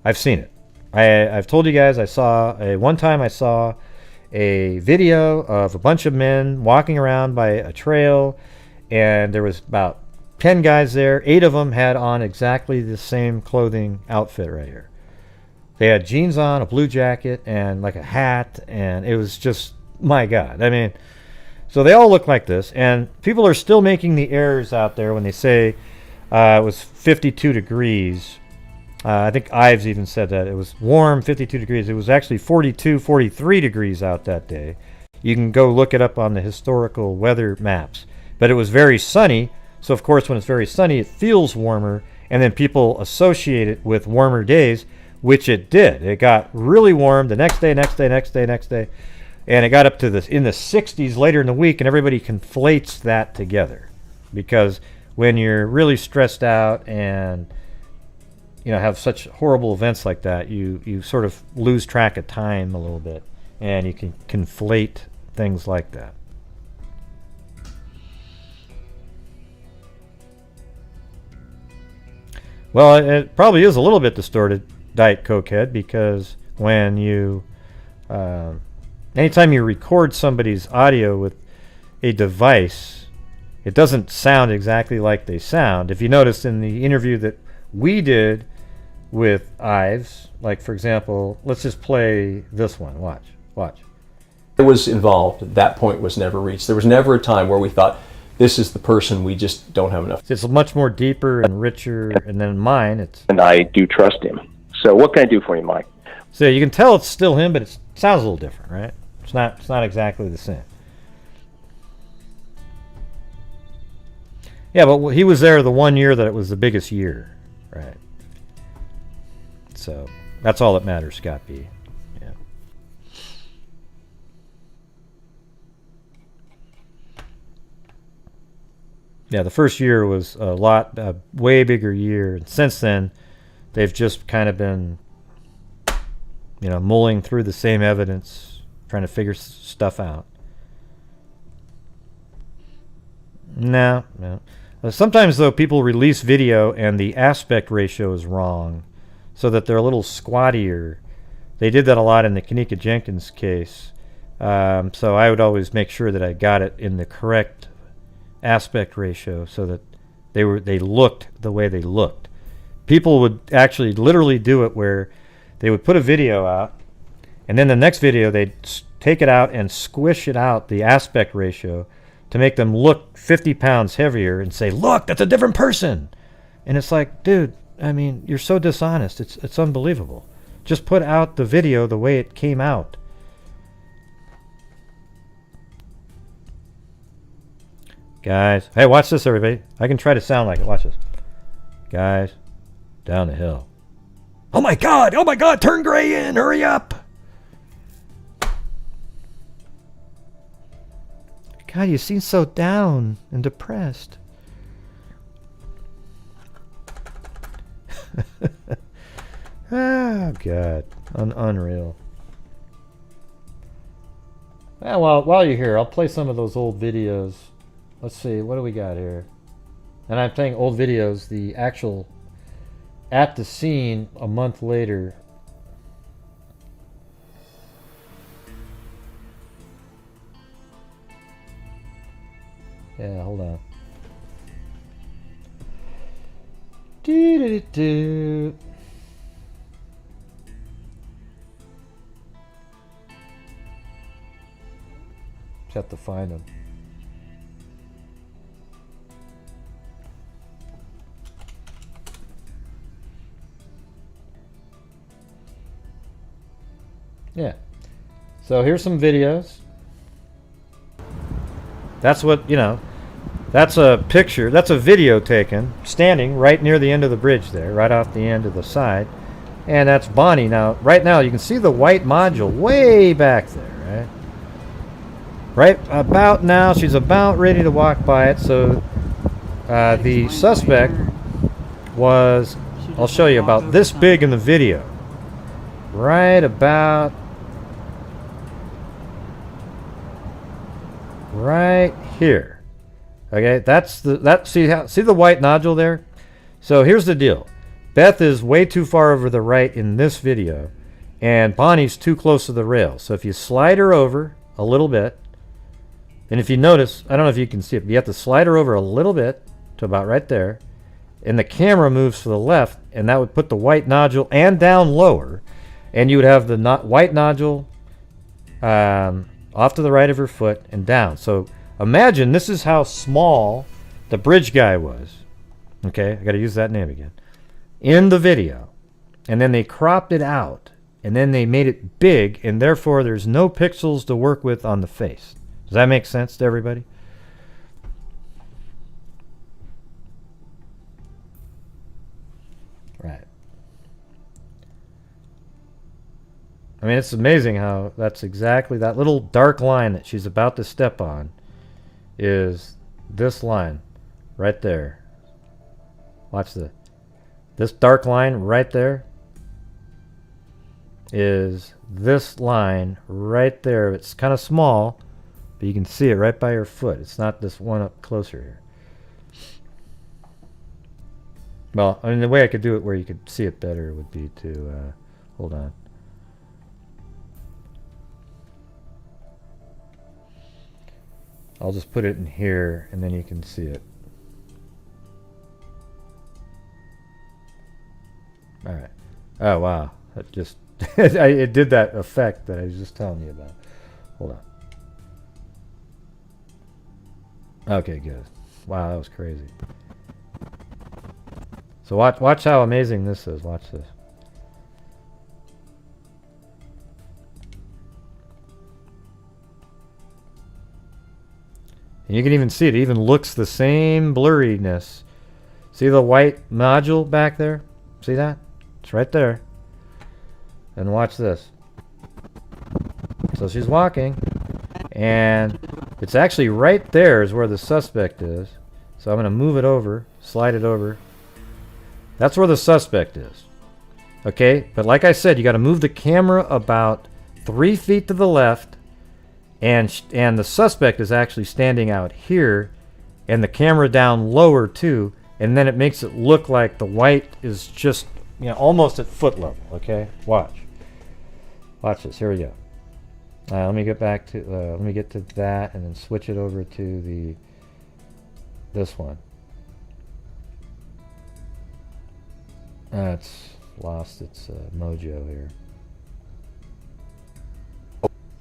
I've seen it. I've told you guys one time I saw a video of a bunch of men walking around by a trail, and there was about 10 guys there. 8 of them had on exactly the same clothing outfit right here. They had jeans on, a blue jacket, and like a hat, and it was just, my God. I mean, so they all look like this, and people are still making the errors out there when they say it was 52 degrees. I think Ives even said that. It was warm, 52 degrees. It was actually 42, 43 degrees out that day. You can go look it up on the historical weather maps. But it was very sunny, so of course when it's very sunny, it feels warmer, and then people associate it with warmer days, which it did. It got really warm the next day, and it got up to in the 60s later in the week, and everybody conflates that together. Because when you're really stressed out and have such horrible events like that, you sort of lose track of time a little bit, and you can conflate things like that. Well, it probably is a little bit distorted, Diet Coke Head, because when anytime you record somebody's audio with a device, it doesn't sound exactly like they sound. If you notice in the interview that we did with Ives, like for example, let's just play this one. Watch. It was involved. That point was never reached. There was never a time where we thought, this is the person, we just don't have enough. It's much more deeper and richer, and then mine, And I do trust him. So what can I do for you, Mike? So you can tell it's still him, but it sounds a little different, right? It's not exactly the same. Yeah, but he was there the one year that it was the biggest year, right? So that's all that matters, Scott B. Yeah. Yeah, the first year was a way bigger year. And since then, they've just kind of been, mulling through the same evidence, trying to figure stuff out. No. Sometimes, though, people release video and the aspect ratio is wrong, so that they're a little squattier. They did that a lot in the Kanika Jenkins case. So I would always make sure that I got it in the correct aspect ratio so that they looked the way they looked. People would actually literally do it where they would put a video out, and then the next video they'd take it out and squish it out, the aspect ratio, to make them look 50 pounds heavier and say, look, that's a different person. And it's like, dude, I mean, you're so dishonest. It's unbelievable. Just put out the video the way it came out. Guys, hey, watch this, everybody. I can try to sound like it. Watch this. Guys, down the hill. Oh my God, turn gray in, hurry up. God, you seem so down and depressed. Oh, God. Unreal. Well, while you're here, I'll play some of those old videos. Let's see, what do we got here? And I'm playing old videos, the actual at the scene a month later. Yeah, hold on. Do-do-do-do. Just have to find them. Yeah. So here's some videos. That's what, That's a picture, that's a video taken, standing right near the end of the bridge there, right off the end of the side. And that's Bonnie. Now, right now, you can see the white module way back there, right? Right about now, she's about ready to walk by it, so the suspect was, I'll show you, about this big in the video. Right about right here. Okay, that's the see the white nodule there? So here's the deal. Beth is way too far over the right in this video, and Bonnie's too close to the rail. So if you slide her over a little bit, and if you notice, I don't know if you can see it, but you have to slide her over a little bit to about right there, and the camera moves to the left, and that would put the white nodule and down lower, and you would have the white nodule off to the right of her foot and down. So imagine this is how small the bridge guy was. Okay, I got to use that name again. In the video. And then they cropped it out. And then they made it big, and therefore there's no pixels to work with on the face. Does that make sense to everybody? Right. I mean, it's amazing how that's exactly that little dark line that she's about to step on is this line right there. Watch this dark line right there is this line right there. It's kind of small, but you can see it right by your foot. It's not this one up closer here. Well, I mean, the way I could do it where you could see it better would be to hold on. I'll just put it in here, and then you can see it. All right. Oh, wow. That just it did that effect that I was just telling you about. Hold on. Okay, good. Wow, that was crazy. So watch how amazing this is. Watch this. And you can even see it. It even looks the same blurriness. See the white nodule back there? See that? It's right there. And watch this. So she's walking, and it's actually right there is where the suspect is. So I'm going to move it over, slide it over. That's where the suspect is. Okay? But like I said, you got to move the camera about 3 feet to the left, and the suspect is actually standing out here, and the camera down lower too, and then it makes it look like the white is just, you know, almost at foot level. Okay? Watch this. Here we go. Let me get back to let me get to that, and then switch it over to this one. It's lost its mojo here.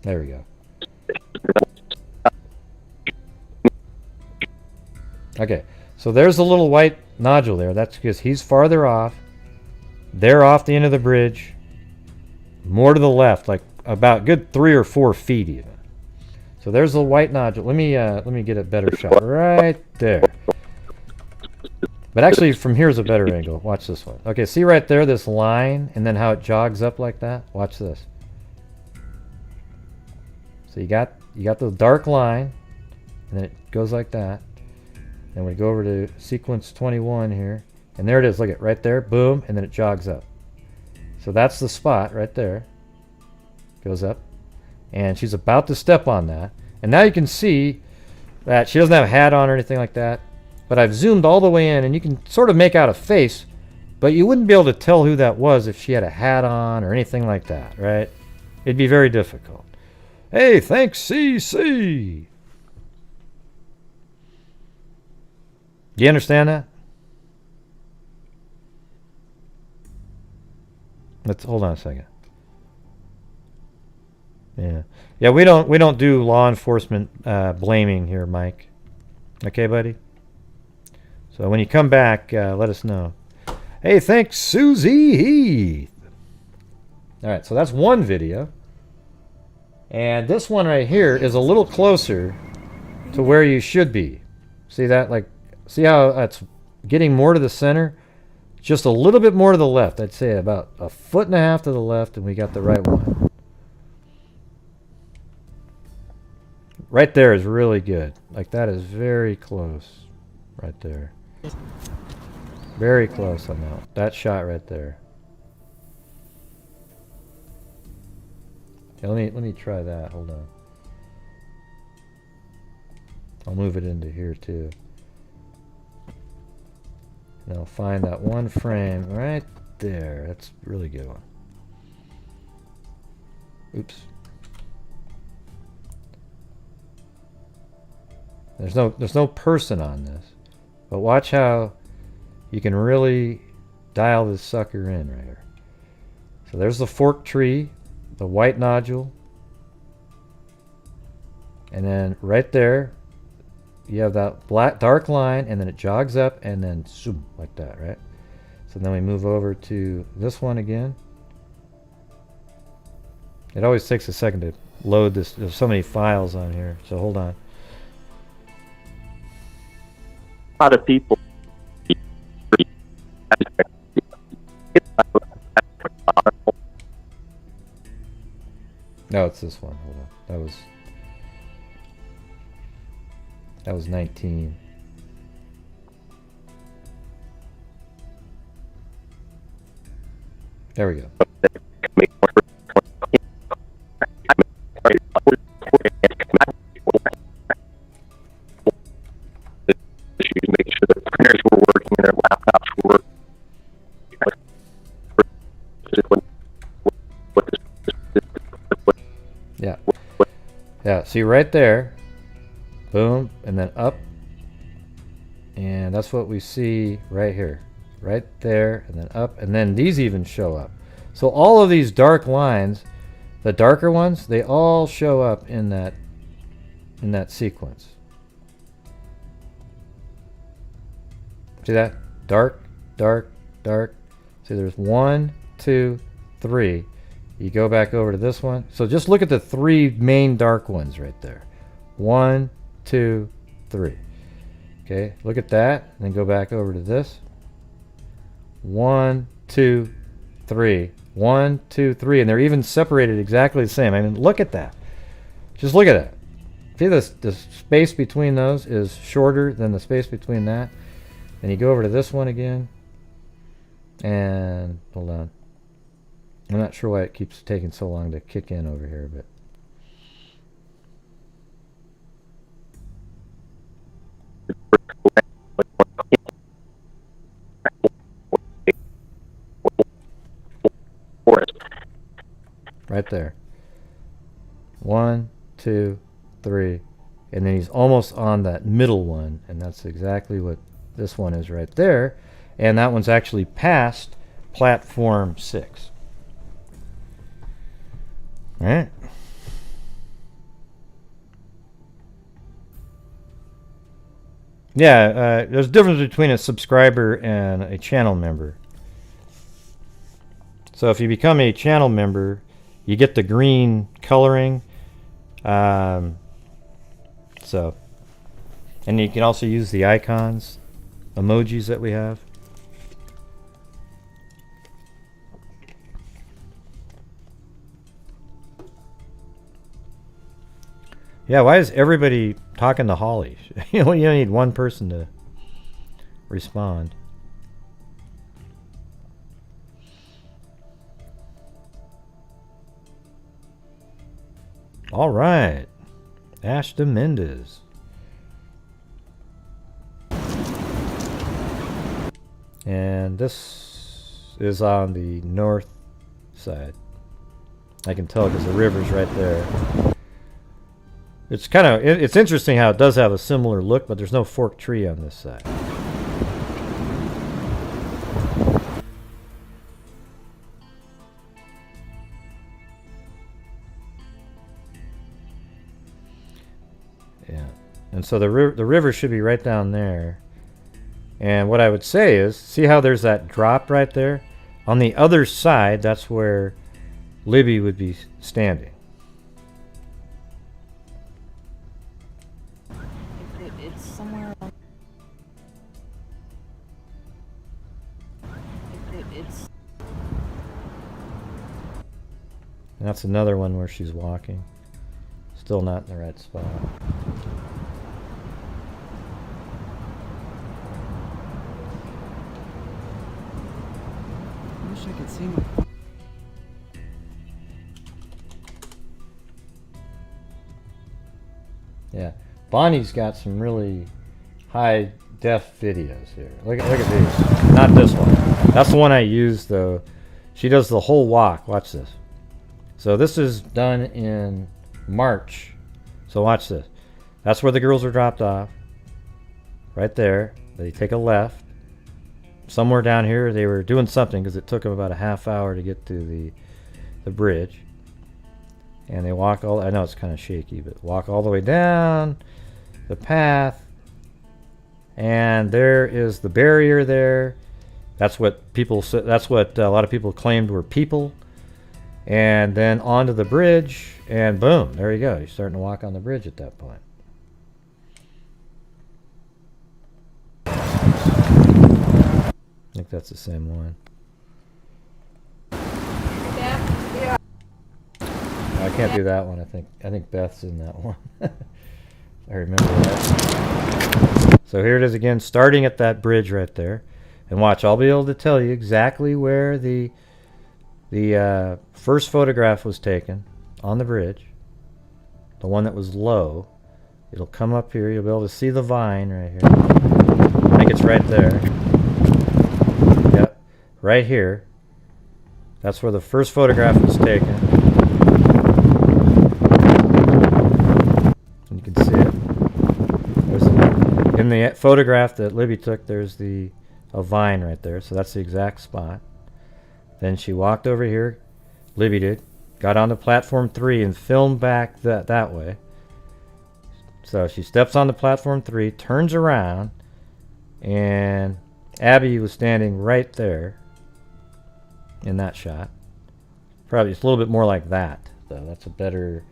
There we go. Okay, so there's a little white nodule there. That's because he's farther off. They're off the end of the bridge. More to the left, like about good 3 or 4 feet even. So there's the white nodule. Let me get a better shot right there. But actually, from here's a better angle. Watch this one. Okay, see right there, this line, and then how it jogs up like that. Watch this. So you got the dark line, and then it goes like that. And we go over to sequence 21 here, and there it is. Look at right there, boom, and then it jogs up. So that's the spot right there. Goes up, and she's about to step on that. And now you can see that she doesn't have a hat on or anything like that. But I've zoomed all the way in, and you can sort of make out a face, but you wouldn't be able to tell who that was if she had a hat on or anything like that, right? It'd be very difficult. Hey, thanks, CC. Do you understand that? Let's hold on a second. Yeah, we don't do law enforcement blaming here, Mike. Okay, buddy? So when you come back, let us know. Hey, thanks, Susie Heath. All right, so that's one video. And this one right here is a little closer to where you should be. See that? Like, see how that's getting more to the center? Just a little bit more to the left. I'd say about 1.5 foot to the left, and we got the right one. Right there is really good. Like, that is very close. Right there. Very close on that. That shot right there. Okay, let me try that. Hold on. I'll move it into here too. And I'll find that one frame right there. That's a really good one. Oops. There's no person on this. But watch how you can really dial this sucker in right here. So there's the forked tree, the white nodule. And then right there, you have that black dark line, and then it jogs up and then zoom like that, right? So then we move over to this one again. It always takes a second to load this. There's so many files on here, so hold on. A lot of people. No, it's this one. Hold on. That was 19. There we go. Making sure the printers were working and their laptops were working. Yeah. Yeah, see right there. Boom, and then up. And that's what we see right here. Right there, and then up, and then these even show up. So all of these dark lines, the darker ones, they all show up in that sequence. See that? Dark, dark, dark. See, there's 1, 2, 3. You go back over to this one. So just look at the 3 main dark ones right there. 1, 2, 3. Okay, look at that, and then go back over to this. 1, 2, 3. 1, 2, 3, and they're even separated exactly the same. I mean, look at that. Just look at that. See, the space between those is shorter than the space between that. And you go over to this one again, and hold on. I'm not sure why it keeps taking so long to kick in over here, but right there. 1, 2, 3, and then he's almost on that middle one, and that's exactly what this one is right there, and that one's actually past platform 6. All right. Yeah, there's a difference between a subscriber and a channel member. So if you become a channel member, you get the green coloring. And you can also use the icons, emojis that we have. Yeah, why is everybody talking to Holly? You don't need one person to respond. All right, Ashton Mendez. And this is on the north side. I can tell because the river's right there. It's kind of, it's interesting how it does have a similar look, but there's no forked tree on this side. Yeah, and so the river should be right down there. And what I would say is, see how there's that drop right there? On the other side, that's where Libby would be standing. It's somewhere And that's another one where she's walking. Still not in the right spot. I wish I could see my... Yeah, Bonnie's got some really high def videos here. Look at these. Not this one. That's the one I use though. She does the whole walk. Watch this. So this is done in March. So watch this. That's where the girls are dropped off. Right there. They take a left. Somewhere down here they were doing something because it took them about a half hour to get to the bridge. And they walk all, I know it's kind of shaky, but walk all the way down the path. And there is the barrier there. That's what people said, that's what a lot of people claimed were people. And then onto the bridge, and boom, there you go. You're starting to walk on the bridge at that point. I think that's the same one. I can't do that one. I think Beth's in that one. I remember that. So here it is again, starting at that bridge right there. And watch, I'll be able to tell you exactly where the first photograph was taken on the bridge. The one that was low. It'll come up here. You'll be able to see the vine right here. I think it's right there. Yep, right here. That's where the first photograph was taken. You can see it. In the photograph that Libby took, there's a vine right there, so that's the exact spot. Then she walked over here, Libby did, got onto platform 3 and filmed back that way. So she steps onto platform 3, turns around, and Abby was standing right there in that shot. Probably it's a little bit more like that, though. That's a better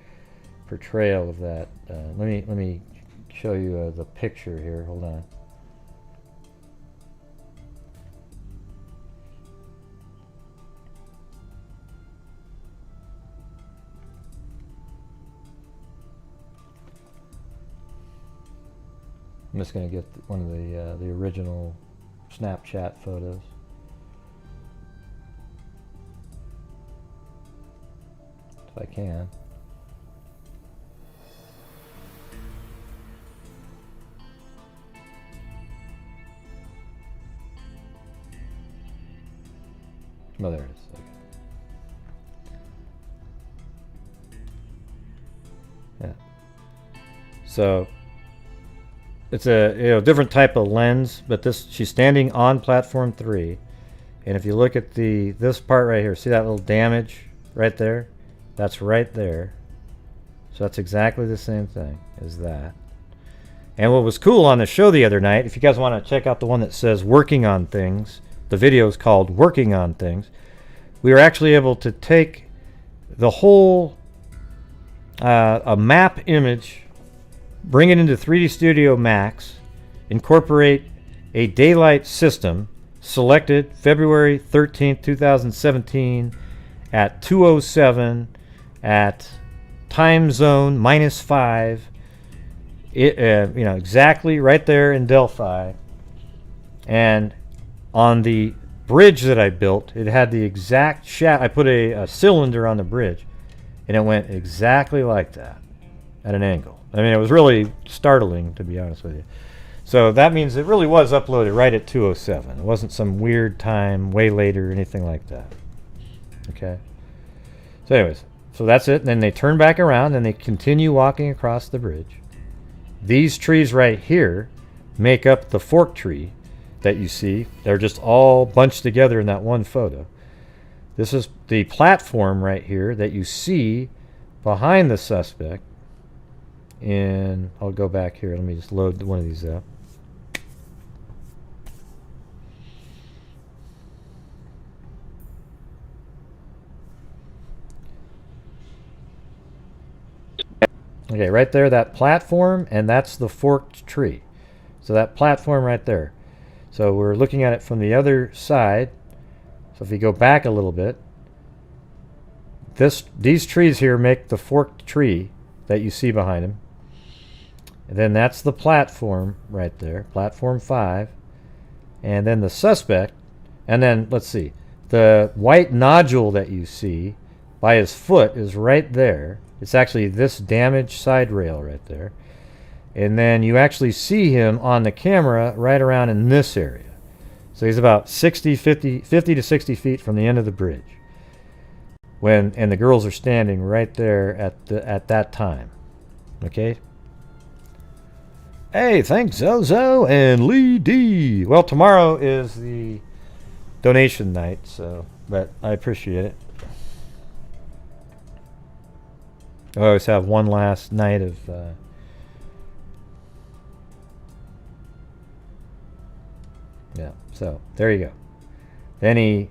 portrayal of that. Let me show you the picture here. Hold on. I'm just going to get one of the original Snapchat photos. If I can. Oh, there it is. Okay. Yeah. So it's a different type of lens, but she's standing on platform 3, and if you look at this part right here, see that little damage right there? That's right there. So that's exactly the same thing as that. And what was cool on the show the other night, if you guys want to check out the one that says working on things, the video is called Working on Things. We were actually able to take the whole a map image, bring it into 3D Studio Max, incorporate a daylight system, selected February 13th, 2017 at 2:07 at time zone -5. Exactly right there in Delphi. And on the bridge that I built, it had the exact shaft. I put a cylinder on the bridge, and it went exactly like that at an angle. I mean, it was really startling, to be honest with you. So that means it really was uploaded right at 2:07. It wasn't some weird time way later or anything like that. Okay. So anyways, so that's it. And then they turn back around and they continue walking across the bridge. These trees right here make up the fork tree that you see. They're just all bunched together in that one photo. This is the platform right here that you see behind the suspect. And I'll go back here. Let me just load one of these up. Okay, right there, that platform, and that's the forked tree. So that platform right there. So we're looking at it from the other side. So if you go back a little bit, these trees here make the forked tree that you see behind him. And then that's the platform right there, platform 5. And then the suspect, and then let's see, the white nodule that you see by his foot is right there. It's actually this damaged side rail right there. And then you actually see him on the camera right around in this area. So he's about 50 to 60 feet from the end of the bridge. And the girls are standing right there at that time. Okay? Hey, thanks Zozo and Lee D. Well, tomorrow is the donation night, but I appreciate it. I always have one last night of yeah, so there you go. Then he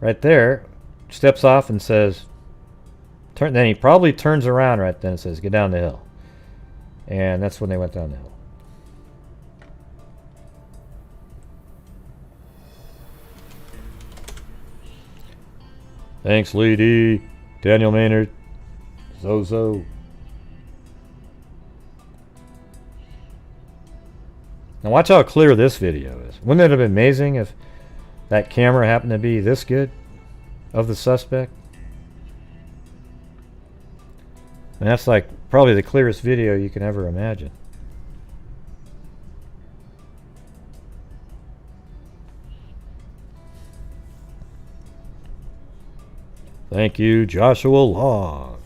right there steps off and says then he probably turns around right then and says, get down the hill. And that's when they went down the hill. Thanks, Lady, Daniel Maynard, Zozo. Now watch how clear this video is. Wouldn't it have been amazing if that camera happened to be this good of the suspect? And that's like probably the clearest video you can ever imagine. Thank you, Joshua Long.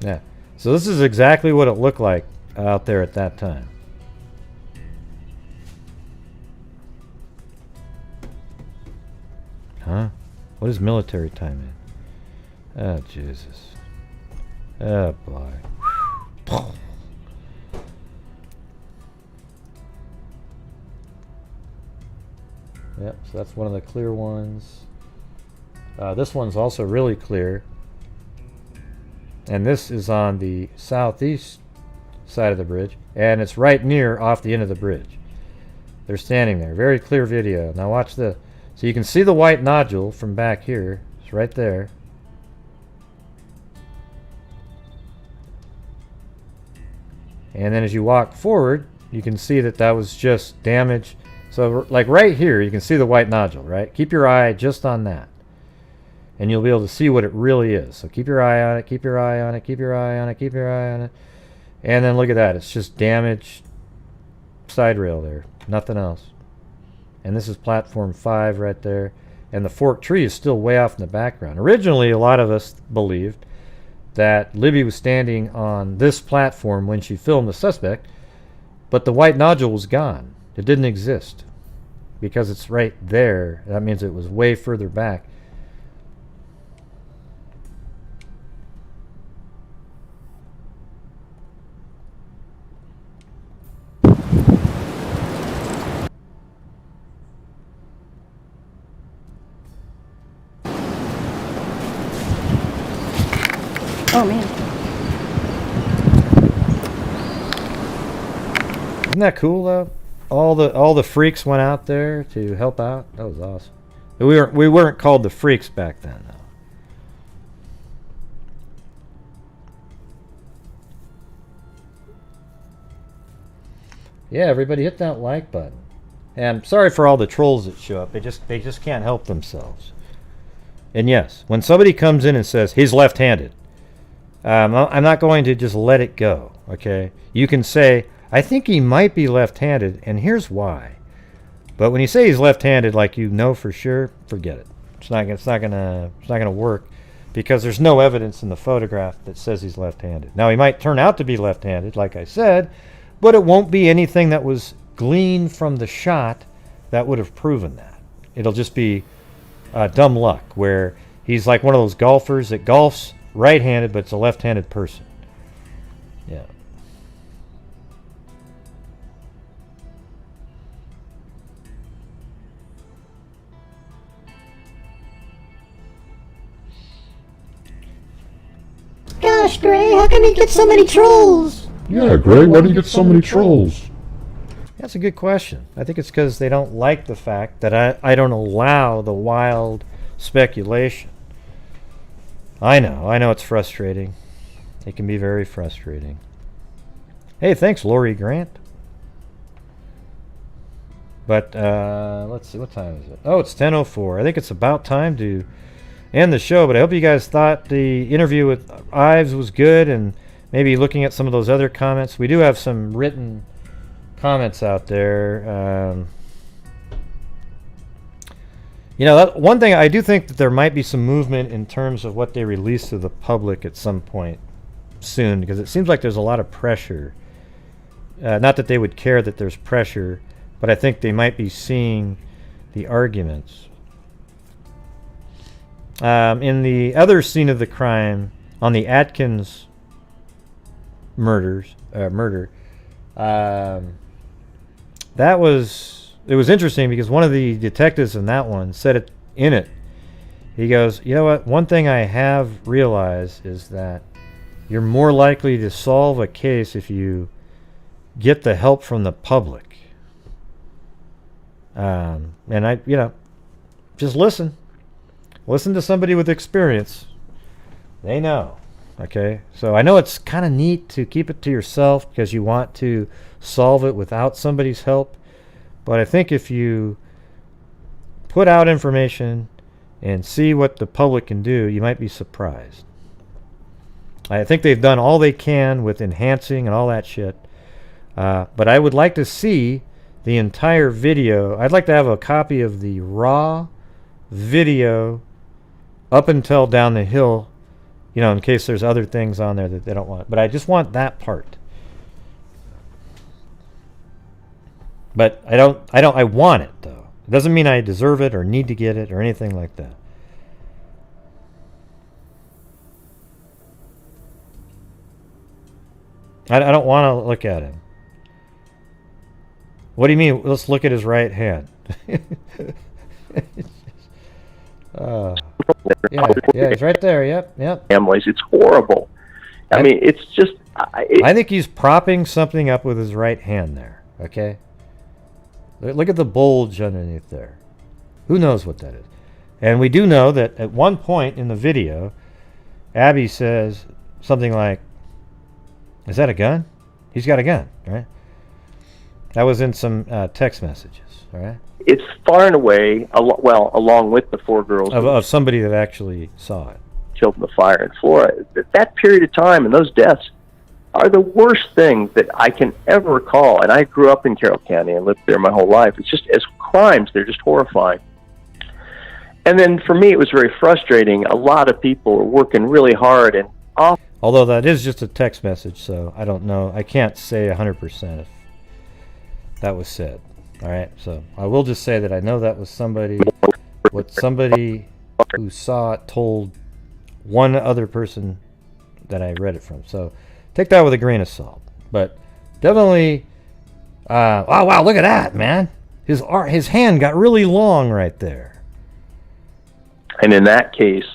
Yeah, so this is exactly what it looked like out there at that time. Huh? What is military time in? Oh, Jesus. Oh, boy. Yep, so that's one of the clear ones. This one's also really clear. And this is on the southeast side of the bridge. And it's right near off the end of the bridge. They're standing there. Very clear video. Now watch this. So you can see the white nodule from back here. It's right there. And then as you walk forward, you can see that that was just damage. So like right here, you can see the white nodule, right? Keep your eye just on that. And you'll be able to see what it really is. So keep your eye on it, keep your eye on it, keep your eye on it, keep your eye on it. And then look at that. It's just damaged side rail there. Nothing else. And this is platform 5 right there. And the forked tree is still way off in the background. Originally, a lot of us believed that Libby was standing on this platform when she filmed the suspect, but the white nodule was gone. It didn't exist. Because it's right there, that means it was way further back. Oh man. Isn't that cool though? All the freaks went out there to help out. That was awesome. We weren't called the freaks back then though. Yeah, everybody hit that like button. And sorry for all the trolls that show up. They just can't help themselves. And yes, when somebody comes in and says he's left-handed, I'm not going to just let it go. Okay, you can say I think he might be left-handed, and here's why. But when you say he's left-handed, like you know for sure, forget it. It's not gonna work because there's no evidence in the photograph that says he's left-handed. Now he might turn out to be left-handed, like I said, but it won't be anything that was gleaned from the shot that would have proven that. It'll just be dumb luck, where he's like one of those golfers that golfs right-handed, but it's a left-handed person. Yeah. Gosh, Gray, how come you get so many trolls? Yeah, Gray, why do you get so many trolls? That's a good question. I think it's because they don't like the fact that I don't allow the wild speculation. I know it's frustrating. It can be very frustrating. Hey, thanks, Lori Grant. But let's see, what time is it? Oh, it's 10:04. I think it's about time to end the show, but I hope you guys thought the interview with Ives was good, and maybe looking at some of those other comments. We do have some written comments out there. You know, one thing I do think that there might be some movement in terms of what they release to the public at some point soon, because it seems like there's a lot of pressure. Not that they would care that there's pressure, but I think they might be seeing the arguments. In the other scene of the crime, on the Atkins murder, it was interesting because one of the detectives in that one said it in it. He goes, you know what? One thing I have realized is that you're more likely to solve a case if you get the help from the public. And just listen to somebody with experience. They know. Okay, so I know it's kind of neat to keep it to yourself because you want to solve it without somebody's help, but I think if you put out information and see what the public can do, you might be surprised. I think they've done all they can with enhancing and all that shit, but I would like to see the entire video. I'd like to have a copy of the raw video up until down the hill, you know, in case there's other things on there that they don't want. But I just want that part. But I want it, though. It doesn't mean I deserve it or need to get it or anything like that. I don't want to look at him. What do you mean? Let's look at his right hand. Yeah, it's right there. Yep. Families, it's horrible. I mean, it's just. I think he's propping something up with his right hand there. Okay. Look at the bulge underneath there. Who knows what that is? And we do know that at one point in the video, Abby says something like, "Is that a gun?" He's got a gun, right? That was in some text messages, all right? It's far and away, along with the 4 girls of somebody that actually saw it, killed in the fire in Florida. That period of time and those deaths are the worst things that I can ever recall. And I grew up in Carroll County and lived there my whole life. It's just, as crimes, they're just horrifying. And then for me, it was very frustrating. A lot of people were working really hard and off. Although that is just a text message, so I don't know. I can't say 100% if that was said. All right, so I will just say that I know that was somebody who saw it told one other person that I read it from. So take that with a grain of salt. But definitely, oh wow, look at that, man! His hand got really long right there. And in that case,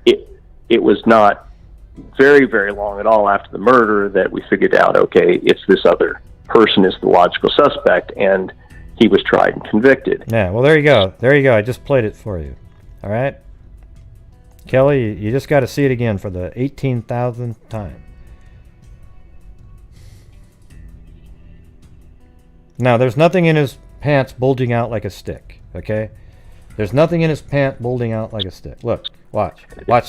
it was not very, very long at all after the murder that we figured out, okay, it's this other person is the logical suspect, and he was tried and convicted. Yeah, well, there you go. I just played it for you. All right? Kelly, you just got to see it again for the 18,000th time. Now, there's nothing in his pants bulging out like a stick, okay? There's nothing in his pant bulging out like a stick. Look, watch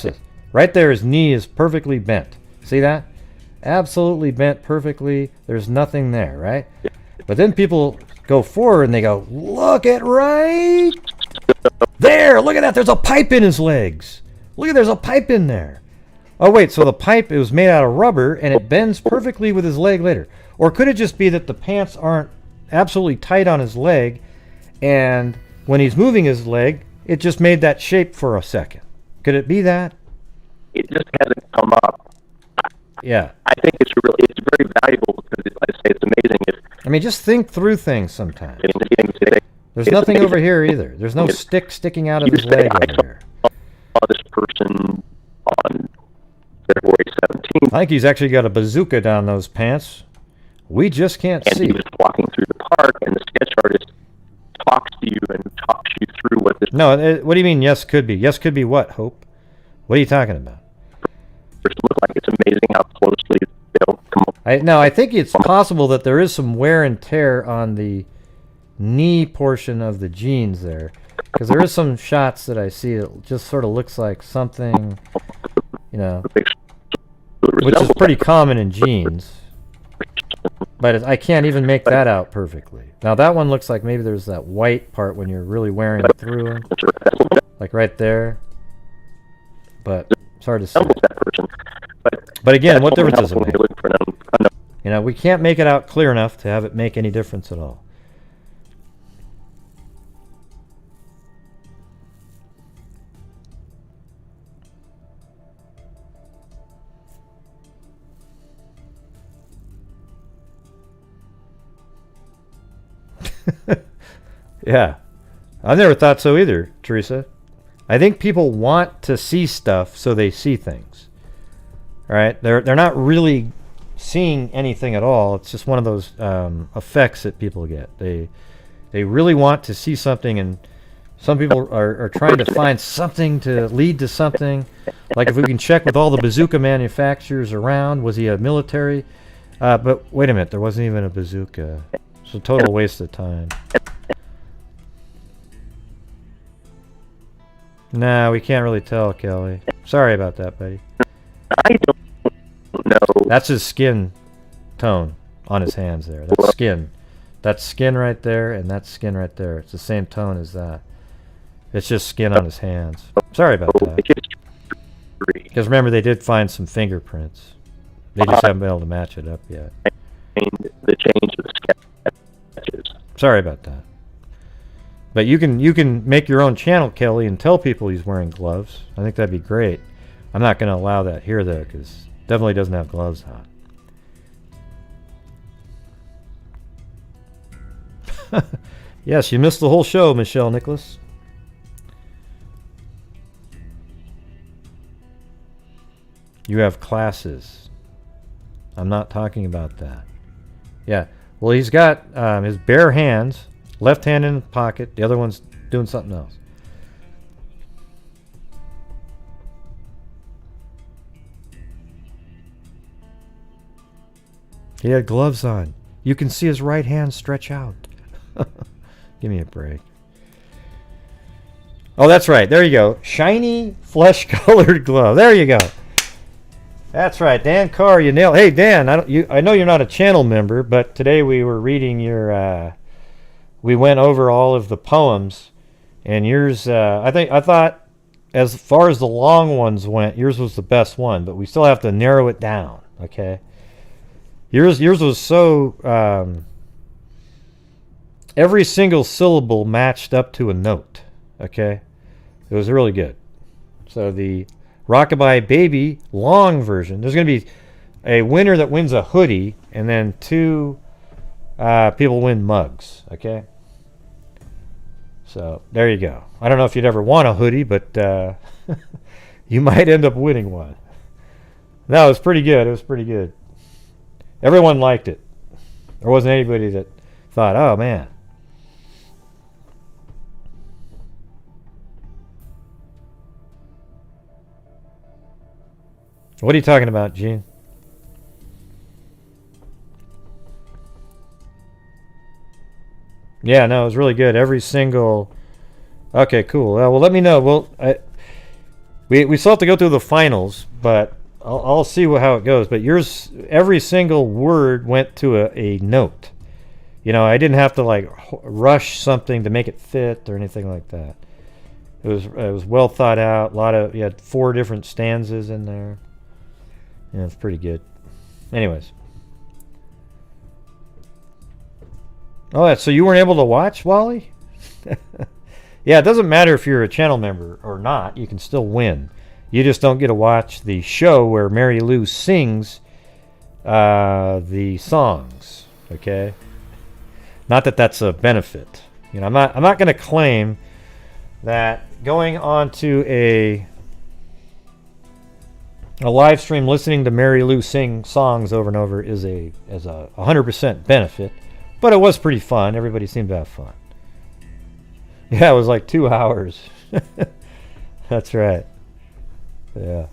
this. Right there, his knee is perfectly bent. See that? Absolutely bent perfectly. There's nothing there, right? But then people go forward and they go, look at right there. Look at that. There's a pipe in his legs. Look at, there's a pipe in there. Oh, wait. So the pipe, it was made out of rubber and it bends perfectly with his leg later. Or could it just be that the pants aren't absolutely tight on his leg, and when he's moving his leg, it just made that shape for a second? Could it be that? It just hasn't come up. Yeah. I think it's very valuable because, like I say, it's amazing. I mean, just think through things sometimes. There's nothing over here either. There's no stick sticking out of his leg over here. I saw this person on February 17th. I think he's actually got a bazooka down those pants. We just can't see. And he was walking through the dark, and the sketch artist talks to you and talks you through what this No, what do you mean, yes, could be? Yes, could be what, Hope? What are you talking about? look like. It's amazing how closely they'll come up. I think it's possible that there is some wear and tear on the knee portion of the jeans there. Because there is some shots that I see that just sort of looks like something, you know, which is pretty common in jeans. But I can't even make that out perfectly. Now that one looks like maybe there's that white part when you're really wearing it through them. Like right there. But it's hard to see. But again, what difference does it make? You know, we can't make it out clear enough to have it make any difference at all. Yeah, I've never thought so either, Teresa. I think people want to see stuff so they see things. All right, they're not really seeing anything at all. It's just one of those effects that people get. They really want to see something, and some people are trying to find something to lead to something. Like if we can check with all the bazooka manufacturers around, was he a military? But wait a minute, there wasn't even a bazooka. It's a total waste of time. Nah, we can't really tell, Kelly. Sorry about that, buddy. I don't know. That's his skin tone on his hands there. That's skin. That's skin right there, and that's skin right there. It's the same tone as that. It's just skin on his hands. Sorry about that. Because remember, they did find some fingerprints. They just haven't been able to match it up yet. The change of the sketches. Sorry about that. But you can make your own channel, Kelly, and tell people he's wearing gloves. I think that'd be great. I'm not going to allow that here, though, because definitely doesn't have gloves on. Yes, you missed the whole show, Michelle Nicholas. You have classes. I'm not talking about that. Yeah. Well, he's got his bare hands, left hand in the pocket, the other one's doing something else. He had gloves on. You can see his right hand stretch out. Give me a break. Oh, that's right. There you go. Shiny, flesh-colored glove. There you go. That's right, Dan Carr. You nailed. Hey, Dan. I know you're not a channel member, but today we were reading your. We went over all of the poems, and yours. I thought, as far as the long ones went, yours was the best one. But we still have to narrow it down. Okay. Yours was so. Every single syllable matched up to a note. Okay, it was really good. So the Rockabye Baby long version. There's going to be a winner that wins a hoodie, and then 2 people win mugs. Okay. So there you go. I don't know if you'd ever want a hoodie, but you might end up winning one. No, it was pretty good. It was pretty good. Everyone liked it. There wasn't anybody that thought, "Oh man." What are you talking about, Gene? Yeah, no, it was really good. Every single. Okay, cool. Well, let me know. We still have to go through the finals, but I'll see how it goes. But yours, every single word went to a note. You know, I didn't have to like rush something to make it fit or anything like that. It was well thought out. You had 4 different stanzas in there. Yeah, it's pretty good. Anyways. Oh, so you weren't able to watch, Wally? Yeah, it doesn't matter if you're a channel member or not. You can still win. You just don't get to watch the show where Mary Lou sings the songs. Okay? Not that that's a benefit. You know, I'm not going to claim that going on to a live stream listening to Mary Lou sing songs over and over is a 100% benefit. But it was pretty fun. Everybody seemed to have fun. Yeah, it was like 2 hours. That's right. Yeah.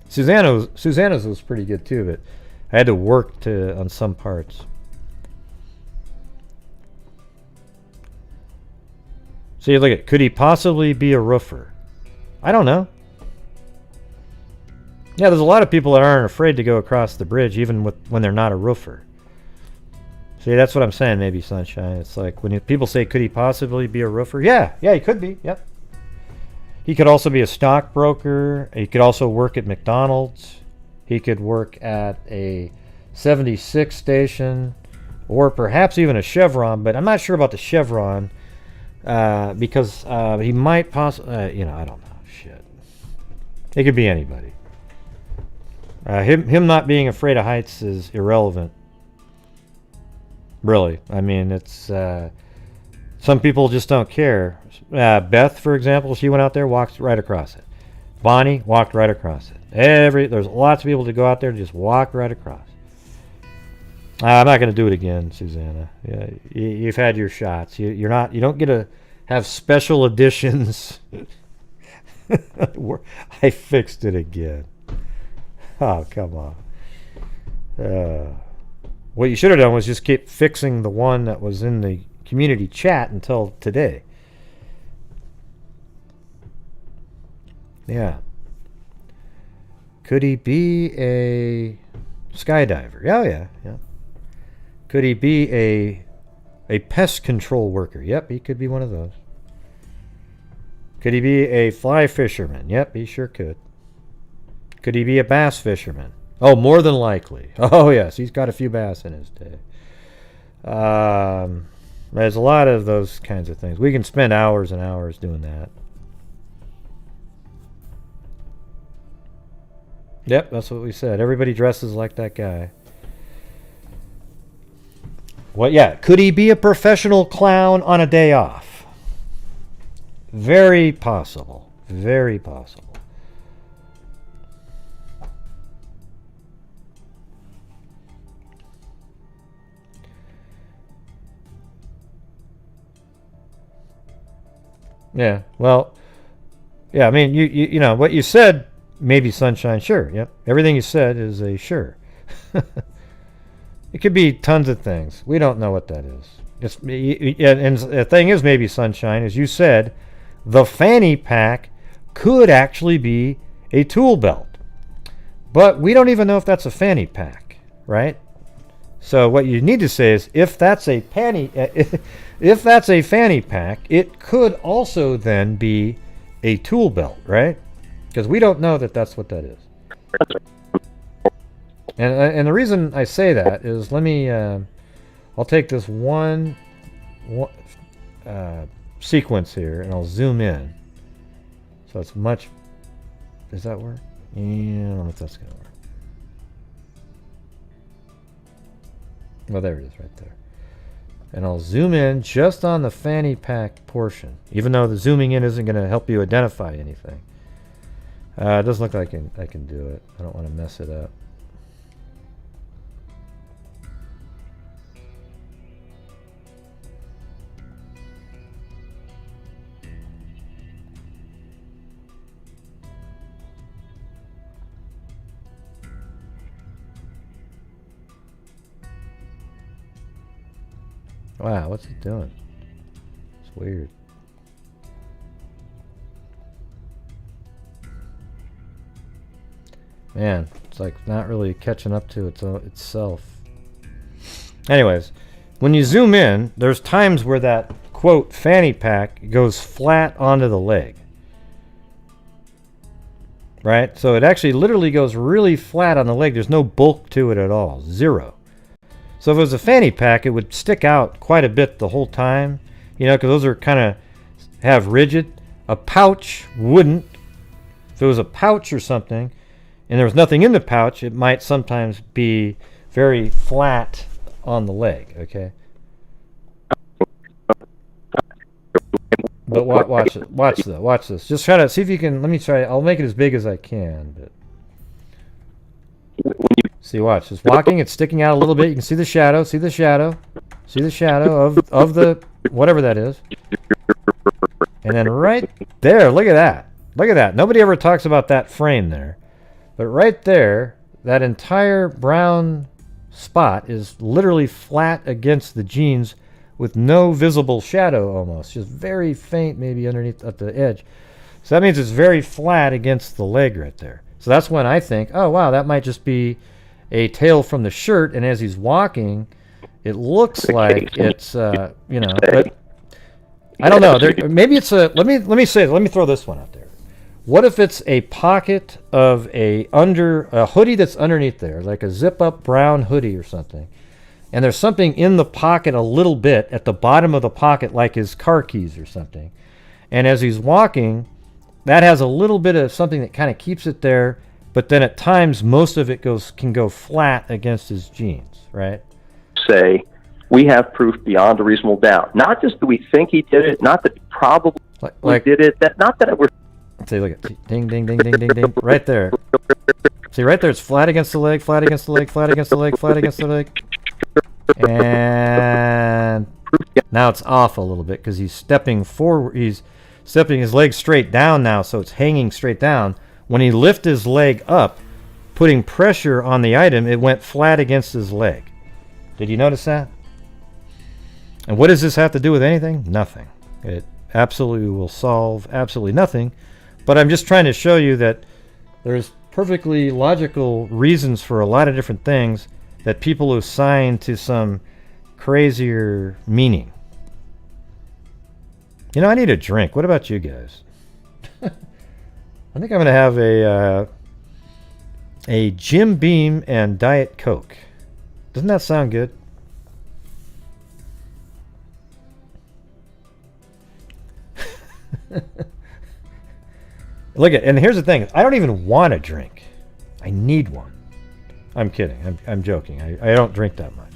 Susanna's was pretty good too, but I had to work on some parts. So you look at, could he possibly be a roofer? I don't know. Yeah, there's a lot of people that aren't afraid to go across the bridge, even when they're not a roofer. See, that's what I'm saying, maybe, Sunshine. It's like when people say, could he possibly be a roofer? Yeah, he could be, yep. He could also be a stockbroker. He could also work at McDonald's. He could work at a 76 station, or perhaps even a Chevron, but I'm not sure about the Chevron, because he might possibly, I don't know, shit. It could be anybody. Him not being afraid of heights is irrelevant. Really. I mean, it's some people just don't care. Beth, for example, she went out there, walked right across it. Bonnie walked right across it. There's lots of people that go out there and just walk right across. I'm not going to do it again, Susanna. Yeah, you've had your shots. You don't get to have special editions. I fixed it again. Oh, come on. What you should have done was just keep fixing the one that was in the community chat until today. Yeah. Could he be a skydiver? Oh, yeah. Could he be a pest control worker? Yep, he could be one of those. Could he be a fly fisherman? Yep, he sure could. Could he be a bass fisherman? Oh, more than likely. Oh, yes, he's got a few bass in his day. There's a lot of those kinds of things. We can spend hours and hours doing that. Yep, that's what we said. Everybody dresses like that guy. Well, yeah, could he be a professional clown on a day off? Very possible. Very possible. Yeah, well, yeah, I mean, you know, what you said, maybe Sunshine, sure, yep. Everything you said is a sure. It could be tons of things. We don't know what that is. And the thing is, maybe Sunshine, as you said, the fanny pack could actually be a tool belt. But we don't even know if that's a fanny pack, right? So what you need to say is, if that's a fanny pack, it could also then be a tool belt, right? Because we don't know that that's what that is. And the reason I say that is, let me, I'll take this one sequence here, and I'll zoom in. So it's much, does that work? Yeah, I don't know if that's going to work. Well, there it is right there. And I'll zoom in just on the fanny pack portion, even though the zooming in isn't going to help you identify anything. It doesn't look like I can do it. I don't want to mess it up. Wow, what's it doing? It's weird. Man, it's like not really catching up to itself. Anyways, when you zoom in, there's times where that, quote, fanny pack goes flat onto the leg. Right? So it actually literally goes really flat on the leg. There's no bulk to it at all. Zero. So if it was a fanny pack, it would stick out quite a bit the whole time, you know, because those are kind of have rigid. A pouch wouldn't. If it was a pouch or something, and there was nothing in the pouch, it might sometimes be very flat on the leg, okay? But watch it. Watch this. Just try to see if you can. Let me try. I'll make it as big as I can. But see, watch. It's walking. It's sticking out a little bit. You can see the shadow. See the shadow. See the shadow of the whatever that is. And then right there, look at that. Look at that. Nobody ever talks about that frame there. But right there, that entire brown spot is literally flat against the jeans with no visible shadow almost. Just very faint maybe underneath at the edge. So that means it's very flat against the leg right there. So that's when I think, oh wow, that might just be a tail from the shirt, and as he's walking, it looks like it's but I don't know. Maybe it's a let me throw this one out there. What if it's a pocket of a hoodie that's underneath there, like a zip-up brown hoodie or something, and there's something in the pocket a little bit at the bottom of the pocket, like his car keys or something, and as he's walking, that has a little bit of something that kind of keeps it there, but then at times most of it can go flat against his jeans, right? Say, we have proof beyond a reasonable doubt. Not just that we think he did it, not that he probably did it. Not that we're. See, look at ding, ding, ding, ding, ding, ding, right there. See, right there, it's flat against the leg, flat against the leg, flat against the leg, flat against the leg, and now it's off a little bit because he's stepping forward. He's stepping his leg straight down now, so it's hanging straight down. When he lifts his leg up, putting pressure on the item, it went flat against his leg. Did you notice that? And what does this have to do with anything? Nothing. It absolutely will solve absolutely nothing. But I'm just trying to show you that there's perfectly logical reasons for a lot of different things that people assign to some crazier meaning. You know, I need a drink. What about you guys? I think I'm going to have a Jim Beam and Diet Coke. Doesn't that sound good? Look at, and here's the thing. I don't even want a drink. I need one. I'm kidding. I'm joking. I don't drink that much.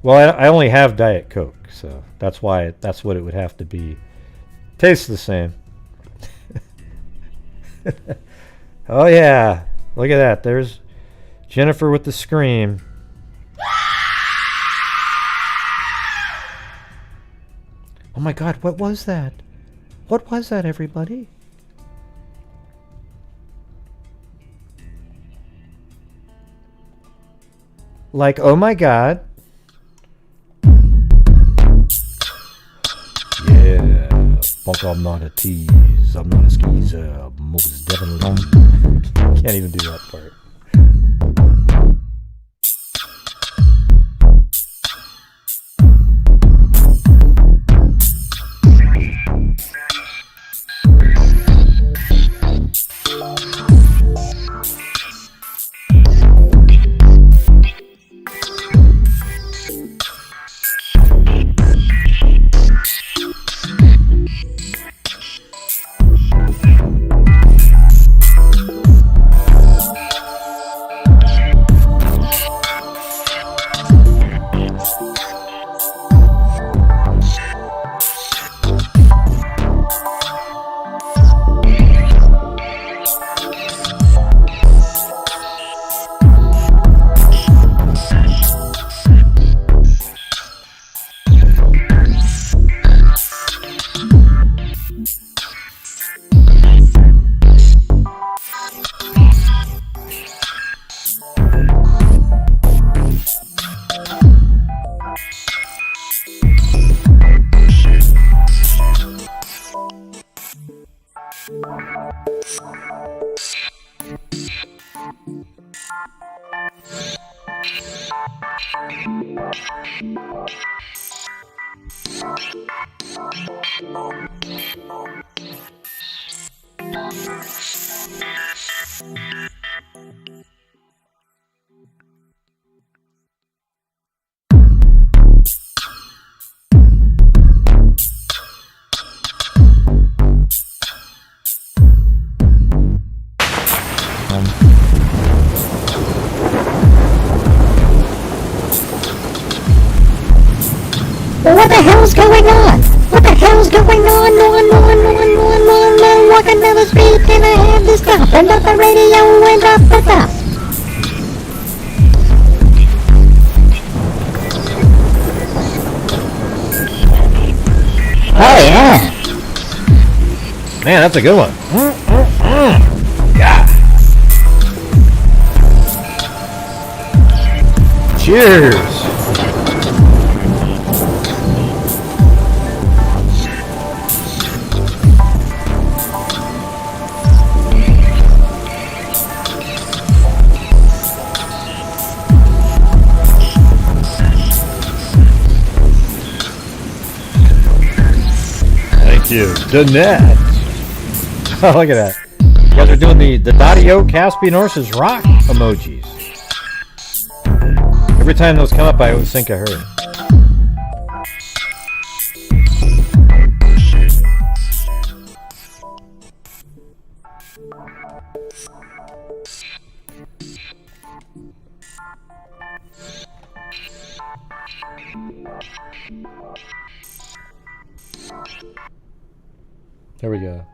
Well, I only have Diet Coke, so that's why that's what it would have to be. Tastes the same. Oh yeah, look at that. There's Jennifer with the scream. Oh my God, what was that? What was that, everybody? Like, oh my God. Yeah, fuck, I'm not a tease. I'm not a skeezer. Most definitely. Can't even do that part. What the hell's going on? What the hell's going on? Walk another speed, can I have this stuff? And up the radio and up the stuff. Oh yeah. Man, that's a good one. Yeah. Cheers. Thank you. Danette. Oh, look at that. You guys are doing the Dadio Caspian Horses rock emojis. Every time those come up, I always think of her. There we go.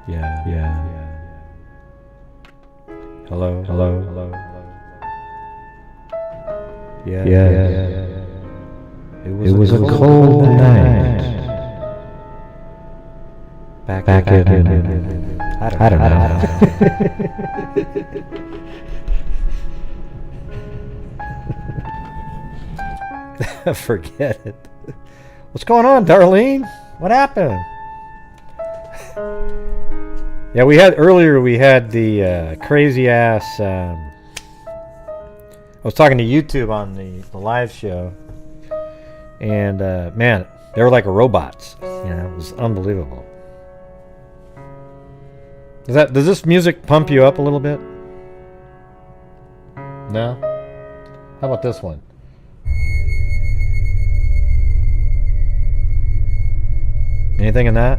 Yeah. Hello. Yeah. It was a cold night. Back in I don't know. Forget it. What's going on, Darlene? What happened? Yeah, we had the crazy ass. I was talking to YouTube on the live show, and man, they were like robots. You know, it was unbelievable. Does this music pump you up a little bit? No? How about this one? Anything in that?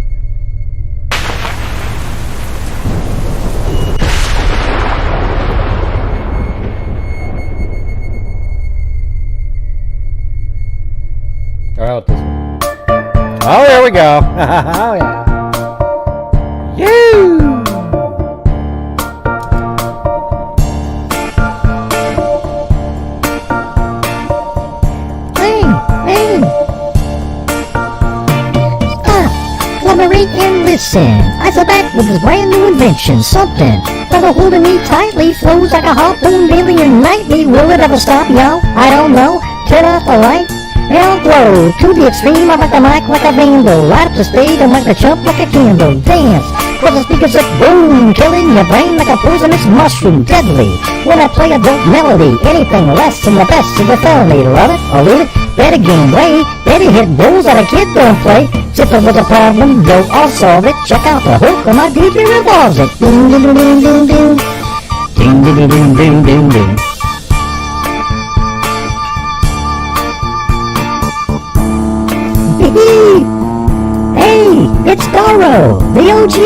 All right, this one. Oh, there we go. Oh, yeah. You. Collaborate and listen. I said back with this brand new invention. Something that'll holding me tightly, flows like a harpoon daily and nightly. Will it ever stop, yo? I don't know. Turn off the light. I'll glow to the extreme. I rock the mic like a vandal. Light up the stage and like the chump like a candle. Dance, cause the speakers up boom, killing your brain like a poisonous mushroom. Deadly, when I play a dope melody. Anything less than the best of the felony. Love it or leave it, better gain weight. Better hit bulls that a kid don't play. If it was a problem, yo, I'll solve it. Check out the hook when my DJ revolves it. Ding, ding, ding, ding, ding, ding. Ding, ding, ding, ding, ding, ding, ding. Hey, it's Doro, the OG.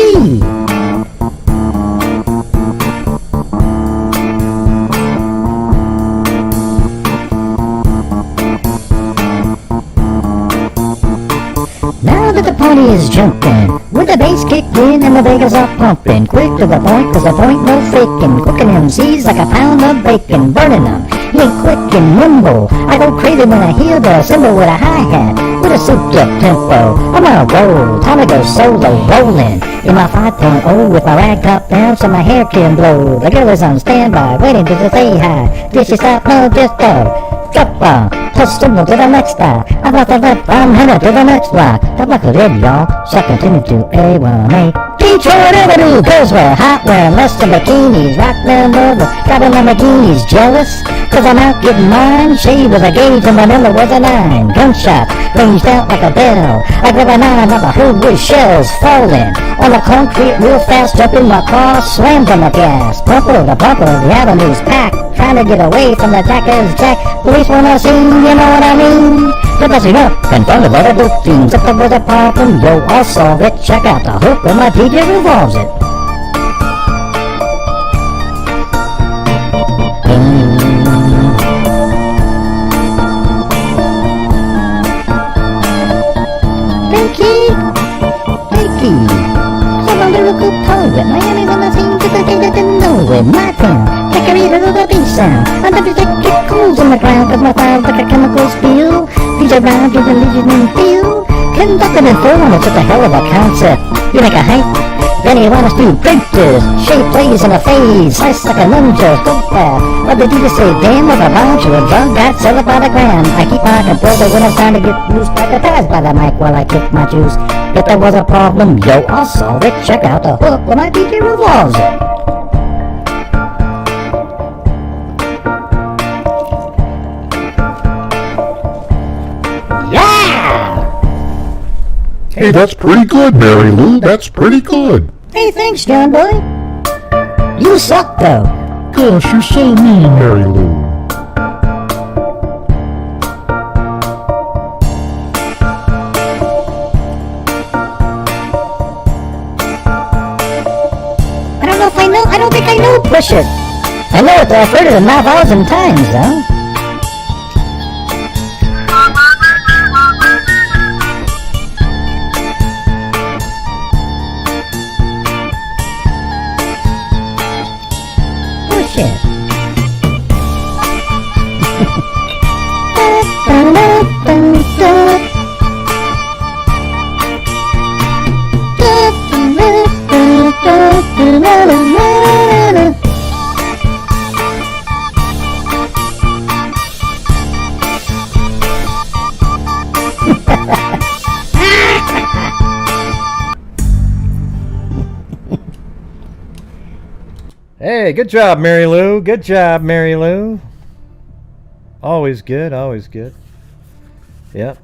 Now that the party is jumping, with the bass kicked in and the Vegas are pumping, quick to the point, cause the point no faking, cooking MCs like a pound of bacon, burning them, ain't quick and nimble. I go crazy when I hear the cymbal with a hi-hat, with a souped up tempo. I'm on a roll, time to go solo, rolling in my 5.0 with my rag top down so my hair can blow. The girl is on standby, waiting to say hi. Did she stop? No, just go. Drop on, touch signal to the next stop. I'm off the left, I'm headed to the next block. Top like a lid, y'all. Second to A1A. Detroit Avenue, girls were hot, wearing less than bikinis. Rock them over, driving Lamborghinis. Jealous? Cause I'm out getting mine. She was a gauge and vanilla was a 9. Gunshot ranged out like a bell. I grab a 9 up a hood with shells falling on the concrete real fast. Jump in my car, slammed on the gas. Bumper to bumper, the avenue's packed. Trying to get away from the jacker's jack. Police wanna see, you know what I mean? But that's enough, confronted by the dope fiends. If there was a problem, yo, I'll solve it. Check out the hook when my DJ revolves it. with my pen. Take a read of the beat sound. Under the electric cools on the ground, cause my files like a chemical spill. These are round to the legion and feel. Conducted and formed, it's just a hell of a concept. You make a hype, then you want us to printers. Shape plays in a phase, slice like a ninja, so far. What did you just say? Damn, with a bunch of a drug, got sell it by the gram. I keep my composure when I'm trying to get loose, like a pass by the mic while I kick my juice. If there was a problem, yo, I'll solve it. Check out the hook when my DJ revolves it. Hey, that's pretty good, Mary Lou. That's pretty good. Hey, thanks, John boy. You suck, though. Gosh, you're so mean, Mary Lou. I don't think I know Push It. I know it, though. I've heard it a 1,000 times, though. Hey, good job, Mary Lou. Good job, Mary Lou. Always good, always good. Yep.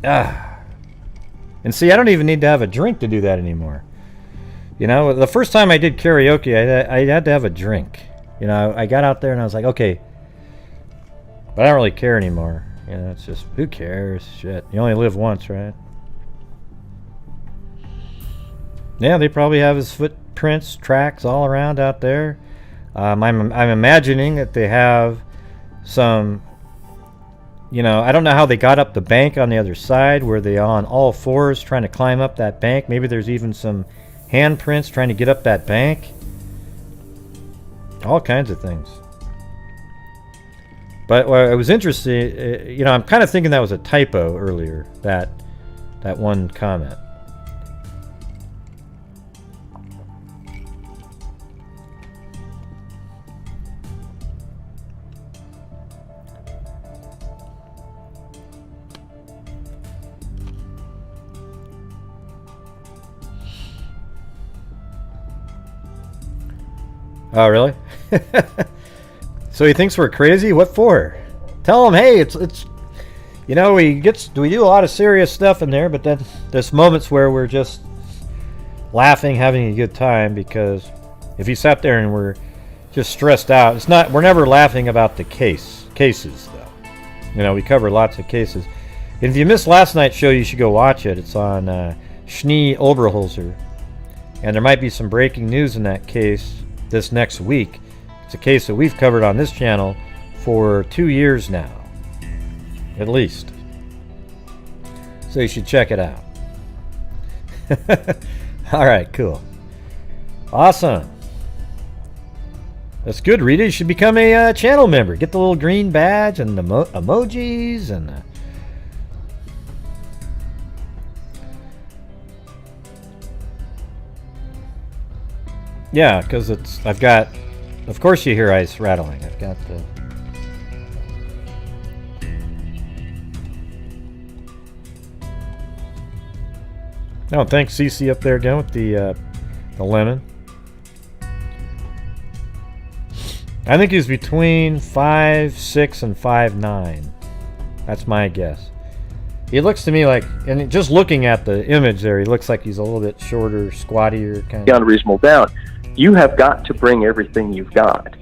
And see, I don't even need to have a drink to do that anymore. You know, the first time I did karaoke, I had to have a drink. You know, I got out there and I was like, okay. But I don't really care anymore. You know, it's just, who cares? Shit. You only live once, right? Yeah, they probably have his footprints, tracks all around out there. I'm imagining that they have some, you know, I don't know how they got up the bank on the other side. Were they on all fours trying to climb up that bank? Maybe there's even some handprints trying to get up that bank. All kinds of things. But what I was interested, you know, I'm kind of thinking that was a typo earlier, that one comment. Oh, really? So he thinks we're crazy? What for? Tell him, hey, it's you know, we do a lot of serious stuff in there, but then there's moments where we're just laughing, having a good time, because if he sat there and we're just stressed out, we're never laughing about the cases though. You know, we cover lots of cases. And if you missed last night's show, you should go watch it. It's on Schnee Oberholzer. And there might be some breaking news in that case this next week. It's a case that we've covered on this channel for 2 years now, at least. So you should check it out. Alright, cool. Awesome. That's good, Rita. You should become a channel member. Get the little green badge and the emojis and yeah, because I've got, of course you hear ice rattling. I've got the, oh, thanks CC up there again with the lemon. I think he's between 5'6" and 5'9". That's my guess. He looks to me like, and just looking at the image there, he looks like he's a little bit shorter, squattier kind of. Beyond reasonable doubt. You have got to bring everything you've got.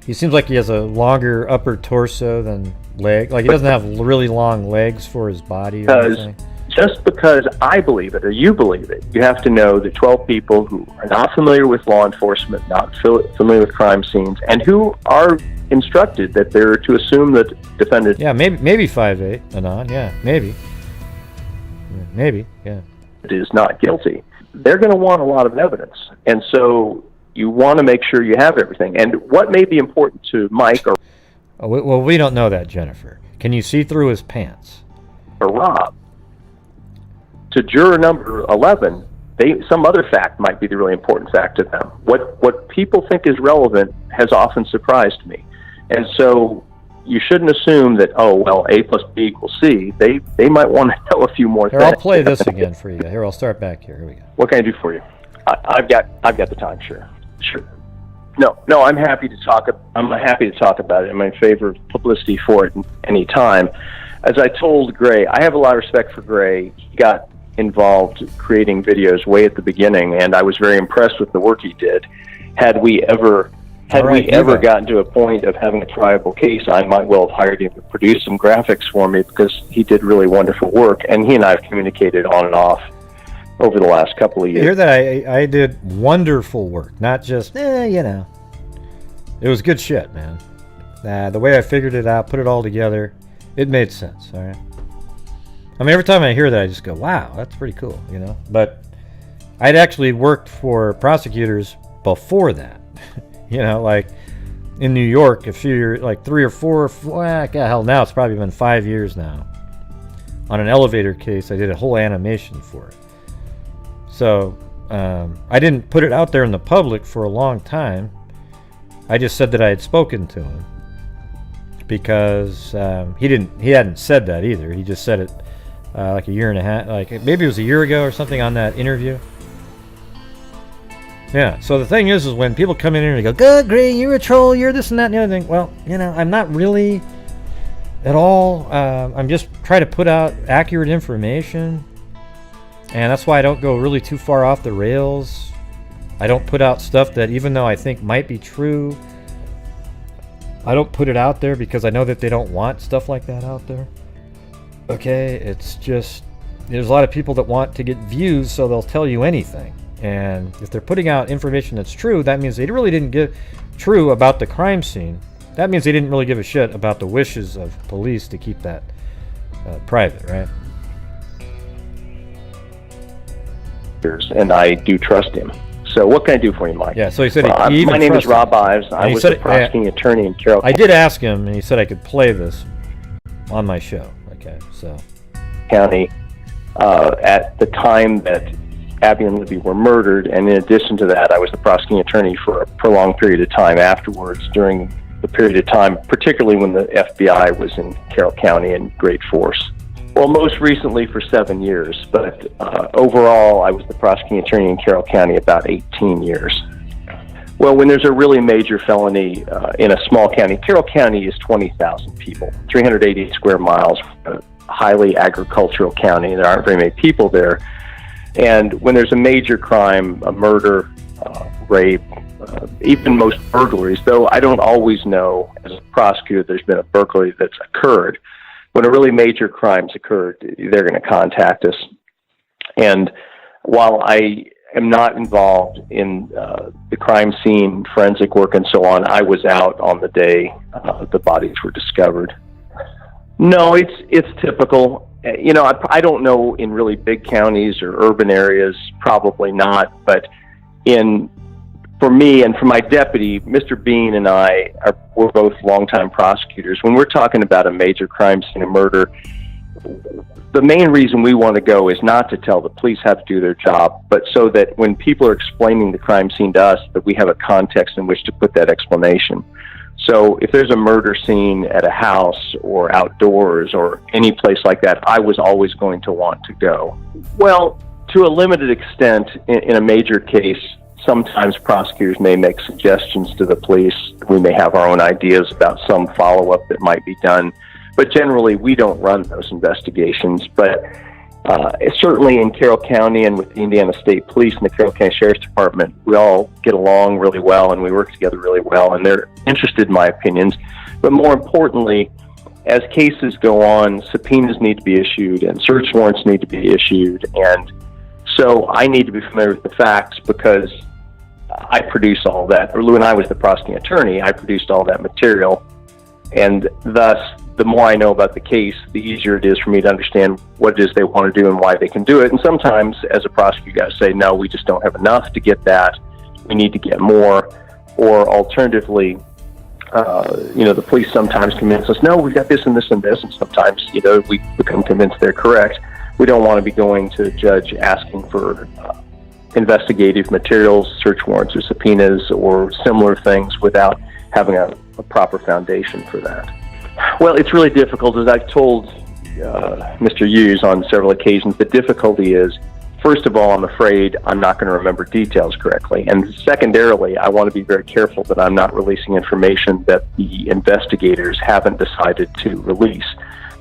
He seems like he has a longer upper torso than leg. Like he doesn't have really long legs for his body or anything. Just because I believe it or you believe it, you have to know that 12 people who are not familiar with law enforcement, not familiar with crime scenes, and who are instructed that they're to assume that defendant... Yeah, maybe 5'8", Anon. Yeah, maybe. Yeah. ...is not guilty. They're going to want a lot of evidence. And so you want to make sure you have everything. And what may be important to Mike or well, we don't know that, Jennifer. Can you see through his pants? Or Rob, to juror number 11, some other fact might be the really important fact to them. What people think is relevant has often surprised me. And so you shouldn't assume that, oh, well, A plus B equals C. They might want to know a few more things. I'll play this again for you. Here, I'll start back here. Here we go. What can I do for you? I've got the time, sure. No, I'm happy to talk about it. I'm in favor of publicity for it any time. As I told Gray, I have a lot of respect for Gray. He got involved creating videos way at the beginning, and I was very impressed with the work he did. Had we ever gotten to a point of having a triable case, I might well have hired him to produce some graphics for me, because he did really wonderful work, and he and I have communicated on and off over the last couple of years. You hear that? I did wonderful work, not just, It was good shit, man. The way I figured it out, put it all together, it made sense, all right? I mean, every time I hear that, I just go, wow, that's pretty cool, But I'd actually worked for prosecutors before that. Like in New York, a few years, like 3 or 4, now it's probably been 5 years now. On an elevator case, I did a whole animation for it. So I didn't put it out there in the public for a long time. I just said that I had spoken to him, because he hadn't said that either. He just said it like a year and a half, like maybe it was a year ago or something, on that interview. Yeah, so the thing is when people come in here and they go, "Good, Gray, you're a troll, you're this and that and the other thing." Well, I'm not really at all. I'm just trying to put out accurate information, and that's why I don't go really too far off the rails. I don't put out stuff that, even though I think might be true, I don't put it out there because I know that they don't want stuff like that out there. Okay, it's just, there's a lot of people that want to get views, so they'll tell you anything. And if they're putting out information that's true, that means they really didn't give true about the crime scene. That means they didn't really give a shit about the wishes of police to keep that private, right? And I do trust him. So what can I do for you, Mike? Yeah, so he said my name is Rob Ives. I was the prosecuting attorney in Carroll County. I did ask him, and he said I could play this on my show. Okay, so. County, at the time that Abby and Libby were murdered, and in addition to that, I was the prosecuting attorney for a prolonged period of time afterwards, during the period of time, particularly when the FBI was in Carroll County in great force. Well, most recently for 7 years, but overall, I was the prosecuting attorney in Carroll County about 18 years. Well, when there's a really major felony in a small county, Carroll County is 20,000 people, 380 square miles, a highly agricultural county. There aren't very many people there. And when there's a major crime, a murder, rape, even most burglaries, though I don't always know as a prosecutor there's been a burglary that's occurred. When a really major crime's occurred, they're going to contact us. And while I am not involved in the crime scene, forensic work, and so on, I was out on the day the bodies were discovered. No, it's typical. I don't know in really big counties or urban areas, probably not, but for me and for my deputy, Mr. Bean and we're both longtime prosecutors. When we're talking about a major crime scene, a murder, the main reason we want to go is not to tell the police how to do their job, but so that when people are explaining the crime scene to us, that we have a context in which to put that explanation. So if there's a murder scene at a house or outdoors or any place like that, I was always going to want to go. Well, to a limited extent, in a major case, sometimes prosecutors may make suggestions to the police. We may have our own ideas about some follow-up that might be done. But generally, we don't run those investigations. But certainly in Carroll County and with the Indiana State Police and the Carroll County Sheriff's Department, we all get along really well and we work together really well, and they're interested in my opinions. But more importantly, as cases go on, subpoenas need to be issued and search warrants need to be issued. And so I need to be familiar with the facts because I produce all that. Or when I was the prosecuting attorney, I produced all that material. And thus, the more I know about the case, the easier it is for me to understand what it is they want to do and why they can do it. And sometimes, as a prosecutor, you got to say, no, we just don't have enough to get that. we need to get more, or alternatively, the police sometimes convince us, no, we've got this and this and this, and sometimes, we become convinced they're correct. We don't want to be going to a judge asking for investigative materials, search warrants or subpoenas or similar things without having a proper foundation for that. Well, it's really difficult. As I've told Mr. Hughes on several occasions, the difficulty is, first of all, I'm afraid I'm not going to remember details correctly. And secondarily, I want to be very careful that I'm not releasing information that the investigators haven't decided to release.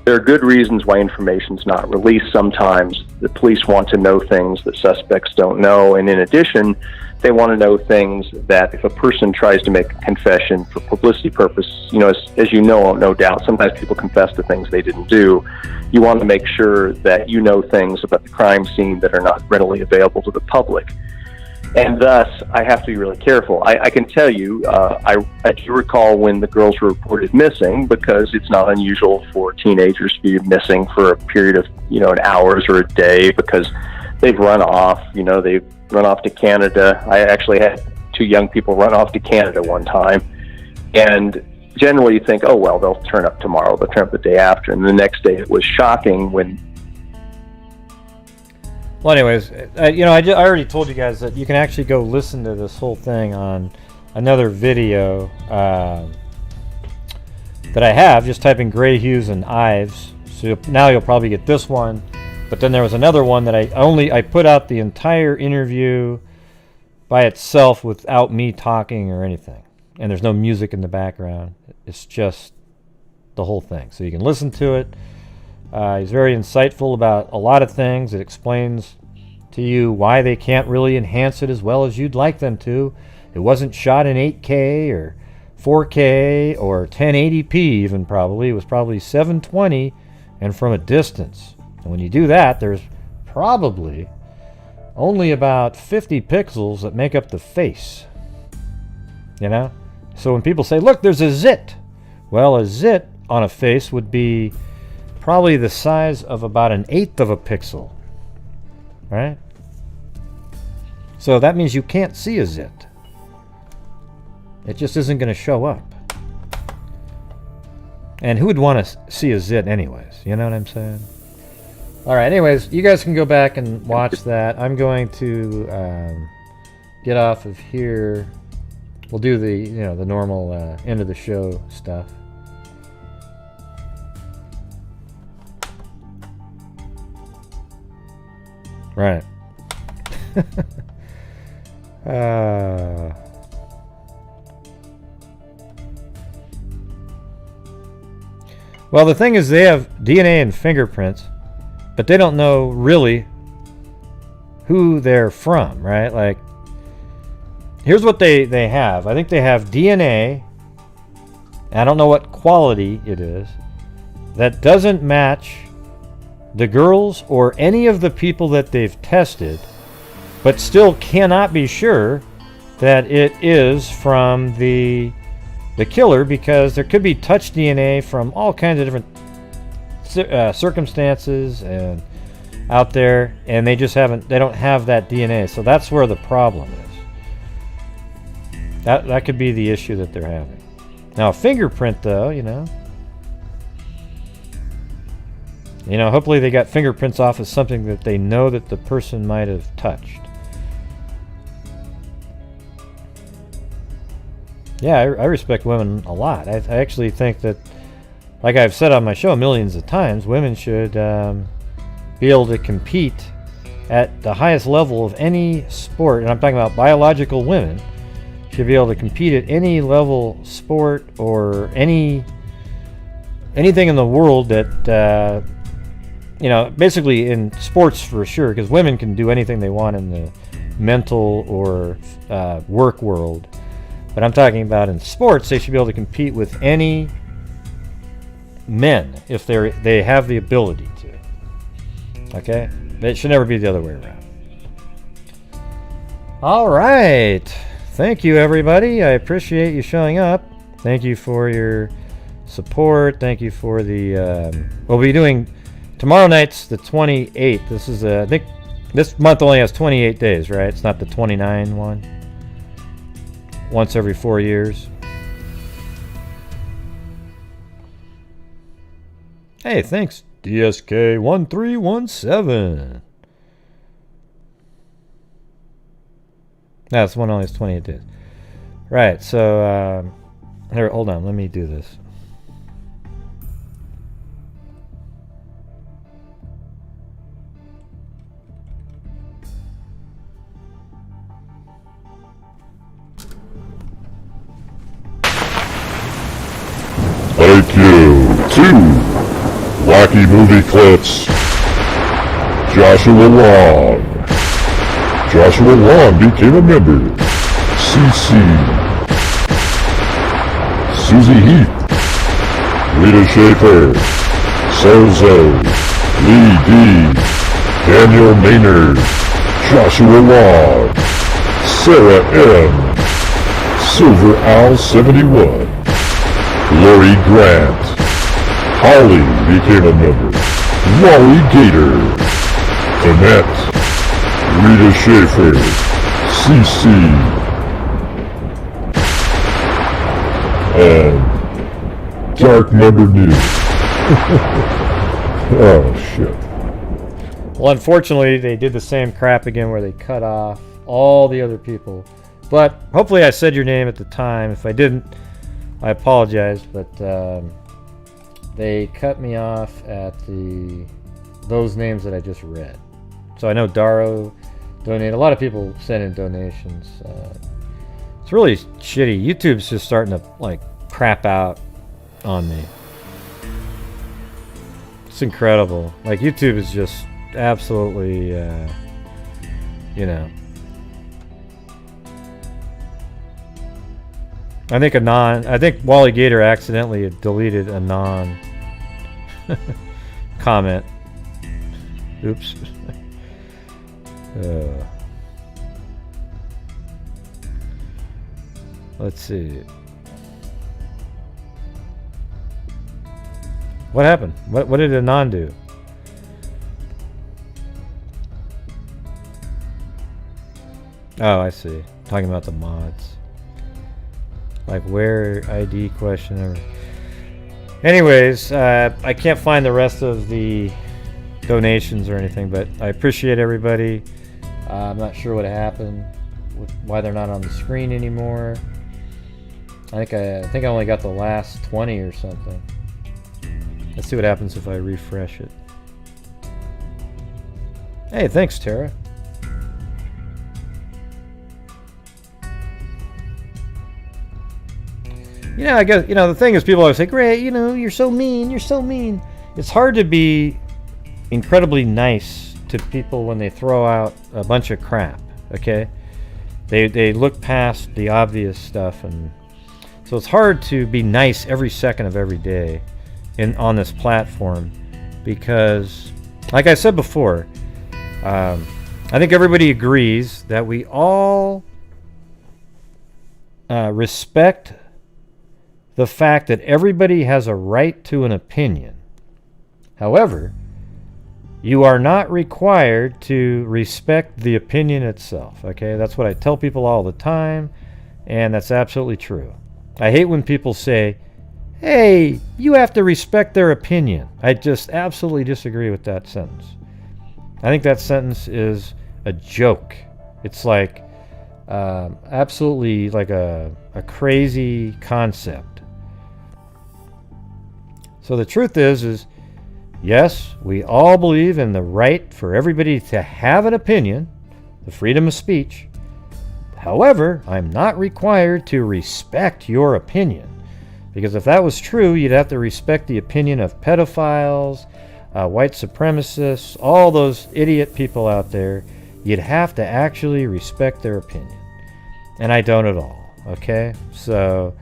There are good reasons why information's not released. Sometimes the police want to know things that suspects don't know. And in addition, they want to know things that if a person tries to make a confession for publicity purposes, as you know, no doubt, sometimes people confess to things they didn't do. You want to make sure that you know things about the crime scene that are not readily available to the public. And thus, I have to be really careful. I can tell you, I do recall when the girls were reported missing, because it's not unusual for teenagers to be missing for a period of, an hours or a day, because they've run off, they've run off to Canada. I actually had 2 young people run off to Canada one time. And generally you think, oh, well, they'll turn up tomorrow, they'll turn up the day after. And the next day it was shocking when... Well, anyways, I already told you guys that you can actually go listen to this whole thing on another video that I have. Just type in Gray Hughes and Ives. So now you'll probably get this one. But then there was another one that I put out the entire interview by itself without me talking or anything. And there's no music in the background. It's just the whole thing. So you can listen to it. He's very insightful about a lot of things. It explains to you why they can't really enhance it as well as you'd like them to. It wasn't shot in 8K or 4K or 1080p even probably. It was probably 720 and from a distance. And when you do that, there's probably only about 50 pixels that make up the face. So when people say, look, there's a zit. Well, a zit on a face would be probably the size of about 1/8 of a pixel, right? So that means you can't see a zit. It just isn't going to show up. And who would want to see a zit anyways? You know what I'm saying? All right, anyways, you guys can go back and watch that. I'm going to get off of here. We'll do the normal end of the show stuff. Right. Well, the thing is, they have DNA and fingerprints, but they don't know really who they're from, right? Like, here's what they have. I think they have DNA, I don't know what quality it is, that doesn't match the girls or any of the people that they've tested, but still cannot be sure that it is from the killer, because there could be touch DNA from all kinds of different circumstances and out there, and they don't have that DNA. So that's where the problem is. That could be the issue that they're having. Now, a fingerprint, though, hopefully they got fingerprints off of something that they know that the person might have touched. Yeah, I respect women a lot. I actually think that, like I've said on my show millions of times, women should be able to compete at the highest level of any sport, and I'm talking about biological women, should be able to compete at any level sport or anything in the world that, basically in sports for sure, because women can do anything they want in the mental or work world. But I'm talking about in sports, they should be able to compete with any men if they have the ability to. Okay? It should never be the other way around. All right. Thank you, everybody. I appreciate you showing up. Thank you for your support. Thank you for the... we'll be doing... Tomorrow night's the 28th. This is I think this month only has 28 days, right? It's not the 29 one. once every 4 years. Hey, thanks, DSK1317. That's one only has 28 days. Right, so here, hold on, let me do this. IQ 2 Wacky Movie Clips. Joshua Long. Joshua Long became a member. CC. Susie Heath. Rita Schaefer. Sozo. Lee D. Daniel Maynard. Joshua Long. Sarah M. Silver Owl 71. Lori Grant. Holly became a member. Wally Gator. Annette. Rita Schaefer. CC. And Dark Number New. Oh, shit. Well, unfortunately, they did the same crap again where they cut off all the other people. But hopefully I said your name at the time. If I didn't, I apologize, but they cut me off at those names that I just read. So I know Daro donated. A lot of people sent in donations. It's really shitty. YouTube's just starting to like crap out on me. It's incredible. Like YouTube is just absolutely, you know. I think Wally Gator accidentally deleted a comment. Oops. Let's see. What happened? What did Anon do? Oh, I see. Talking about the mods. Like where ID question ever. Anyways, I can't find the rest of the donations or anything, but I appreciate everybody. I'm not sure what happened, why they're not on the screen anymore. I think I only got the last 20 or something. Let's see what happens if I refresh it. Hey, thanks, Tara. You know, I guess, the thing is, people always say, "Great, you're so mean, you're so mean." It's hard to be incredibly nice to people when they throw out a bunch of crap, okay? They look past the obvious stuff, and so it's hard to be nice every second of every day on this platform, because, like I said before, I think everybody agrees that we all respect the fact that everybody has a right to an opinion. However, you are not required to respect the opinion itself, okay? That's what I tell people all the time, and that's absolutely true. I hate when people say, "Hey, you have to respect their opinion." I just absolutely disagree with that sentence. I think that sentence is a joke. It's like absolutely like a crazy concept. So the truth is yes, we all believe in the right for everybody to have an opinion, the freedom of speech. However, I'm not required to respect your opinion, because if that was true, you'd have to respect the opinion of pedophiles, white supremacists, all those idiot people out there. You'd have to actually respect their opinion, and I don't at all, okay? So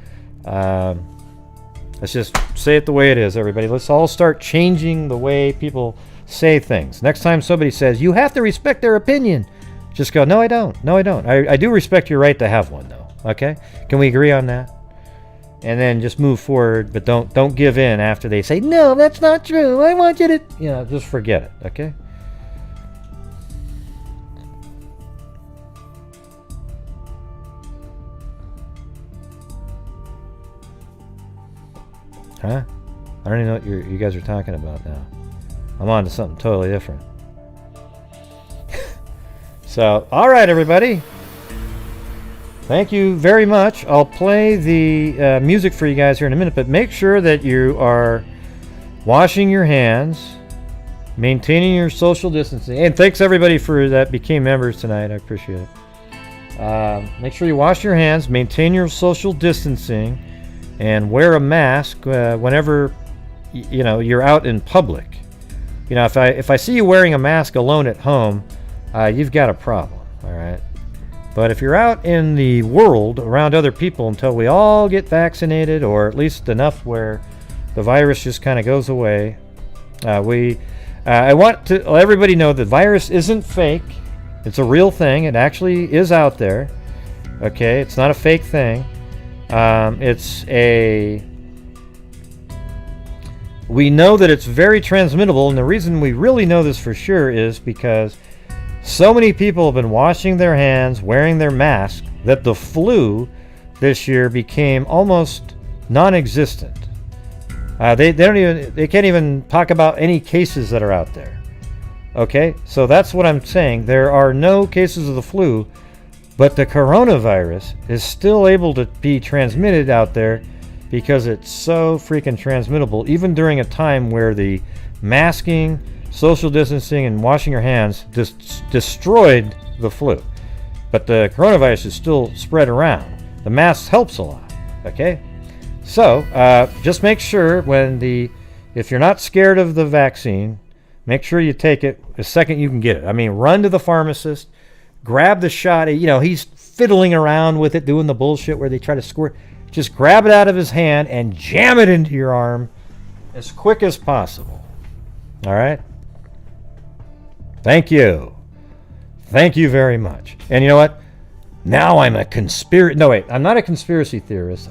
let's just say it the way it is, everybody. Let's all start changing the way people say things. Next time somebody says, "You have to respect their opinion," just go, "No, I don't. No, I don't. I do respect your right to have one, though." Okay? Can we agree on that? And then just move forward, but don't give in after they say, "No, that's not true. I want you to," just forget it, okay? Huh? I don't even know what you guys are talking about now. I'm on to something totally different. So, alright everybody. Thank you very much. I'll play the music for you guys here in a minute, but make sure that you are washing your hands, maintaining your social distancing, and thanks everybody for that became members tonight. I appreciate it. Make sure you wash your hands, maintain your social distancing, and wear a mask whenever you're out in public. If I see you wearing a mask alone at home, you've got a problem. All right. But if you're out in the world around other people until we all get vaccinated, or at least enough where the virus just kind of goes away, I want to let everybody know the virus isn't fake. It's a real thing. It actually is out there. Okay, it's not a fake thing. We know that it's very transmittable, and the reason we really know this for sure is because so many people have been washing their hands, wearing their mask, that the flu this year became almost non-existent. They can't even talk about any cases that are out there. Okay, so that's what I'm saying. There are no cases of the flu, but the coronavirus is still able to be transmitted out there because it's so freaking transmittable, even during a time where the masking, social distancing, and washing your hands destroyed the flu. But the coronavirus is still spread around. The mask helps a lot. Okay? So, just make sure if you're not scared of the vaccine, make sure you take it the second you can get it. I mean, run to the pharmacist, grab the shot. He's fiddling around with it, doing the bullshit where they try to squirt. Just grab it out of his hand and jam it into your arm as quick as possible. All right? Thank you. Thank you very much. And you know what? Now I'm a No, wait. I'm not a conspiracy theorist.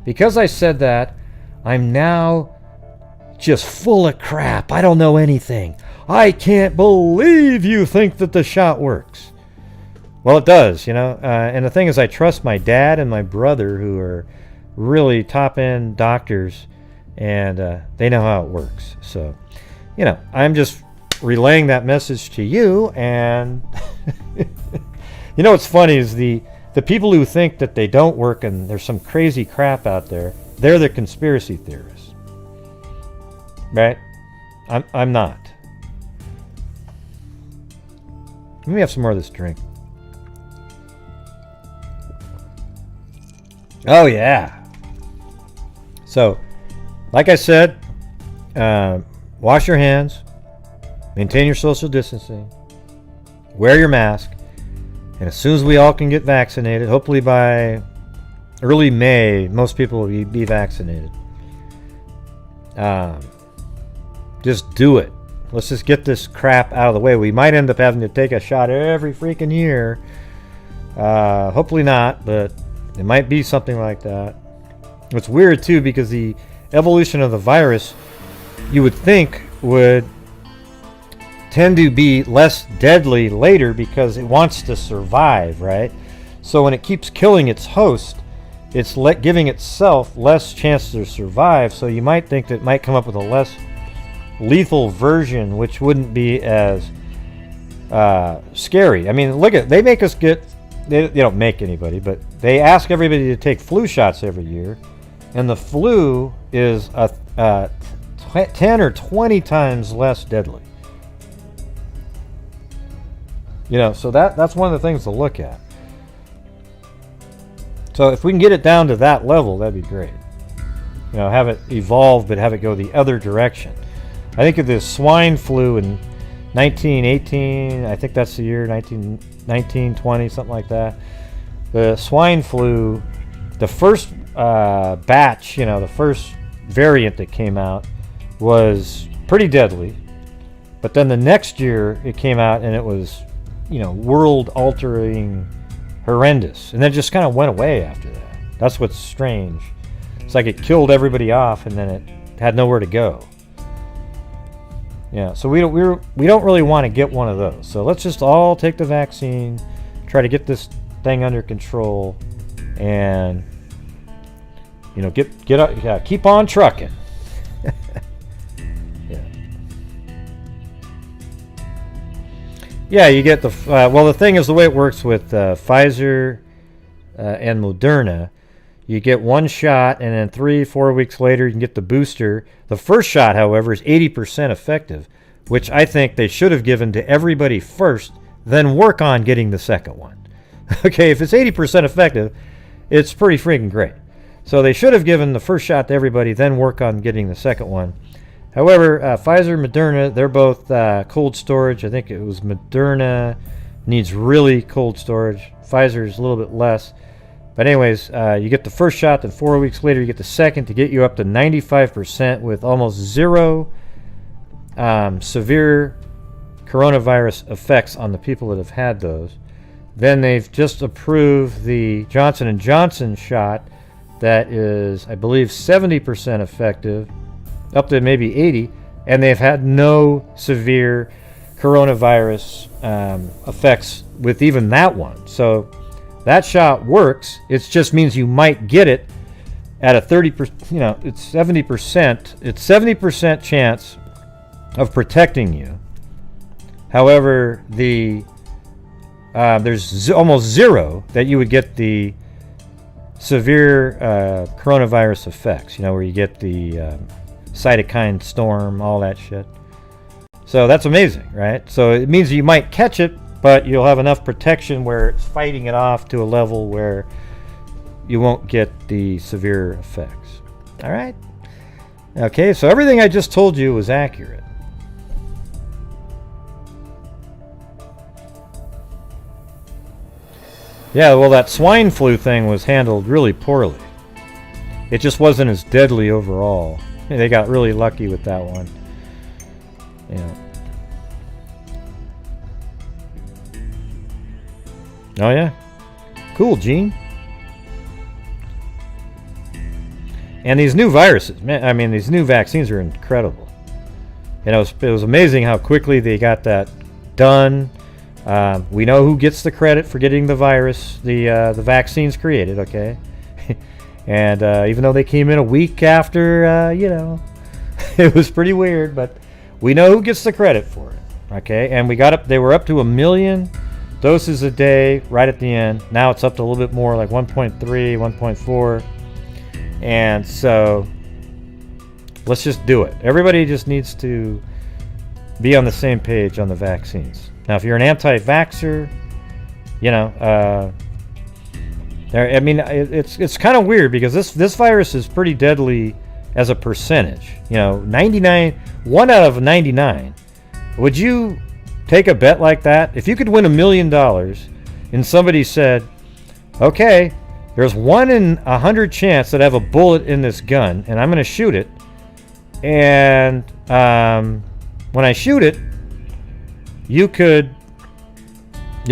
Because I said that, I'm now just full of crap. I don't know anything. I can't believe you think that the shot works. Well, it does, and the thing is, I trust my dad and my brother, who are really top-end doctors, and they know how it works. So, I'm just relaying that message to you, and what's funny is the people who think that they don't work and there's some crazy crap out there, they're the conspiracy theorists. Right? I'm not. Let me have some more of this drink. Oh, yeah. So, like I said, wash your hands, maintain your social distancing, wear your mask, and as soon as we all can get vaccinated, hopefully by early May, most people will be vaccinated. Just do it. Let's just get this crap out of the way. We might end up having to take a shot every freaking year. Hopefully not, but it might be something like that. It's weird too, because the evolution of the virus, you would think, would tend to be less deadly later because it wants to survive, right? So when it keeps killing its host, it's giving itself less chance to survive. So you might think that it might come up with a less lethal version, which wouldn't be as scary. I mean, they make us get. They don't make anybody, but they ask everybody to take flu shots every year, and the flu is 10 or 20 times less deadly. So that's one of the things to look at. So if we can get it down to that level, that'd be great. Have it evolve, but have it go the other direction. I think of the swine flu in 1918, I think that's the year, 1920, something like that. The swine flu, the first batch, the first variant that came out was pretty deadly. But then the next year it came out and it was, world-altering, horrendous. And then it just kind of went away after that. That's what's strange. It's like it killed everybody off and then it had nowhere to go. Yeah, so we don't really want to get one of those. So let's just all take the vaccine, try to get this thing under control, and You know, get up, yeah, keep on trucking. Yeah, you get the well. The thing is, the way it works with Pfizer and Moderna, you get one shot, and then 3-4 weeks later, you can get the booster. The first shot, however, is 80% effective, which I think they should have given to everybody first, then work on getting the second one. Okay, if it's 80% effective, it's pretty freaking great. So they should have given the first shot to everybody, then work on getting the second one. However, Pfizer, Moderna, they're both cold storage. I think it was Moderna needs really cold storage. Pfizer is a little bit less. But anyways, you get the first shot, then 4 weeks later you get the second to get you up to 95% with almost zero severe coronavirus effects on the people that have had those. Then they've just approved the Johnson & Johnson shot that is, I believe, 70% effective, up to maybe 80, and they've had no severe coronavirus effects with even that one. So that shot works. It just means you might get it at a 30%, you know, it's 70%. It's 70% chance of protecting you. However, there's almost zero that you would get the severe coronavirus effects, you know, where you get the cytokine storm, all that shit. So that's amazing, right? So it means you might catch it, but you'll have enough protection where it's fighting it off to a level where you won't get the severe effects. All right? Okay, so everything I just told you was accurate. Yeah, well, that swine flu thing was handled really poorly. It just wasn't as deadly overall. They got really lucky with that one. Yeah. Oh, yeah. Cool, Gene. And these new viruses, man, I mean, these new vaccines are incredible. You know, it was amazing how quickly they got that done. We know who gets the credit for getting the virus, the vaccines created, okay? And even though they came in a week after, you know, it was pretty weird, but we know who gets the credit for it, okay? And they were up to 1 million doses a day right at the end. Now it's up to a little bit more, like 1.3, 1.4. And so let's just do it. Everybody just needs to be on the same page on the vaccines. Now, if you're an anti-vaxxer, you know, I mean, it's kind of weird because this virus is pretty deadly as a percentage. You know, 1 out of 99. Would you take a bet like that? If you could win $1 million and somebody said, okay, there's 1 in 100 chance that I have a bullet in this gun and I'm going to shoot it. And when I shoot it, you'll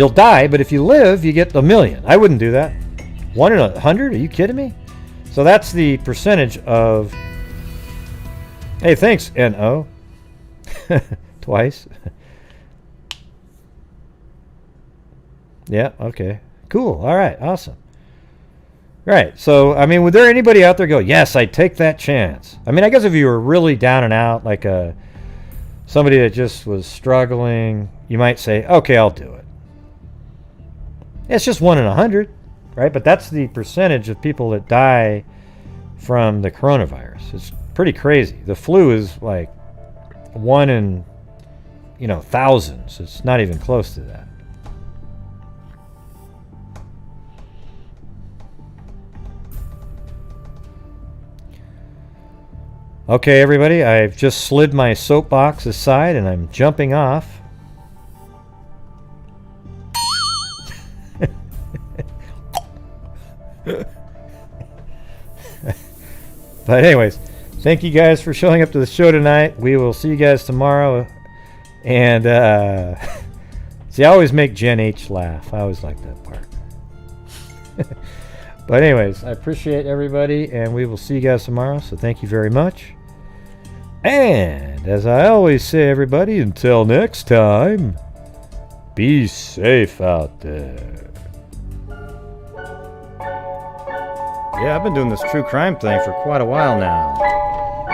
die, but if you live, you get $1 million. I wouldn't do that. 1 in 100? Are you kidding me? So that's the percentage of... Hey, thanks, N.O. Twice. Yeah, okay. Cool. All right, awesome. Right, so, I mean, would there anybody out there go, yes, I'd take that chance? I mean, I guess if you were really down and out, like somebody that just was struggling, you might say, okay, I'll do it. It's just 1 in 100, right? But that's the percentage of people that die from the coronavirus. It's pretty crazy. The flu is like 1 in, you know, thousands. It's not even close to that. Okay, everybody, I've just slid my soapbox aside and I'm jumping off. But anyways, thank you guys for showing up to the show tonight. We will see you guys tomorrow. And see, I always make Jen H laugh. I always like that part. But anyways, I appreciate everybody, and we will see you guys tomorrow. So thank you very much. And as I always say, everybody, until next time, be safe out there. Yeah, I've been doing this true crime thing for quite a while now.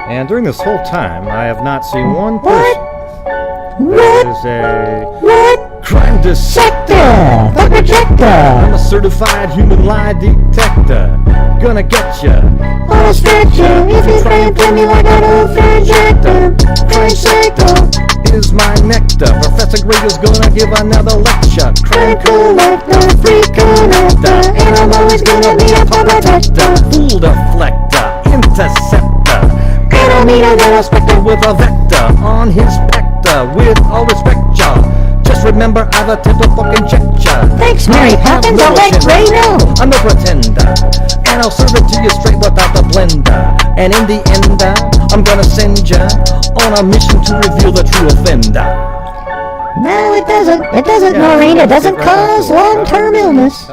And during this whole time, I have not seen one person that is a crime dissector. The projector. I'm a certified human lie detector. Gonna get ya On a stretcher, if you frame to me like an old projector. Crime sector. is my nectar. Professor Gregor's gonna give another lecture. Crime collector, free connector. And I'm always gonna be a protector. Fool deflector, interceptor. Parameter that I specter With a vector on his specter. With all respect, y'all. Just remember, I've attempted to fucking check ya. Thanks, Mary Poppins. I'll let Ray know. I'm no pretender, and I'll serve it to you straight without the blender. And in the end, I'm gonna send ya on a mission to reveal the true offender. No, it doesn't. It doesn't, Maureen. It doesn't cause long-term illness.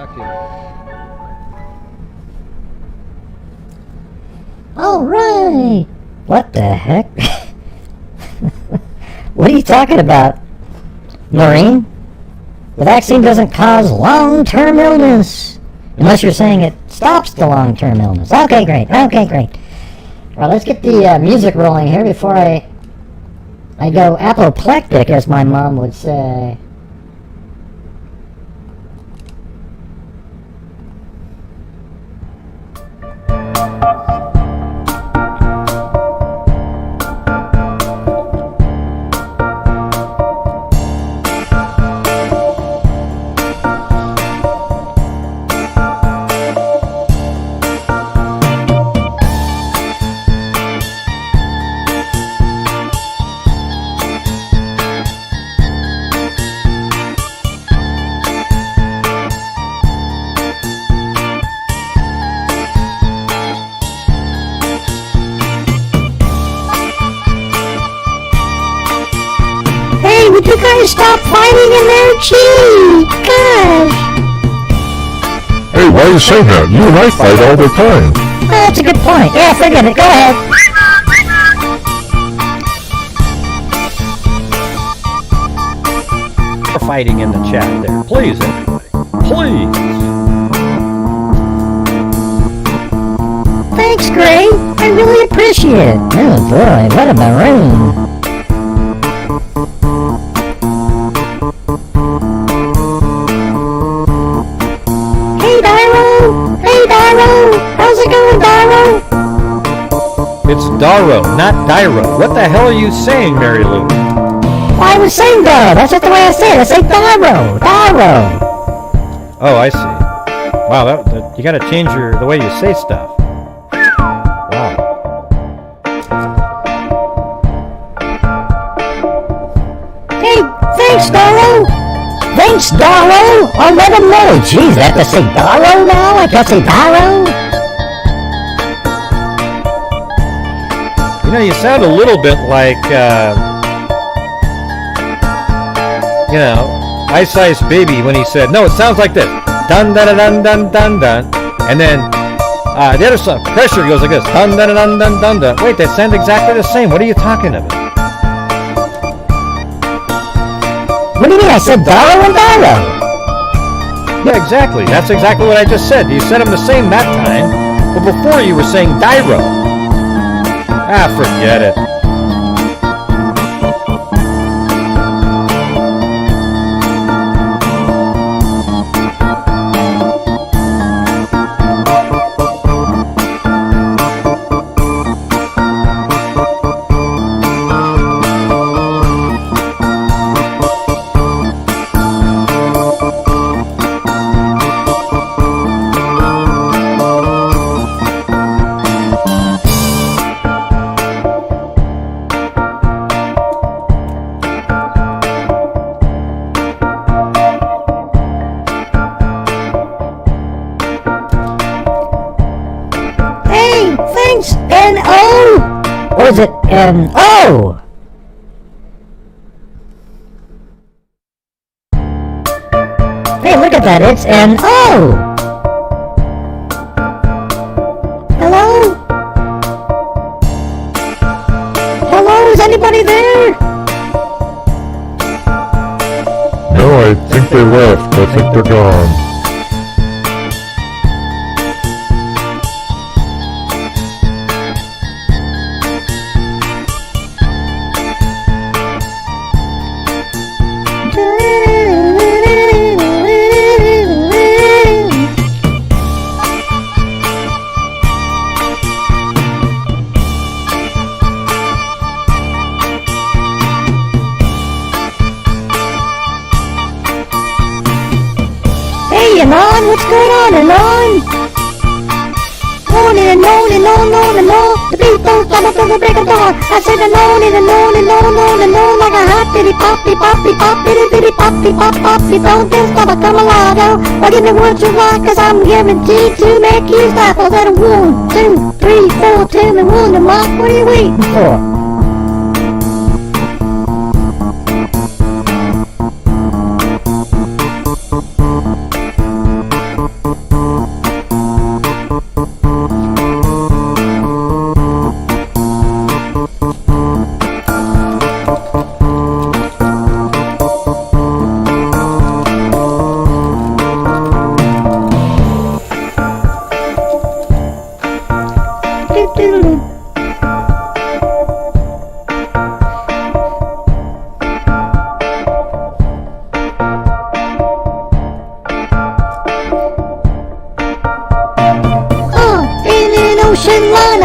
All right. What the heck? What are you talking about, Maureen? The vaccine doesn't cause long-term illness. Unless you're saying it stops the long-term illness. Okay, great. Okay, great. Well, let's get the music rolling here before I go apoplectic, as my mom would say. Would you guys stop fighting in there? Gee, gosh. Hey, why are you saying that? You and I fight all the time. Oh, that's a good point. Yeah, forget it. Go ahead. We're fighting in the chat there. Please, everybody. Please. Thanks, Gray. I really appreciate it. Oh boy, what a maroon. How's it going, Dyro? It's Daro, not Dyro. What the hell are you saying, Mary Lou? Well, I was saying Dyro. That's just the way I say it. I say Dyro. Dyro. Oh, I see. Wow, you gotta change the way you say stuff. Wow. Hey, thanks, Dyro. Thanks, Dyro. I'll let him know. Jeez, I have to say Dyro now? I can't say Dyro? You know, you sound a little bit like, Ice Ice Baby when he said, no, it sounds like this. Dun dun dun dun dun dun. And then, the other song, Pressure, goes like this. Dun dun dun dun dun dun. Wait, they sound exactly the same. What are you talking about? What do you mean? I said Dyro and Dyro. Yeah, exactly. That's exactly what I just said. You said them the same that time, but before you were saying Dyro. Ah, forget it. Or is it N-O? Hey, look at that, it's N-O! Hello? Hello, is anybody there? No, I think they left. I think they're gone. on and on. On and on and on and on and on. The beat don't stop until the break of dawn. I said on and on and on and on and on like a hot bitty poppy poppy pop bitty bitty poppy pop poppy. Don't stop I come alive now. Well, give me what you like, cause I'm guaranteed to make you stop. I said 1, 2, 3, 4, tell me one and what are you waiting for?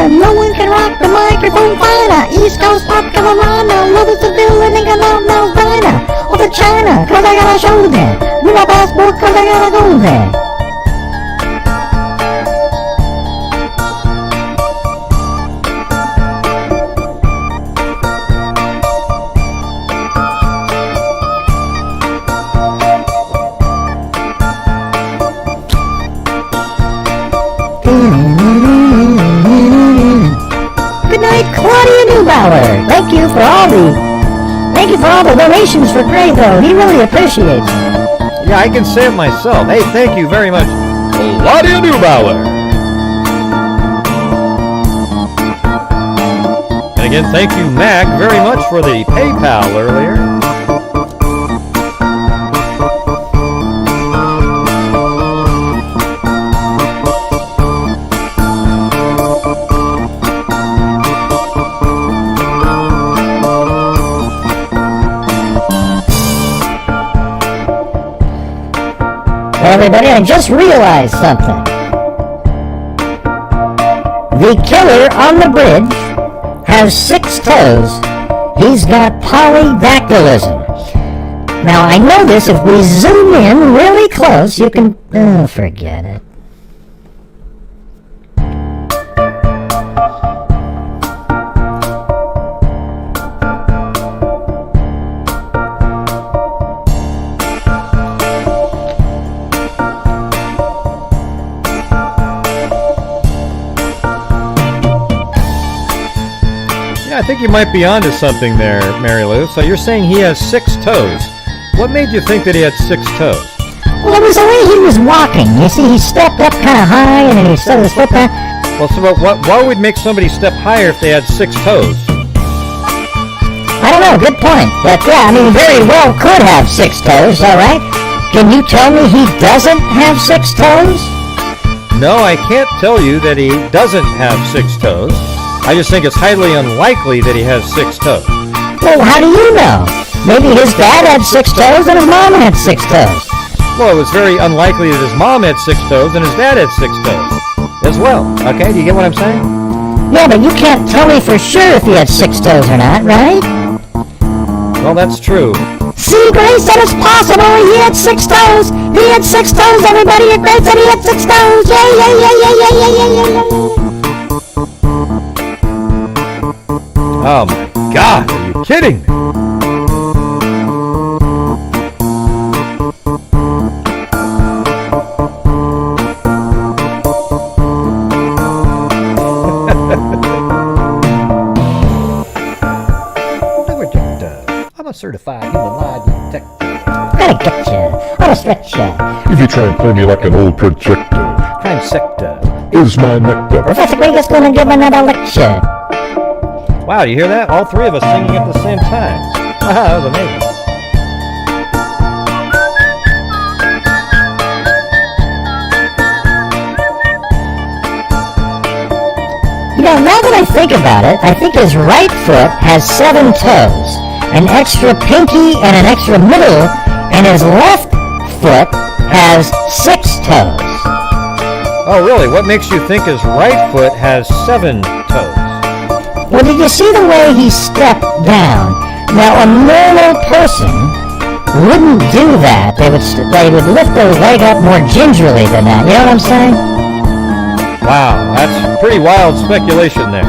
No one can rock the microphone finer. East Coast North Carolina, love is the villain and got love no diner. Or to China, cause I gotta show them. With my passport, cause I gotta go there. Thank you for all the donations for Gray, though. He really appreciates it. Yeah, I can say it myself. Hey, thank you very much, Claudia Neubauer. And again, thank you, Mac, very much for the PayPal earlier. Everybody, I just realized something. The killer on the bridge has 6 toes. He's got polydactylism. Now, I know this. If we zoom in really close, you can... Oh, forget it. I think you might be onto something there, Mary Lou. So you're saying he has 6 toes. What made you think that he had 6 toes? Well, it was the way he was walking. You see, he stepped up kind of high, and then he set his foot down. Well, so why would make somebody step higher if they had 6 toes? I don't know, good point. But yeah, I mean, very well could have 6 toes, all right? Can you tell me he doesn't have 6 toes? No, I can't tell you that he doesn't have 6 toes. I just think it's highly unlikely that he has 6 toes. Well, how do you know? Maybe his dad had 6 toes and his mom had 6 toes. Well, it was very unlikely that his mom had 6 toes and his dad had 6 toes as well. Okay, do you get what I'm saying? Yeah, but you can't tell me for sure if he had 6 toes or not, right? Well, that's true. See, Gray said it's possible. He had 6 toes. He had 6 toes, everybody. Gray said he had 6 toes. Yeah. Oh my God, are you kidding me? I'm a certified human lie detector. Gotta get you. Gotta stretch you. If you try and play me like an old projector, Crime sector is my nectar. Professor Gregor's gonna give another lecture. Wow, do you hear that? All 3 of us singing at the same time. That was amazing. You know, now that I think about it, I think his right foot has 7 toes. An extra pinky and an extra middle, and his left foot has 6 toes. Oh, really? What makes you think his right foot has 7 toes? Well, did you see the way he stepped down? Now, a normal person wouldn't do that. They would lift their leg up more gingerly than that. You know what I'm saying? Wow, that's pretty wild speculation there.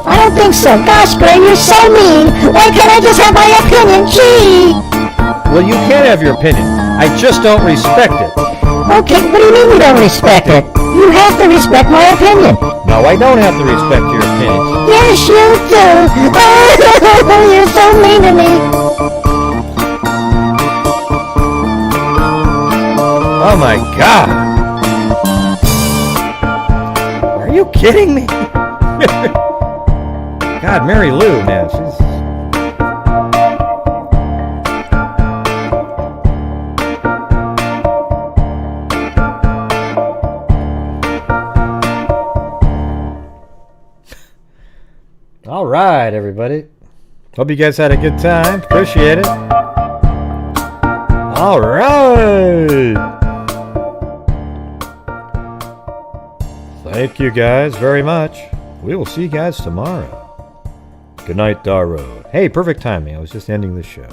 I don't think so. Gosh, Gray, you're so mean. Why can't I just have my opinion? Gee! Well, you can have your opinion. I just don't respect it. Okay, what do you mean you don't respect it? You have to respect my opinion. No, I don't have to respect your opinion. Yes, you do. You're so mean to me. Oh my God! Are you kidding me? God, Mary Lou, man, she's... All right, everybody. Hope you guys had a good time. Appreciate it. All right. Thank you guys very much. We will see you guys tomorrow. Good night, Darrow. Hey, perfect timing. I was just ending the show.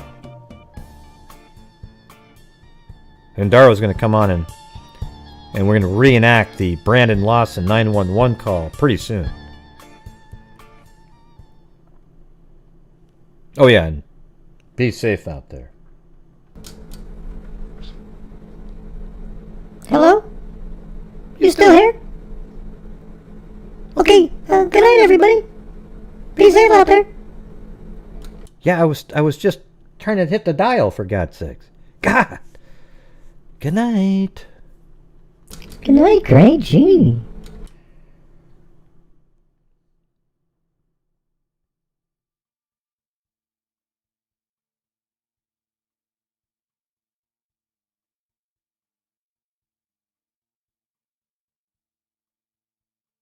And Darrow's going to come on and we're going to reenact the Brandon Lawson 911 call pretty soon. Oh yeah, and be safe out there. Hello? You still here? Okay, good night, everybody. Be safe out there. Yeah, I was just trying to hit the dial, for God's sakes. God. Good night. Good night, Gray. Gee.